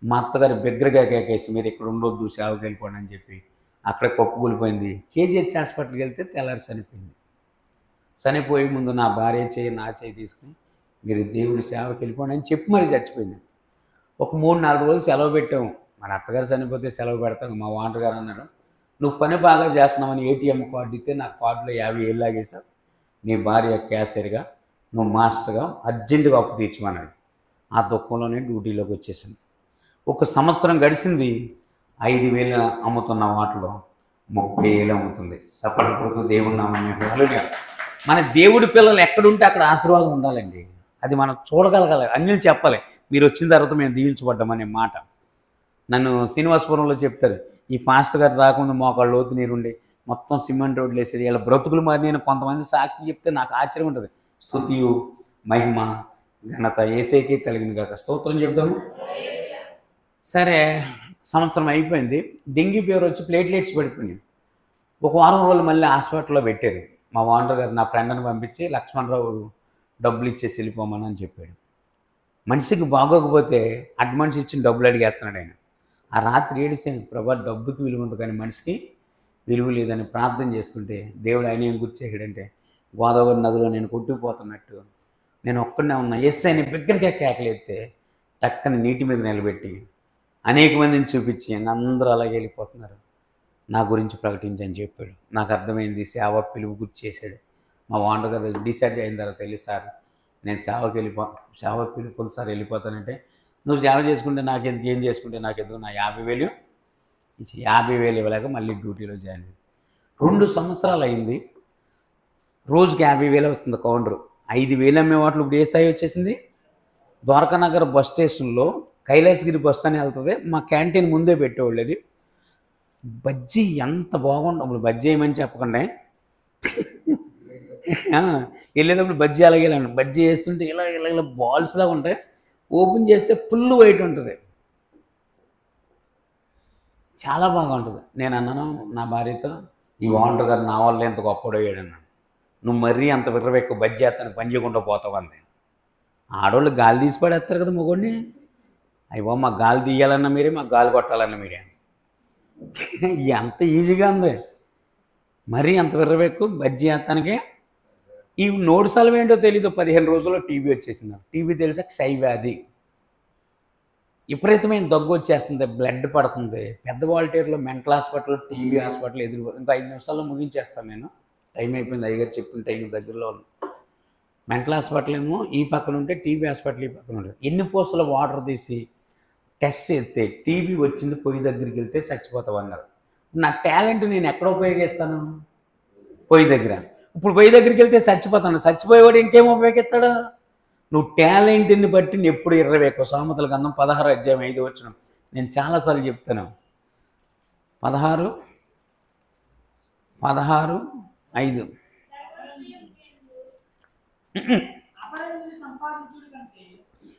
మా అత్తగారు బిగ్గరగా కేకేసి మీరు ఇక్కడ ఉండొద్దు సేవకి వెళ్ళిపోండి అని చెప్పి అక్కడ కుప్పకూలిపోయింది. KGH హాస్పిటల్కి వెళ్తే తెల్లారి చనిపోయింది. చనిపోయే ముందు నా భార్య చేయి నా చేయి తీసుకుని మీరు దేవుడి సేవకి వెళ్ళిపోండి అని చెప్పి మరి చచ్చిపోయింది. ఒక 3-4 రోజులు సెలవు పెట్టాము. మన అత్తగారు చనిపోతే సెలవు పెడతాము. మా వాంటర్ గారు అన్నాడు, నువ్వు పని బాగా చేస్తున్నామని ATM కార్డు ఇస్తే నా కార్డులో 50,000 లాగేశావు, నీ భార్య క్యాషియర్గా నువ్వు మాస్టర్గా అర్జెంటుగా అప్పు తీర్చమన్నాడు. ఆ దుఃఖంలోనే డ్యూటీలోకి వచ్చేసాను. 1 సంవత్సరం గడిచింది. 5,000 అమ్ముతున్న వాటిలో 30,000 అమ్ముతుంది. సపడపడుతూ దేవుడు నామని. మన దేవుడి పిల్లలు ఎక్కడుంటే అక్కడ ఆశీర్వాదం ఉండాలండి. అది మనం చూడగలగాలి, అన్నీ చెప్పాలి. మీరు వచ్చిన తర్వాత మేము దీవించబడ్డామనే మాట. నన్ను శ్రీనివాసపురంలో చెప్తారు, ఈ పాస్టర్ గారు రాకుండా మోకాళ్ళ లోతు నీరుండి మొత్తం సిమెంట్ రోడ్లు వేసేది, వీళ్ళ బ్రతుకులు మరి నేను కొంతమంది సాక్షి చెప్తే నాకు ఆశ్చర్యం ఉంటుంది. స్తుతియు మహిమ ఘనత యేసేకే కలిగిన కాక స్తోత్రం చెప్దాము. సరే సంవత్సరం అయిపోయింది. డెంగ్యూ ఫీవర్ వచ్చి ప్లేట్లెట్స్ పడిపోయింది. 1 వారం రోజులు మళ్ళీ హాస్పిటల్లో పెట్టారు. మా వాంటర్ గారు నా ఫ్రెండ్ని పంపించి లక్ష్మణరావు డబ్బులు ఇచ్చేసి వెళ్ళిపోమని అని చెప్పాడు. మనిషికి బాగోకపోతే అటు మనిషి ఇచ్చిన డబ్బులు అడిగేస్తున్నాడు ఆయన. ఆ రాత్రి ఏడిసాను, ప్రభా డబ్బుకి విలువ ఉంది కానీ మనిషికి విలువ లేదని ప్రార్థన చేస్తుంటే దేవుడు ఆయన ఏం గుర్చేసాడంటే, గోదావరి నదిలో నేను కొట్టుకుపోతున్నట్టు నేను ఒక్కడనే ఉన్నా, ఆయన బిగ్గరగా కేకలేస్తే టక్కని నీటి మీద నిలబెట్టి అనేక మందిని చూపించి అందరూ అలాగే వెళ్ళిపోతున్నారు, నా గురించి ప్రకటించని చెప్పాడు. నాకు అర్థమైంది, సేవ పిలుపు గుర్తు చేశాడు. మా వాండ గారు డిసైడ్ అయిన తర్వాత తెలియదు సార్ నేను సేవ పిలుపు సార్ వెళ్ళిపోతానంటే, నువ్వు సేవ చేసుకుంటే నాకెందుకు, ఏం చేసుకుంటే నాకెందుకు, నా 50,000 ఇచ్చి 50,000 ఇవ్వలేక మళ్ళీ డ్యూటీలో జాయిన్ అయ్యింది. 2 సంవత్సరాలు అయింది. రోజుకి 50,000 వస్తుంది కౌంటరు. 5,000 అమ్మే వాటిలో ఇప్పుడు ఏ స్థాయి వచ్చేసింది. ద్వారకానగర్ బస్ స్టేషన్లో కైలాసగిరి బస్సు అని వెళ్తుంది, మా క్యాంటీన్ ముందే పెట్టేవాళ్ళు. అది బజ్జీ ఎంత బాగుంటుంది, బజ్జీ ఏమని చెప్పకుండా వెళ్ళేటప్పుడు బజ్జీ అలాగే వెళ్ళండి. బజ్జీ వేస్తుంటే ఇలా ఇలా ఇలా బాల్స్లాగా ఉంటాయి, ఓపెన్ చేస్తే ఫుల్ వైట్ ఉంటుంది, చాలా బాగా ఉంటుంది. నేను అన్నాను నా భార్యతో, ఈ ఓనర్ గారు నా వల్ల ఎంత గొప్పడయ్యాడు అన్నాను. నువ్వు మరీ అంత విర్రవెక్కువ బజ్జీ వేస్తాను పని చేయకుండా పోతావు అంది. ఆడవాళ్ళు గాలి తీసి పడేస్తారు కదా మొగుడిని, అయ్యో మాకు గాలి తీయాలన్నా మీరే, మాకు గాలి కొట్టాలన్నా మీరే. ఎంత ఈజీగా ఉంది, మరీ అంత విర్రవెక్కువ బజ్జీ వేస్తానికి. ఈ నోట్సాలు ఏంటో తెలీదు, 15 రోజుల్లో టీబీ వచ్చేసింది. టీబీ తెలిసాక క్షయ వ్యాధి, విపరీతమైన దగ్గు వచ్చేస్తుంది, బ్లడ్ పడుతుంది. పెద్ద వాల్టేరులో మెంటల్ హాస్పిటల్, టీబీ హాస్పిటల్ ఎదురు. ఇంకా 5 నిమిషాల్లో ముగించేస్తాను నేను, టైం అయిపోయింది, అయ్యగారు చెప్పిన టైం దగ్గరలో ఉంది. మెంటల్ హాస్పిటల్ ఏమో ఈ పక్కన ఉంటే, టీబీ హాస్పిటల్ ఈ పక్కన ఉంటుంది. ఎన్ని పోస్టుల వాటర్ తీసి టెస్ట్ చేస్తే టీబీ వచ్చింది, పొయ్యి దగ్గరికి వెళ్తే చచ్చిపోతావు అన్నారు. నా టాలెంట్ నేను ఎక్కడ ఉపయోగిస్తాను, పొయ్యి దగ్గర. ఇప్పుడు పొయ్యి దగ్గరికి వెళ్తే చచ్చిపోతాను, చచ్చిపోయేవాడు ఇంకేం ఉపయోగిస్తాడు. నువ్వు టాలెంట్ని బట్టి నేను ఎప్పుడు 20 సామెతల గ్రంథం 16 అధ్యాయం 5 వచనం నేను చాలాసార్లు చెప్తాను. 16:5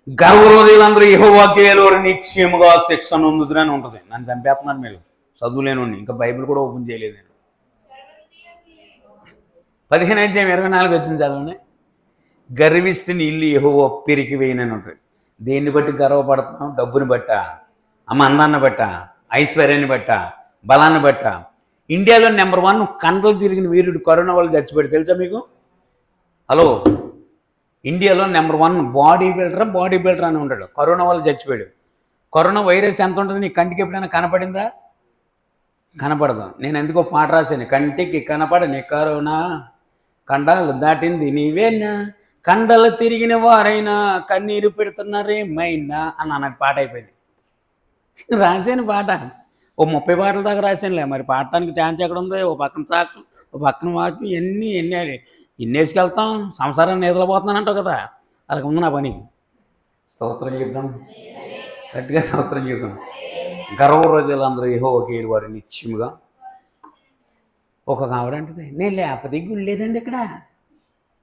గర్వరోధులందరూ యెహోవాకు ఏలువారు నిశ్చయముగా శిక్ష నొందుదురని ఉంటుంది. నన్ను చంపేస్తున్నారు మీరు, చదువులేనండి, ఇంకా బైబిల్ కూడా ఓపెన్ చేయలేదు నేను. 15:24 వచ్చింది చదవండి. గర్విష్ఠుని ఇల్లు యెహోవా పెరికి వేయనని ఉంటుంది. దేన్ని బట్టి గర్వపడుతున్నాం, డబ్బుని బట్ట, అందాన్ని బట్ట, ఐశ్వర్యాన్ని బట్ట, బలాన్ని బట్ట. ఇండియాలో నెంబర్ 1 కండలు తిరిగిన వీరుడు కరోనా వాళ్ళు చచ్చిపోయాడు, తెలుసా మీకు? హలో, ఇండియాలో నెంబర్ 1 బాడీ బిల్డర్ అని ఉంటాడు, కరోనా వాళ్ళు చచ్చిపోయాడు. కరోనా వైరస్ ఎంత ఉంటుంది, నీ కంటికి ఎప్పుడైనా కనపడిందా? కనపడదు. నేను ఎందుకో పాట రాశాను, కంటికి కనపడని కరోనా కండాలు దాటింది నీవేనా, కండలు తిరిగిన వారైనా కన్నీరు పెడుతున్నారేమైనా అని నాకు పాట అయిపోయింది. రాశాను పాట, ఓ 30 పాటల దాకా రాశానులే. మరి పాడటానికి ఛాన్స్ ఎక్కడ ఉంది? ఓ పక్కన సాక్ష్యం, ఓ పక్కన వాక్యం, ఎన్ని వేసుకెళ్తాం. సంసారాన్ని ఎదలబోతున్నానంటావు కదా, అలాగ ఉంది నా పని. స్తోత్రం చెప్దాం, గట్టిగా స్తోత్రం చెప్దాం. గర్వరోజులందరూ యెహోవాకు ఏలువారు నిశ్చయముగా. ఒక ఆవిడంటుంది, నేను లేకపోతే గుడి లేదండి ఇక్కడ,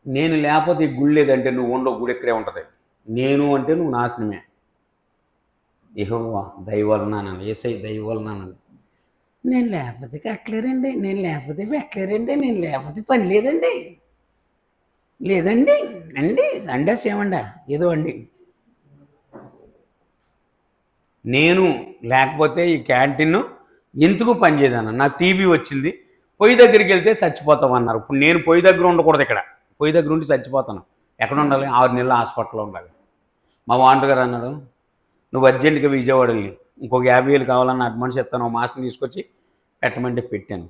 నేను లేకపోతే గుడి లేదంటే నువ్వు ఉండవు, గుడి ఇక్కడే ఉంటుంది. నేను అంటే నువ్వు నాశనమే. యెహోవా దయవలనానండి, యేసయ్య దయవలనానండి. నేను లేకపోతే కట్టలేరండి, నేను లేకపోతే పెట్టలేరండి, నేను లేకపోతే పని లేదండి, లేదండి అండి, సండే సేమండా ఏదో అండి. నేను లేకపోతే ఈ క్యాంటీన్ ఎందుకు పని చేయదన్న, నాకు టీబీ వచ్చింది, పొయ్యి దగ్గరికి వెళ్తే చచ్చిపోతాం అన్నారు. ఇప్పుడు నేను పొయ్యి దగ్గర ఉండకూడదు, ఇక్కడ పొయ్యి దగ్గర ఉండి చచ్చిపోతాను. ఎక్కడ ఉండాలి? 6 నెలలు హాస్పిటల్లో ఉండాలి. మా వాంట గారు అన్నాడు, నువ్వు అర్జెంటుగా విజయవాడ వెళ్ళి ఇంకొక 50,000 కావాలన్న అడ్వాన్స్ ఇస్తాను, మాస్క్ని తీసుకొచ్చి పెట్టమంటే పెట్టాను.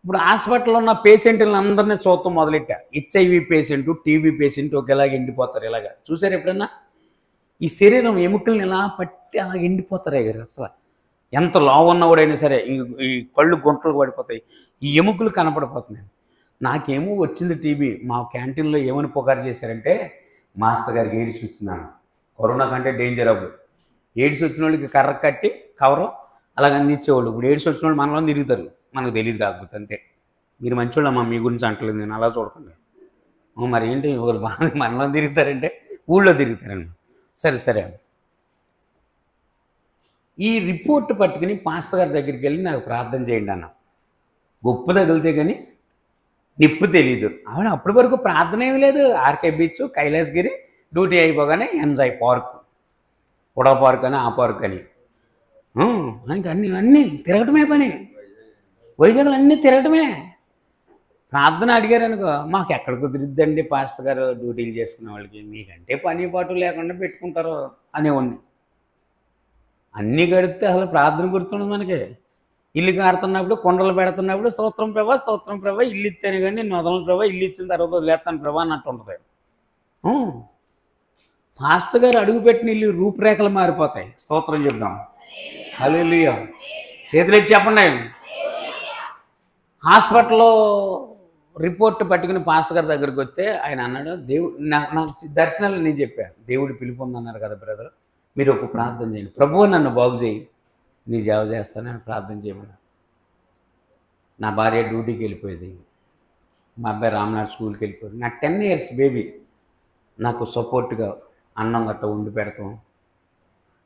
ఇప్పుడు హాస్పిటల్లో ఉన్న పేషెంట్లను అందరినీ చూడటం మొదలెట్టా. హెచ్ఐవి పేషెంట్, టీబీ పేషెంట్ ఒకేలాగా ఎండిపోతారు. ఇలాగా చూసారు ఎప్పుడన్నా? ఈ శరీరం ఎముకల్ని ఇలా పట్టి అలాగ ఎండిపోతారు గారు. అసలు ఎంత లావు ఉన్నవాడైనా సరే ఈ కళ్ళు గుంటలు పడిపోతాయి, ఈ ఎముకలు కనపడిపోతున్నాయి. నాకేమో వచ్చింది టీబీ. మా క్యాంటీన్లో ఏమని పుకారు చేశారంటే, మాస్టర్ గారికి ఎయిడ్స్ వచ్చిందాను. కరోనా కంటే డేంజర్. అప్పుడు ఎయిడ్స్ వచ్చిన వాళ్ళకి కర్ర కట్టి కవరు అలాగ అందించేవాళ్ళు. ఇప్పుడు ఎయిడ్స్ వచ్చిన వాళ్ళు మనలో తిరుగుతారు, మనకు తెలియదు కాకపోతే అంతే. మీరు మంచోళ్ళమ్మా, మీ గురించి అంటలేదు నేను, అలా చూడకండి. మరి ఏంటి వాళ్ళు బాగా మనలో తిరుగుతారంటే ఊళ్ళో తిరుగుతారండి. సరే ఈ రిపోర్ట్ పట్టుకుని పాస్టర్ గారి దగ్గరికి వెళ్ళి నాకు ప్రార్థన చేయండి అన్న. గొప్ప తగిలితే కానీ నిప్పు తెలీదు. అవును, అప్పటి వరకు ప్రార్థన ఏమి లేదు. ఆర్కే బీచ్, కైలాసగిరి, డ్యూటీ అయిపోగానే ఎంజాయ్ పార్క్, ఉడా పార్క్ అని, ఆ పార్క్ అని, ఇంకా అన్నీ అన్నీ తిరగటమే పని. వైజాగ్లో అన్నీ తిరగటమే. ప్రార్థన అడిగారు అనుకో, మాకు ఎక్కడ కుదిరిద్దండి పాస్టర్ గారు డ్యూటీలు చేసుకునే వాళ్ళకి, మీకంటే పని పాటు లేకుండా పెట్టుకుంటారు అనేవాడిని. అన్నీ గడిపితే అసలు ప్రార్థన గుర్తుండదు మనకి. ఇల్లు కాడుతున్నప్పుడు, కుండలు పెడుతున్నప్పుడు స్తోత్రం ప్రభా ఇల్లు ఇస్తేనే కానీ నేను వదలను ప్రభా, ఇల్లు ఇచ్చిన తర్వాత వదిలేస్తాను ప్రభా అన్నట్టు ఉంటుంది. పాస్టర్ గారు అడుగుపెట్టిన ఇల్లు రూపురేఖలు మారిపోతాయి. స్తోత్రం చెప్దాం. హల్లెలూయా. చేతులు ఎత్తి చెప్పండి. హాస్పిటల్లో రిపోర్ట్ పట్టుకుని పాస్టర్ గారి దగ్గరికి వస్తే ఆయన అన్నాడు, దేవుడు నాకు దర్శనాలు నేను చెప్పాను, దేవుడు పిలుపు ఉందన్నారు కదా బ్రదర్, మీరు ఒక ప్రార్థన చేయండి, ప్రభువు నన్ను బాగు చేయి, నీ సేవ చేస్తానని ప్రార్థన చేయమన్నారు. నా భార్య డ్యూటీకి వెళ్ళిపోయేది, మా అబ్బాయి రామ్నాథ్ స్కూల్కి వెళ్ళిపోయింది. నా 10 years బేబీ నాకు సపోర్ట్గా అన్నం గట్ట వండి పెడతాం,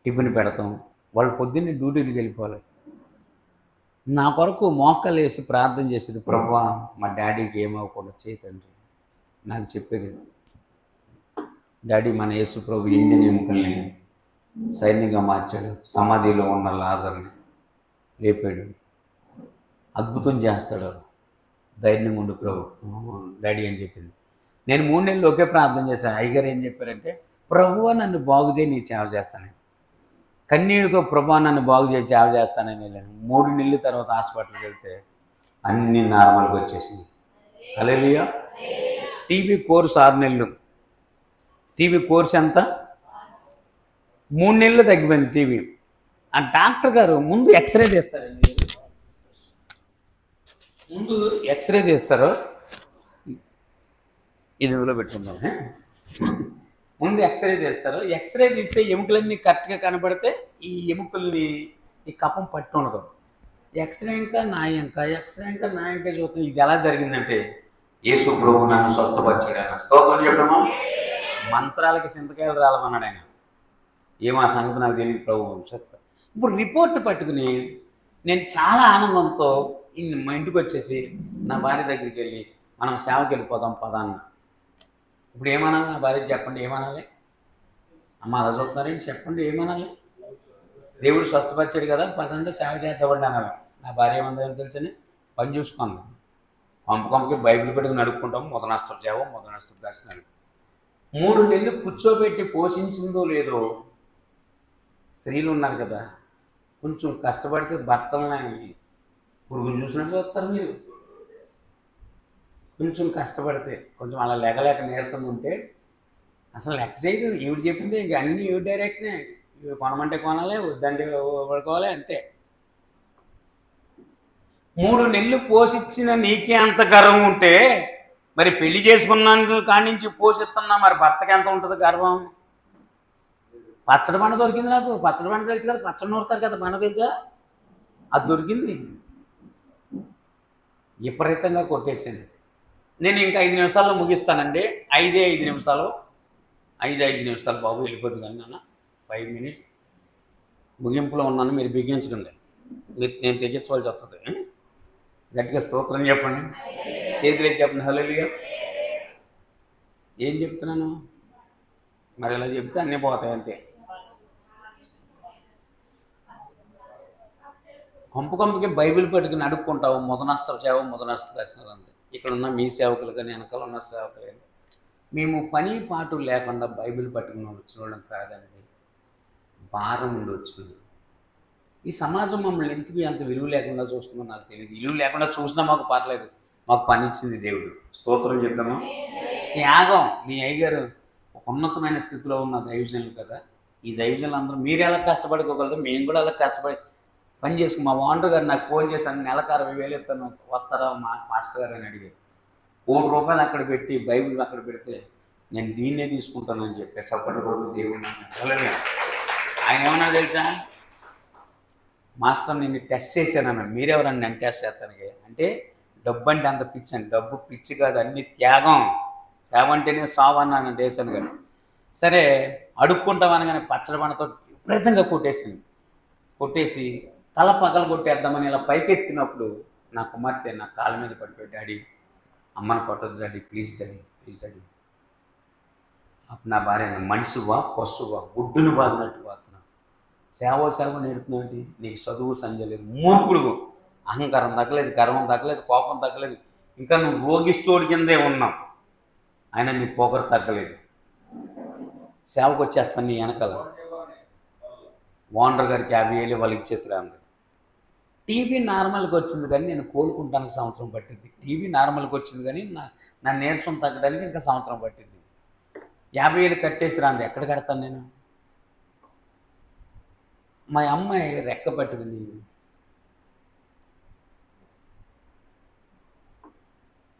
టిఫిన్ పెడతాం. వాళ్ళు పొద్దున్నే డ్యూటీకి వెళ్ళిపోవాలి. నా కొరకు మోకాలు వేసి ప్రార్థన చేసేది, ప్రభువా మా డాడీకి ఏమవ్వకుండా చేతండి. నాకు చెప్పేది, డాడీ మన యేసు ప్రభు ఎండిన ఎముకల్ని సైన్యంగా మార్చాడు, సమాధిలో ఉన్న లాజర్ని లేపాడు, అద్భుతం చేస్తాడు, ధైర్యంగా ఉండు ప్రభు డాడీ అని చెప్పింది. నేను 3 నెలలు ఒకే ప్రార్థన చేశాను. అయ్యగారు ఏం చెప్పారంటే, ప్రభువా నన్ను బాగు చేయి, నీ సేవ చేస్తానని. కన్నీటితో ప్రభువా నన్ను బాగు చేయి, సేవ చేస్తానని వెళ్ళాను. 3 నెలల తర్వాత హాస్పిటల్కి వెళ్తే అన్నీ నార్మల్గా వచ్చేసింది. హల్లెలూయా. టీబీ కోర్స్ 6 నెలలు. టీబీ కోర్స్ ఎంత? 3 నెలలు తగ్గిపోయింది టీబీ. ఆ డాక్టర్ గారు ముందు ఎక్స్రే తీస్తారండి, ముందు ఎక్స్రే తీస్తారు. ఇది ఇందులో పెట్టుకుందాం. ముందు ఎక్స్రే తీస్తారు. ఎక్స్రే తీస్తే ఎముకలన్నీ కరెక్ట్గా కనబడితే ఈ ఎముకల్ని ఈ కఫం పట్టి ఉండదు. ఎక్స్రే ఇంకా చూస్తాం. ఇది ఎలా జరిగిందంటే, యేసు ప్రభువు నన్ను స్వస్థపరిచాడు ఆయన. స్తోత్రం చెప్పడమా. మంత్రాలకి సింతకాయలు రాలమన్నాడు ఆయన. ఏమో ఆ సంగతి నాకు తెలియదు ప్రభువు. ఇప్పుడు రిపోర్ట్ పట్టుకుని నేను చాలా ఆనందంతో మా ఇంటికి వచ్చేసి నా భార్య దగ్గరికి వెళ్ళి, మనం సేవకి వెళ్ళిపోదాం పదాన్న. ఇప్పుడు ఏమనాలి? నా భార్య చెప్పండి, ఏమనాలి? అమ్మ అలా చూస్తున్నారేంటి, చెప్పండి ఏమనాలి? దేవుడు స్వస్థపరిచాడు కదా, పదంటే సేవ చేద్దామండి అనాలి. నా భార్య ఏమందని తెలుసని, పని చూసుకుందాం, కొంపకి బైబిల్ పెట్టుకుని నడుపుకుంటాం, మొద నష్టం సేవ, మొద నష్టం దర్శనాలు. 3 నెలలు కూర్చోబెట్టి పోషించిందో లేదో, స్త్రీలు ఉన్నారు కదా, కొంచెం కష్టపడితే భర్తలని పురుగులు చూసినట్టు చూస్తారు మీరు. కొంచెం కష్టపడితే, కొంచెం అలా లెగలేక నీరసంగా ఉంటే అసలు లెక్క చేయదు. ఈవిడ చెప్పింది ఇంక అన్నీ ఈవిడ డైరెక్షనే. ఇవి కొనమంటే కొనాలి, వద్దంటే పడుకోవాలి, అంతే. 3 నెలలు పోషించిన నీకే అంత గర్వం ఉంటే, మరి పెళ్లి చేసుకున్నందుకు కాడి నుంచి పోషిస్తున్నా మరి భర్తకి ఎంత ఉంటుంది గర్వం? పచ్చడి పండు దొరికింది నాకు. పచ్చడి పండు తెలుసు కదా, పచ్చడి నూరుతారు కదా, పండు తెలుసా, అది దొరికింది. విపరీతంగా కొట్టేసింది. నేను ఇంకా 5 నిమిషాల్లో ముగిస్తానండి. 5 నిమిషాలు బాబు వెళ్ళిపోతుంది కానీ నాన్న, 5 minutes ముగింపులో ఉన్నాను, మీరు బిగించకండి, నేను తెగించవలసి వస్తుంది. గట్టిగా స్తోత్రం చెప్పండి, చేతులే చెప్పండి. హల్లెలూయా. ఏం చెప్తున్నాను మరి? ఇలా చెప్తే అన్నీ పోతాయి అంతే. కొంపకి బైబిల్ పట్టుకుని అడుక్కుంటావు, మొద నష్టం సేవ, మొద నష్టం దర్శనాలు అంతే. ఇక్కడ ఉన్న మీ సేవకులు కానీ, వెనకాల ఉన్న సేవకులు కానీ, మేము పని పాటు లేకుండా బైబిల్ పట్టుకుని వచ్చిన వాళ్ళం కాదండి, భారం ఉండి వచ్చింది. ఈ సమాజం మమ్మల్ని ఎందుకు అంత విలువ లేకుండా చూస్తుందో నాకు తెలియదు. విలువ లేకుండా చూసినా మాకు పర్లేదు, మాకు పని ఇచ్చింది దేవుడు. స్తోత్రం చెప్తాము. త్యాగం. మీ అయ్యగారు ఒక ఉన్నతమైన స్థితిలో ఉన్న దైవజనులు కదా, ఈ దైవజనులు అందరూ మీరు ఎలా కష్టపడుకోగలరు, మేము కూడా అలా కష్టపడి పని చేసుకుని. మా ఓనర్ గారు నాకు ఫోన్ చేశాను, నెలకు 60,000 ఇస్తాను, వస్తారా మాస్టర్ గారు అని అడిగారు. ₹1 అక్కడ పెట్టి బైబిల్ అక్కడ పెడితే నేను దీన్నే తీసుకుంటానని చెప్పి సపోర్ట్ కొడుకు దేవుడు ఆయన ఏమన్నా తెలుసా, మాస్టర్ నేను టెస్ట్ చేశానన్నా. మీరెవరన్నా నేను టెస్ట్ చేస్తానికి అంటే, డబ్బు అంటే అంత పిచ్చి అండి. డబ్బు పిచ్చి కాదు, అన్ని త్యాగం. సేవ అంటేనే సావు అన్నాను దేశాను గారు. సరే అడుక్కుంటామనగానే పచ్చడి పండుతో విపరీతంగా కొట్టేసి తల పగలు కొట్టేద్దామని ఇలా పైకెత్తినప్పుడు నా కుమార్తె నా కాళ్ళ మీద పడిపోయి, డాడీ అమ్మని కొట్టద్దు daddy, please daddy, please daddy. అప్పుడు నా భార్య మనిషివా పశువా గుడ్డును బాధినట్టు బాధున్నా, సేవ నేడుతున్నావు, నీకు చదువు సంజ లేదు, మూర్ఖుడు, అహంకారం తగ్గలేదు, గర్వం తగ్గలేదు, కోపం తగ్గలేదు, ఇంకా నువ్వు రోగిస్తోడి కిందే ఉన్నావు, ఆయన నీ పోకరు తగ్గలేదు, సేవకు వచ్చేస్తాను నీ వెనకాల. ఓనర్ గారికి 50,000 వాళ్ళు ఇచ్చేసిరా అంది. టీవీ నార్మల్గా వచ్చింది కానీ నేను కోలుకుంటానికి సంవత్సరం పట్టింది. టీవీ నార్మల్గా వచ్చింది కానీ నా నీరసం తగ్గడానికి ఇంకా సంవత్సరం పట్టింది. 50,000 కట్టేసిరా అంది. ఎక్కడ కడతాను నేను? మా అమ్మాయి రెక్క పట్టుకుని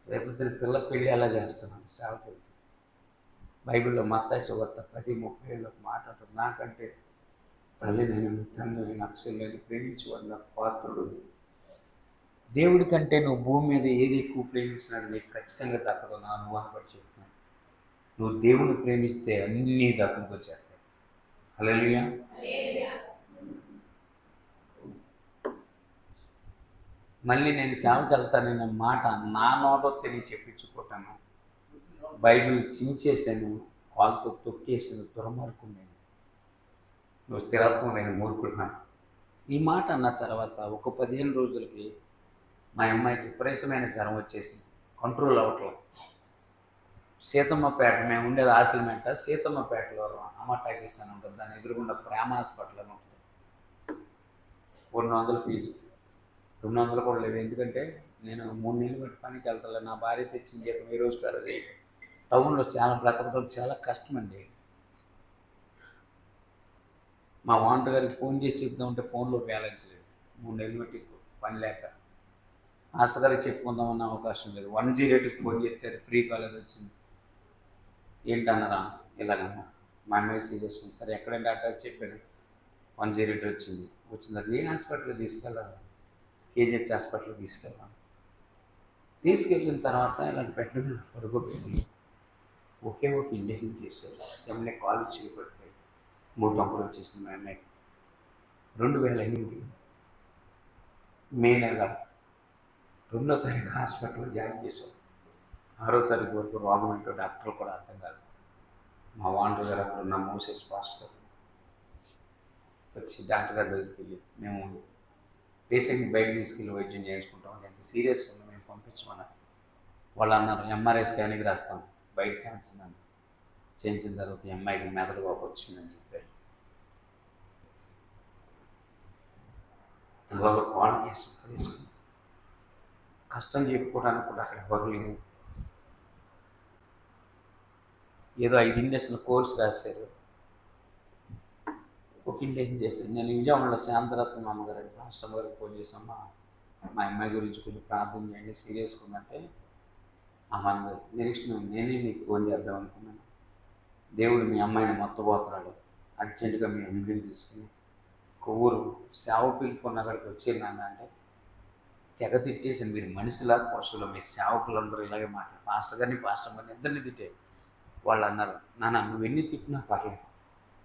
రేపు పిల్ల పెళ్ళి ఎలా చేస్తున్నాను సేవకి వెళ్తే. బైబిల్లో మత్తయి సువార్త 10:30 ఒక మాట ఉంటుంది, నాకంటే తల్లి నేను తండ్రి నక్షలేని ప్రేమించేవాడు నాకు పాత్రుడు. దేవుడి కంటే నువ్వు భూమి మీద ఏది ఎక్కువ ప్రేమించినాడు నీకు ఖచ్చితంగా దక్కదు. నా అనుభవాన్ని బట్టి చెప్తున్నాను. నువ్వు దేవుని ప్రేమిస్తే అన్నీ దక్కకు వచ్చేస్తాయి. హల్లెలూయా. మళ్ళీ నేను సేవకి వెళ్తానన్న మాట నా నోటో తెలియ చెప్పించుకుంటాను. బైబిల్ చించేసాను, కాలుతో తొక్కేసాను, దుర్మార్గుడు, నువ్వు స్థిరత్వం నేను మూర్ఖుడున్నాను. ఈ మాట అన్న తర్వాత ఒక 15 రోజులకి మా అమ్మాయికి విపరీతమైన జ్వరం వచ్చేసింది, కంట్రోల్ అవ్వట్లేదు. సీతమ్మపేట, మేము ఉండేది ఆసిల్మెంట, సీతమ్మపేటలో అమ్మ టాకీస్ అని ఉంటుంది, దాని ఎదురుగుండా ప్రేమ హాస్పిటల్ అని ఉంటుంది. 200 ఫీజు, 200 కూడా లేవు. ఎందుకంటే నేను 3 నెలలు బట్టి పనికి వెళ్తాను. నా భార్య తెచ్చిన జీతం ఈ రోజు కాదు. టౌన్లో చాలా బ్రతకడం చాలా కష్టమండి. మా ఓనర్ గారికి ఫోన్ చేసి చెప్దామంటే ఫోన్లో బ్యాలెన్స్ లేదు. 3 నెలలు బట్టి పని లేక మాస్టర్ గారికి చెప్పుకుందామన్న అవకాశం లేదు. 108కి ఫోన్ చేస్తే ఫ్రీ కాలేజ్ వచ్చింది. ఏంటన్నారా? ఇలాగన్నా మా అమ్మాయి సీరియస్ ఉంది. సరే ఎక్కడంటే డాక్టర్ చెప్పాను. 108 వచ్చింది. అది ఏ హాస్పిటల్కి తీసుకెళ్ళాలి? కేజీహెచ్ హాస్పిటల్కి తీసుకెళ్ళాను. తీసుకెళ్ళిన తర్వాత ఇలాంటి పెట్టిన పడుకోబెట్టి ఒకే ఒక ఇంజక్షన్ చేశారు. ఎమ్మెల్యే కాలు చిరిగిపడిపోయి 3 టంకులు వచ్చేసింది మా అమ్మాయికి. 2008 మే నెల 2వ తారీఖు హాస్పిటల్లో జాయిన్ చేశాం. 6వ తారీఖు వరకు రోగం ఏంటో డాక్టర్లు కూడా అర్థం కాదు. మా ఓనర్ గారు అక్కడ ఉన్న మోసెస్ పాస్టర్ వచ్చి డాక్టర్ గారి దగ్గరికి వెళ్ళి మేము పేషెంట్ని బయట తీసుకెళ్ళి వైద్యం చేయించుకుంటాం, ఎంత సీరియస్గా ఉందో మేము పంపించమన్నారు. వాళ్ళు అన్నారు ఎంఆర్ఐ స్కానింగ్ రాస్తాం, బయట ఛాన్స్ ఉందని. చేయించిన తర్వాత అమ్మాయికి మెదడు వాపు వచ్చిందని చెప్పారు. తర్వాత కాల్ చేసి తీసుకుని కష్టం చెప్పుకోవడానికి కూడా అక్కడ ఎవరు లేరు. ఏదో 5 ఇండస్ట్రియల్ కోర్స్ రాశారు, ఒక ఇండక్షన్ చేశారు. నేను విజయవాడలో శాంతరత్నం అమ్మగారు రాష్ట్రం గారికి ఫోన్ చేసామా, మా అమ్మాయి గురించి కొంచెం ప్రార్థన చేయండి, సీరియస్గా ఉందంటే ఆమె నిరీక్షణ నేనే మీకు ఫోన్ చేద్దాం అనుకున్నాను. దేవుడు మీ అమ్మాయిని మొత్తపోతున్నాడు, అర్జెంటుగా మీ అమ్మాయిని తీసుకుని కొవ్వూరు సేవ పిలుపున్న అక్కడికి వచ్చేది నాన్న అంటే తెగ తిట్టేసింది. మీరు మనిషిలా పశువులు, మీ సేవకులందరూ ఇలాగే మాట్లాడు, పాస్టర్ గారిని ఇద్దరిని తిట్టే. వాళ్ళు అన్నారు నాన్న నువ్వు ఎన్ని తిట్టినా పర్లేదు,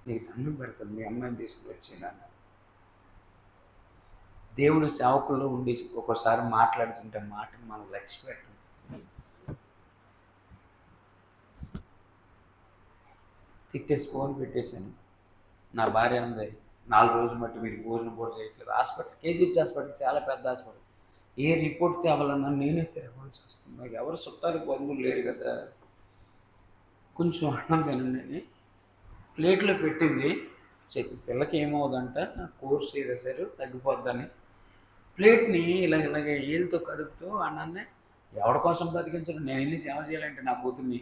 నీకు దండం పెడతాను, మీ అమ్మాయిని తీసుకుని వచ్చేదాన్న. దేవుని సేవకుల్లో ఉండి ఒక్కోసారి మాట్లాడుతుంటే మాటను మనం లక్ష్య పెట్టం. తిట్టేసి ఫోన్ పెట్టేశాను. నా భార్య ఉంది 4 రోజులు బట్టి మీరు భోజనం కూడా చేయట్లేదు. హాస్పిటల్ కేజీహెచ్ హాస్పిటల్ చాలా పెద్ద హాస్పిటల్, ఏ రిపోర్ట్ తేవాలన్నా నేనే తిరగవలసి వస్తుంది. నాకు ఎవరు చుట్టాలు బంధువులు లేరు కదా. కొంచెం అన్నం తినండి ప్లేట్లో పెట్టింది. చెప్పి పిల్లకి ఏమవుదంట, కోర్స్ చేసేసారు తగ్గిపోద్దని ప్లేట్ని ఇలాగే ఏళ్ళతో కడుపుతూ అన్నాన్ని ఎవరి కోసం బ్రతికించడం, నేను వెళ్ళి సేవ చేయాలంటే నా కూతుర్ని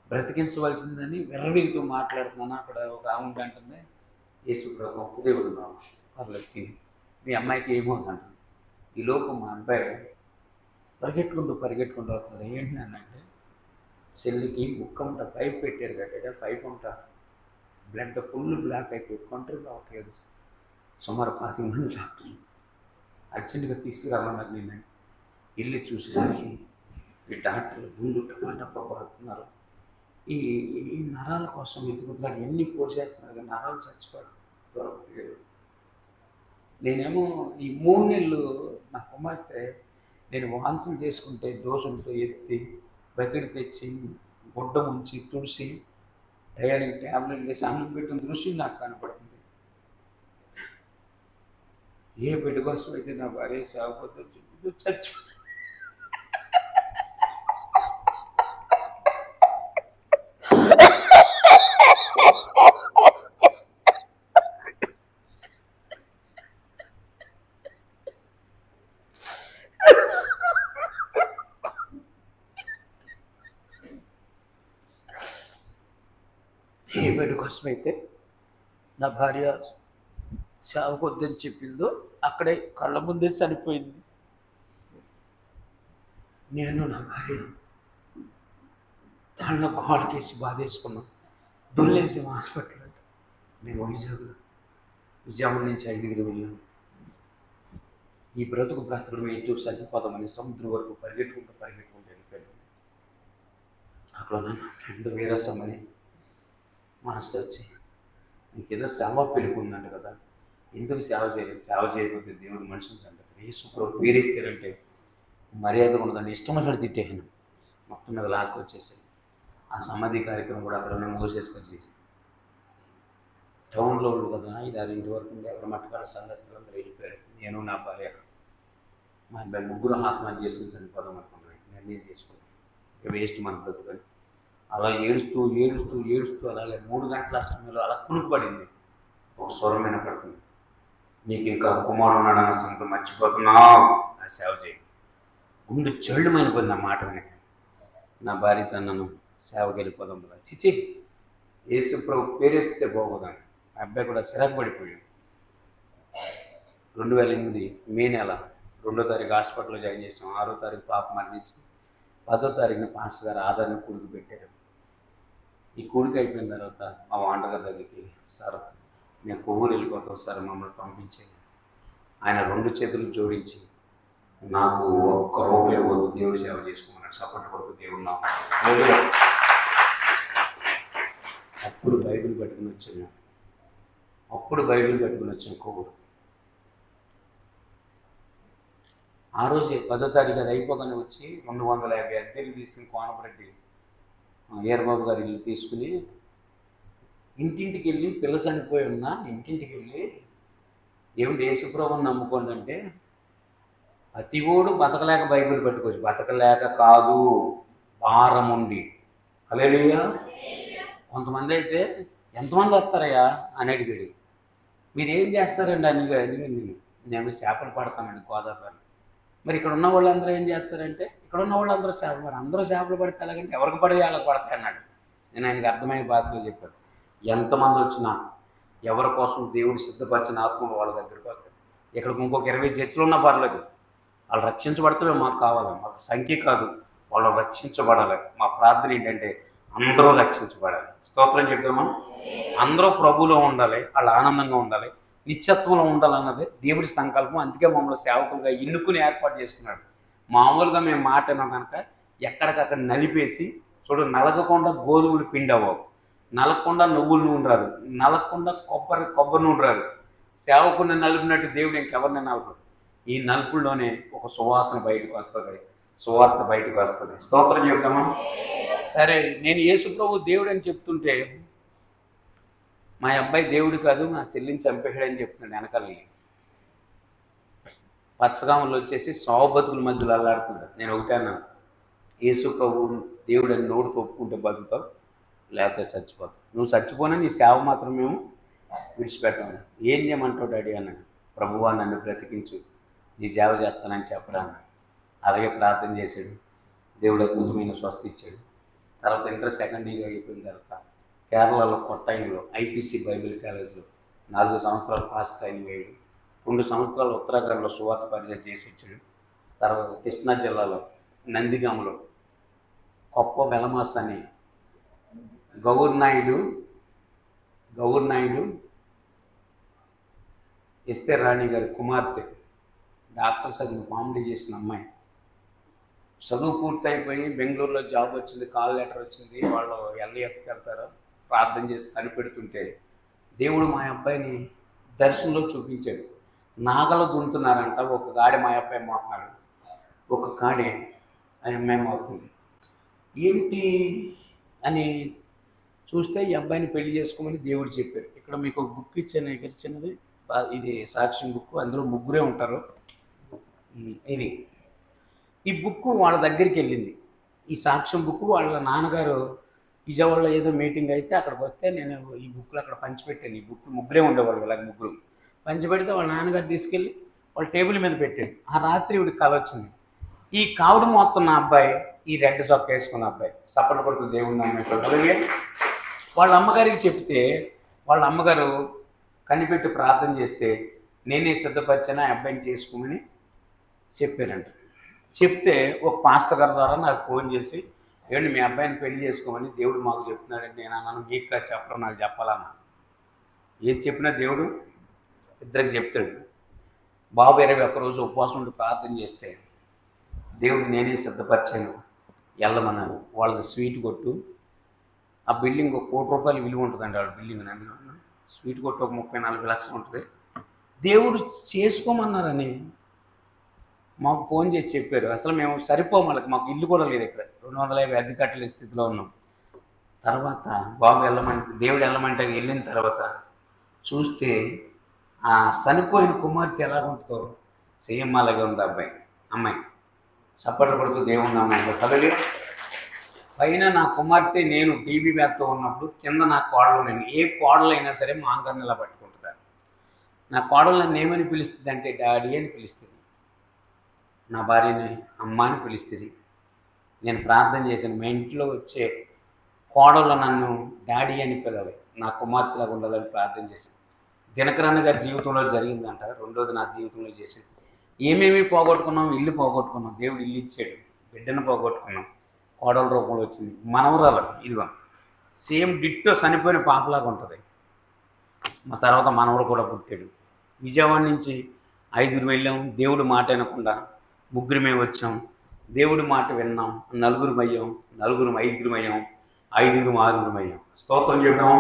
బ్రతికించవలసిందని వెర్రవీగుతూ మాట్లాడుతున్నాను. అక్కడ ఒక ఆమె అంటుంది యేసు ప్రభు దేవుడు పర్లేదు తిని, మీ అమ్మాయికి ఏమవుతుందంటుంది. ఈలోపు మా అబ్బాయి పరిగెట్టుకుంటూ వస్తుంది. ఏంటి అంటే చెల్లికి ముక్కంట పైప్ పెట్టారు కట్టాడు, 5 ఉంటా బ్లడ్ ఫుల్ బ్లాక్ అయిపోయి కంట్రోల్ అవ్వట్లేదు. సుమారు 25 మంది డాక్టర్లు అర్జెంటుగా తీసుకురామన్నారు. నేను వెళ్ళి చూసేసరికి ఈ డాక్టర్లు గుండు టమాటా పడుతున్నారు. ఈ నరాల కోసం వెతుకుతున్నారు, ఎన్ని పోసేస్తున్నారు కానీ నరాలు చచ్చిపోవడం దొరకట్లేదు. నేనేమో ఈ 3 నెలలు నా కుమార్తె నేను వాంతులు చేసుకుంటే దోశలతో ఎత్తి బకెట్ తెచ్చి గుడ్డ ఉంచి తుడిసి టయానికి ట్యాబ్లెట్ వేసి అన్నం పెట్టిన దృశ్యం నాకు కనపడుతుంది. ఏ బిడ్డ కోసం అయితే నా భార్య సాగుపోతే చచ్చి ఏ బిడ్డ కోసమైతే నా భార్య సాగుకొద్దని చెప్పిందో అక్కడే కళ్ళ ముందే చనిపోయింది. నేను నా భార్య దానిలో గోడకేసి బాధేసుకున్నాం. దొల్లేసి హాస్పిటల్ అంటే మేము విజయవాడ నుంచి 5 వెళ్ళాము. ఈ బ్రతుకుడు మేము చూసి చనిపోతామని సముద్రం వరకు పరిగెట్టుకుంటూ వెళ్ళిపోయాను. అక్కడ నా ఫ్రెండ్ వీరస్వామి మాస్టర్ వచ్చి, నీకు ఏదో సేవ పెరుగుందంట కదా, ఎందుకు సేవ చేయలేదు? సేవ చేయకపోతే దేవుడు మనుషులు చంపారు. యేసుప్రభు పేరెత్తారంటే మర్యాద ఉండదని ఇష్టం వచ్చినట్టు తిట్టేసాను. మొత్తం మీద లాక్కి వచ్చేసాను. ఆ సమాధి కార్యక్రమం కూడా అక్కడ మూసేసుకొచ్చి టౌన్లో ఉంది కదా, 5-6 వరకు ఎవరి మట్టుకాల సంఘస్థులందరూ వెళ్ళిపోయారు. నేను నా భార్య మా అబ్బాయి ముగ్గురు ఆత్మహత్య చేసుకుని చనిపోదాం అనుకున్నాను. నిర్ణయం తీసుకున్నాను, ఇక వేస్ట్ మన బ్రతుకని. అలా ఏడుస్తూ అలాగే 3 గంటల సమయంలో అలా కునుకుపడింది. ఒక స్వరం వినపడుతుంది, నీకు ఇంకా కుమారుడు ఉన్నాడన్న సంగతి మర్చిపోతున్నావు, నా సేవ చేయి. గుండె చెళ్ళుమైపోయింది ఆ మాట విని. నా భార్యతో నన్ను సేవకి వెళ్ళిపోదాం కదా, చిచి యేసుప్రభు పేరెత్తితే బాగోదాన్ని. మా అబ్బాయి కూడా సిరాకు పడిపోయాడు. 2008 మే నెల 2వ తారీఖు హాస్పిటల్లో జాయిన్ చేసాం. 6వ తారీఖు పాప మరణించి 10వ తారీఖున పాస్టర్ గారు ఆధార్ని కూడికి పెట్టారు. ఈ కూడికి అయిపోయిన తర్వాత మా వాండగారి దగ్గరికి, సార్ మేము కొవ్వూరు వెళ్ళిపోతాం సార్, మమ్మల్ని పంపించేది. ఆయన 2 చేతులు జోడించి, నాకు ఒక్క రూపాయి వద్దు, దేవుడు సేవ చేసుకున్నాడు. సపోర్ట్ కొడుకు దేవుడు నా. అప్పుడు బైబిల్ పట్టుకుని వచ్చాను కొవ్వూరు. ఆ రోజే 10వ తారీఖు అది అయిపోగానే వచ్చి 250 అద్దెలు తీసుకుని కోనపరెడ్డి ఏర్బాబు గారి ఇల్లు తీసుకుని ఇంటింటికి వెళ్ళి, పిల్ల చనిపోయి ఉన్నా ఇంటింటికి వెళ్ళి, ఏమిటి యేసుప్రభుని నమ్ముకోండి అంటే, అతిగోడు బతకలేక బైబిల్ పట్టుకోవచ్చు. బతకలేక కాదు, భారం ఉండి. హల్లెలూయా. కొంతమంది అయితే ఎంతమంది వస్తారయ్యా అని అడిగాడు. మీరు ఏం చేస్తారండి అని నేను చేపలు పడతానండి గోదావరి. మరి ఇక్కడ ఉన్న వాళ్ళందరూ ఏం చేస్తారంటే, ఇక్కడ ఉన్న వాళ్ళందరూ చేపలు పడతారు. అందరూ చేపలు పడితే అలాగంటే ఎవరికి పడి వాళ్ళకి పడతాయి అన్నాడు. నేను ఆయనకి అర్థమైన భాషలో చెప్పాను. ఎంతమంది వచ్చినా ఎవరి కోసం దేవుడు సిద్ధపరిచిన ఆత్మలు వాళ్ళ దగ్గరికి వస్తాయి. ఇక్కడికి ఇంకొక 20 చర్చలు ఉన్నా పర్లేదు, వాళ్ళు రక్షించబడతారు. మాకు కావాలి, మాకు సంఖ్య కాదు, వాళ్ళు రక్షించబడాలి. మా ప్రార్థన ఏంటంటే అందరూ రక్షించబడాలి. స్తోత్రం చెప్తామా? అందరూ ప్రభువులో ఉండాలి, వాళ్ళు ఆనందంగా ఉండాలి, నిత్యత్వంలో ఉండాలన్నదే దేవుడి సంకల్పం. అందుకే మమ్మల్ని సేవకులుగా ఎన్నుకుని ఏర్పాటు చేసుకున్నాడు. మామూలుగా మేము మాటనా కనుక ఎక్కడికక్కడ నలిపేసి చూడు, నలగకుండా గోధుమలు పిండి అవ్వవు, నలగకుండా నువ్వుల నూనె రాదు, నలగకుండా కొబ్బరి నూనె రాదు. సేవకుని నలిపినట్టు దేవుడు ఇంకెవరిని నలపడు. ఈ నలుపుల్లోనే ఒక సువాసన బయటకు వస్తుంది, సువార్త బయటకు వస్తుంది. స్తోత్రం చెప్తామా? సరే, నేను యేసుప్రభు దేవుడు అని చెప్తుంటే మా అబ్బాయి దేవుడు కాదు, నా చెల్లిని చంపేశాడని చెప్తున్నాడు వెనకాలని. పచ్చగాములు వచ్చేసి సావు బతుకుల మధ్యలో అల్లాడుతున్నాడు. నేను ఒకటే అన్నాను, యేసుప్రభు దేవుడు అని నోటికి ఒప్పుకుంటే బతుకుతావు, లేకపోతే చచ్చిపోతావు. నువ్వు చచ్చిపోయినా నీ సేవ మాత్రం మేము విడిచిపెట్టాము. ఏం చేయమంటావు డాడీ అన్నాడు. ప్రభువా నన్ను బ్రతికించు, నీ సేవ చేస్తానని చెప్పరా అన్నాడు. అలాగే ప్రార్థన చేశాడు. దేవుడు అద్భుతమైన స్వస్థ ఇచ్చాడు. తర్వాత ఇంటర్ సెకండ్ ఇయర్ అయిపోయిన తర్వాత కేరళలో కొట్టాయంలో ఐపీసీ బైబిల్ కాలేజ్లో 4 సంవత్సరాలు పాస్ ట్రైనింగ్ అయ్యాడు. 2 సంవత్సరాలు ఉత్తరాఖండ్లో సువార్త పరిచయం చేసి వచ్చాడు. తర్వాత కృష్ణా జిల్లాలో నందిగామలో కొప్ప వెలమాస్ అని గౌర్ నాయుడు ఎస్తేర్ రాణి గారి కుమార్తె, డాక్టర్ చదివి కామెడీ చేసిన అమ్మాయి, చదువు పూర్తయిపోయి బెంగళూరులో జాబ్ వచ్చింది, కాల్ లెటర్ వచ్చింది. వాళ్ళు LAFకి వెళ్తారు. ప్రార్థన చేసి కనిపెడుతుంటే దేవుడు మా అబ్బాయిని దర్శనంలో చూపించాడు. నాగలు దున్నుతున్నారంట, ఒక గాడి మా అబ్బాయి మాట్లాడు. ఒక కాడే ఆ అమ్మాయి అవుతుంది. ఏంటి అని చూస్తే ఈ అబ్బాయిని పెళ్లి చేసుకోమని దేవుడు చెప్పారు. ఇక్కడ మీకు ఒక బుక్ ఇచ్చాను, ఇక్కడ చిన్నది, ఇది సాక్ష్యం బుక్. అందులో ముగ్గురే ఉంటారు. ఇది ఈ బుక్ వాళ్ళ దగ్గరికి వెళ్ళింది. ఈ సాక్ష్యం బుక్ వాళ్ళ నాన్నగారు విజయవాడలో ఏదో మీటింగ్ అయితే అక్కడికి వస్తే నేను ఈ బుక్లు అక్కడ పంచిపెట్టాను. ఈ బుక్ ముగ్గురే ఉండేవాళ్ళు, ఇలాగ ముగ్గురు పంచిపెడితే వాళ్ళ నాన్నగారు తీసుకెళ్ళి వాళ్ళ టేబుల్ మీద పెట్టాడు. ఆ రాత్రి ఇవిడికి కల వచ్చింది. ఈ కావుడు మోస్తున్న అబ్బాయి, ఈ రెడ్ చొక్క వేసుకున్న అబ్బాయి, సపరేట్ కొడుకు దేవుడిని అమ్మాయి వాళ్ళ అమ్మగారికి చెప్తే వాళ్ళ అమ్మగారు కనిపెట్టి ప్రార్థన చేస్తే నేనే సిద్ధపరిచిన ఆ అబ్బాయిని చేసుకోమని చెప్పారంట. చెప్తే ఒక పాస్టర్ గారి ద్వారా నాకు ఫోన్ చేసి, ఏమండి మీ అబ్బాయిని పెళ్లి చేసుకోమని దేవుడు మాకు చెప్తున్నాడంటే నేను అన్నాను, మీకు కాదు చెప్పడం, నాకు చెప్పాలన్నా. ఏది చెప్పినా దేవుడు ఇద్దరికి చెప్తాడు. బాబు 21 రోజు ఉపవాసం ఉండి ప్రార్థన చేస్తే దేవుడు నేనే సిద్ధపరిచాను వెళ్ళమన్నాను. వాళ్ళది స్వీట్ కొట్టు, ఆ బిల్డింగ్ ఒక ₹1 కోటి విలువ ఉంటుందండి. వాళ్ళ బిల్డింగ్ నన్ను స్వీట్ కొట్టు ఒక 30-40 లక్షలు ఉంటుంది. దేవుడు చేసుకోమన్నారని మాకు ఫోన్ చేసి చెప్పారు. అసలు మేము సరిపోం, వాళ్ళకి మాకు ఇల్లు కూడా లేదు, ఇక్కడ 250 అద్దె కట్టలే స్థితిలో ఉన్నాం. తర్వాత బాబు వెళ్ళమంటే, దేవుడు వెళ్ళమంటే వెళ్ళిన తర్వాత చూస్తే ఆ చనిపోయిన కుమార్తె ఎలా ఉంటుందో సేమ్ అలాగే ఉంది అమ్మాయి చప్పట్లు కొడుతూ దేవుని అమ్మాయి కదలి. పైన నా కుమార్తె నేను టీవీ బ్యాగ్తో ఉన్నప్పుడు కింద నా కోడలు, నేను ఏ కోడలైనా సరే మా అంకర్ని ఇలా పట్టుకుంటుంటాను. నా కోడలు నన్ను ఏమని పిలుస్తుంది అంటే డాడీ అని పిలుస్తుంది. నా భార్యని అమ్మ అని పిలుస్తుంది. నేను ప్రార్థన చేశాను, మా ఇంట్లో వచ్చే కోడలు నన్ను డాడీ అని పిలవాలి, నా కుమార్తెలాగా ఉండాలని ప్రార్థన చేశాను. దినకరన్న గారి జీవితంలో జరిగిందంట. రెండోది నా జీవితంలో చేసింది. ఏమేమి పోగొట్టుకున్నాం, ఇల్లు పోగొట్టుకున్నాం, దేవుడు ఇల్లు ఇచ్చాడు, బిడ్డను పోగొట్టుకున్నాం, కోడల రూపంలో వచ్చింది, మనవరాలు ఇదిగో సేమ్ డిట్టో చనిపోయిన పాపలాగా ఉంటుంది. మా తర్వాత మనవడు కూడా పుట్టాడు. విజయవాడ నుంచి 5 వెళ్ళాం, దేవుడు మాట వినకుండా 3 వచ్చాం. దేవుడి మాట విన్నాం, 4 అయ్యాం, 5 అయ్యాం, 5 అయ్యాం. స్తోత్రం చెప్తాం.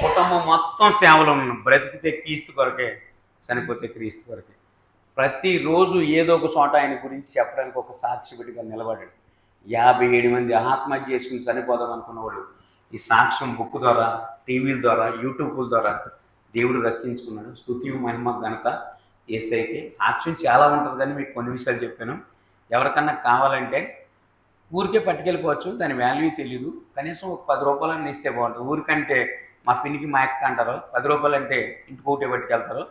కుటుంబం మొత్తం సేవలో ఉన్నాం. బ్రతికితే క్రీస్తు కొరకే, చనిపోతే క్రీస్తు కొరకే. ప్రతిరోజు ఏదో ఒక చోట ఆయన గురించి చెప్పడానికి ఒక సాక్షిగా నిలబడ్డాడు. 57 మంది ఆత్మహత్య చేసుకుని చనిపోదాం అనుకున్న వాళ్ళు ఈ సాక్ష్యం బుక్ ద్వారా, టీవీల ద్వారా, యూట్యూబ్ల ద్వారా దేవుడు రక్షించుకున్నాడు. స్తుతి మహిమ ఘనత యేసయ్యకే. సాక్ష్యం చాలా ఉంటుంది కానీ మీకు కొన్ని విషయాలు చెప్పాను. ఎవరికన్నా కావాలంటే ఊరికే పట్టుకెళ్ళిపోవచ్చు, దాని వాల్యూ తెలియదు. కనీసం ఒక ₹10 ఇస్తే బాగుంటుంది. ఊరికంటే మా పినికి మా అక్క అంటారు, ₹10 అంటే ఇంటికి ఒకటే పట్టుకెళ్తారు.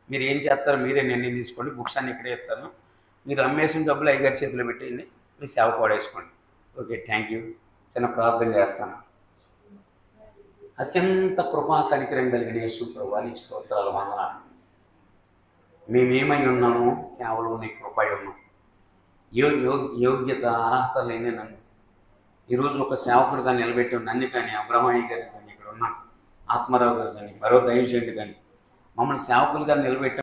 మీరు ఏం చేస్తారో మీరే నిర్ణయం తీసుకోండి. బుక్స్ అన్నీ ఇక్కడే ఇస్తాను. మీరు అమ్మేసిన డబ్బులు అయ్యగారి చేతిలో పెట్టండి, మీ సేవ కూడా. Okay, thank you. చిన్న ప్రార్థన చేస్తాను. అత్యంత కృపా కనికరం కలిగిన యేసు ప్రభువా, నీ స్తోత్రాలు, వందనాలు. మేమేమై ఉన్నాము, కేవలం నీ కృపై ఉన్నాం. యోగ్యత అర్హత లేని నన్ను ఈరోజు ఒక సేవకుడిగా నిలబెట్టాం. నన్ను కానీ, అబ్రహ్మయ్య గారిని కానీ, ఇక్కడ ఉన్న ఆత్మారావు గారు కానీ, మరో దైవజనుడు కానీ మమ్మల్ని సేవకులుగా నిలబెట్టాం.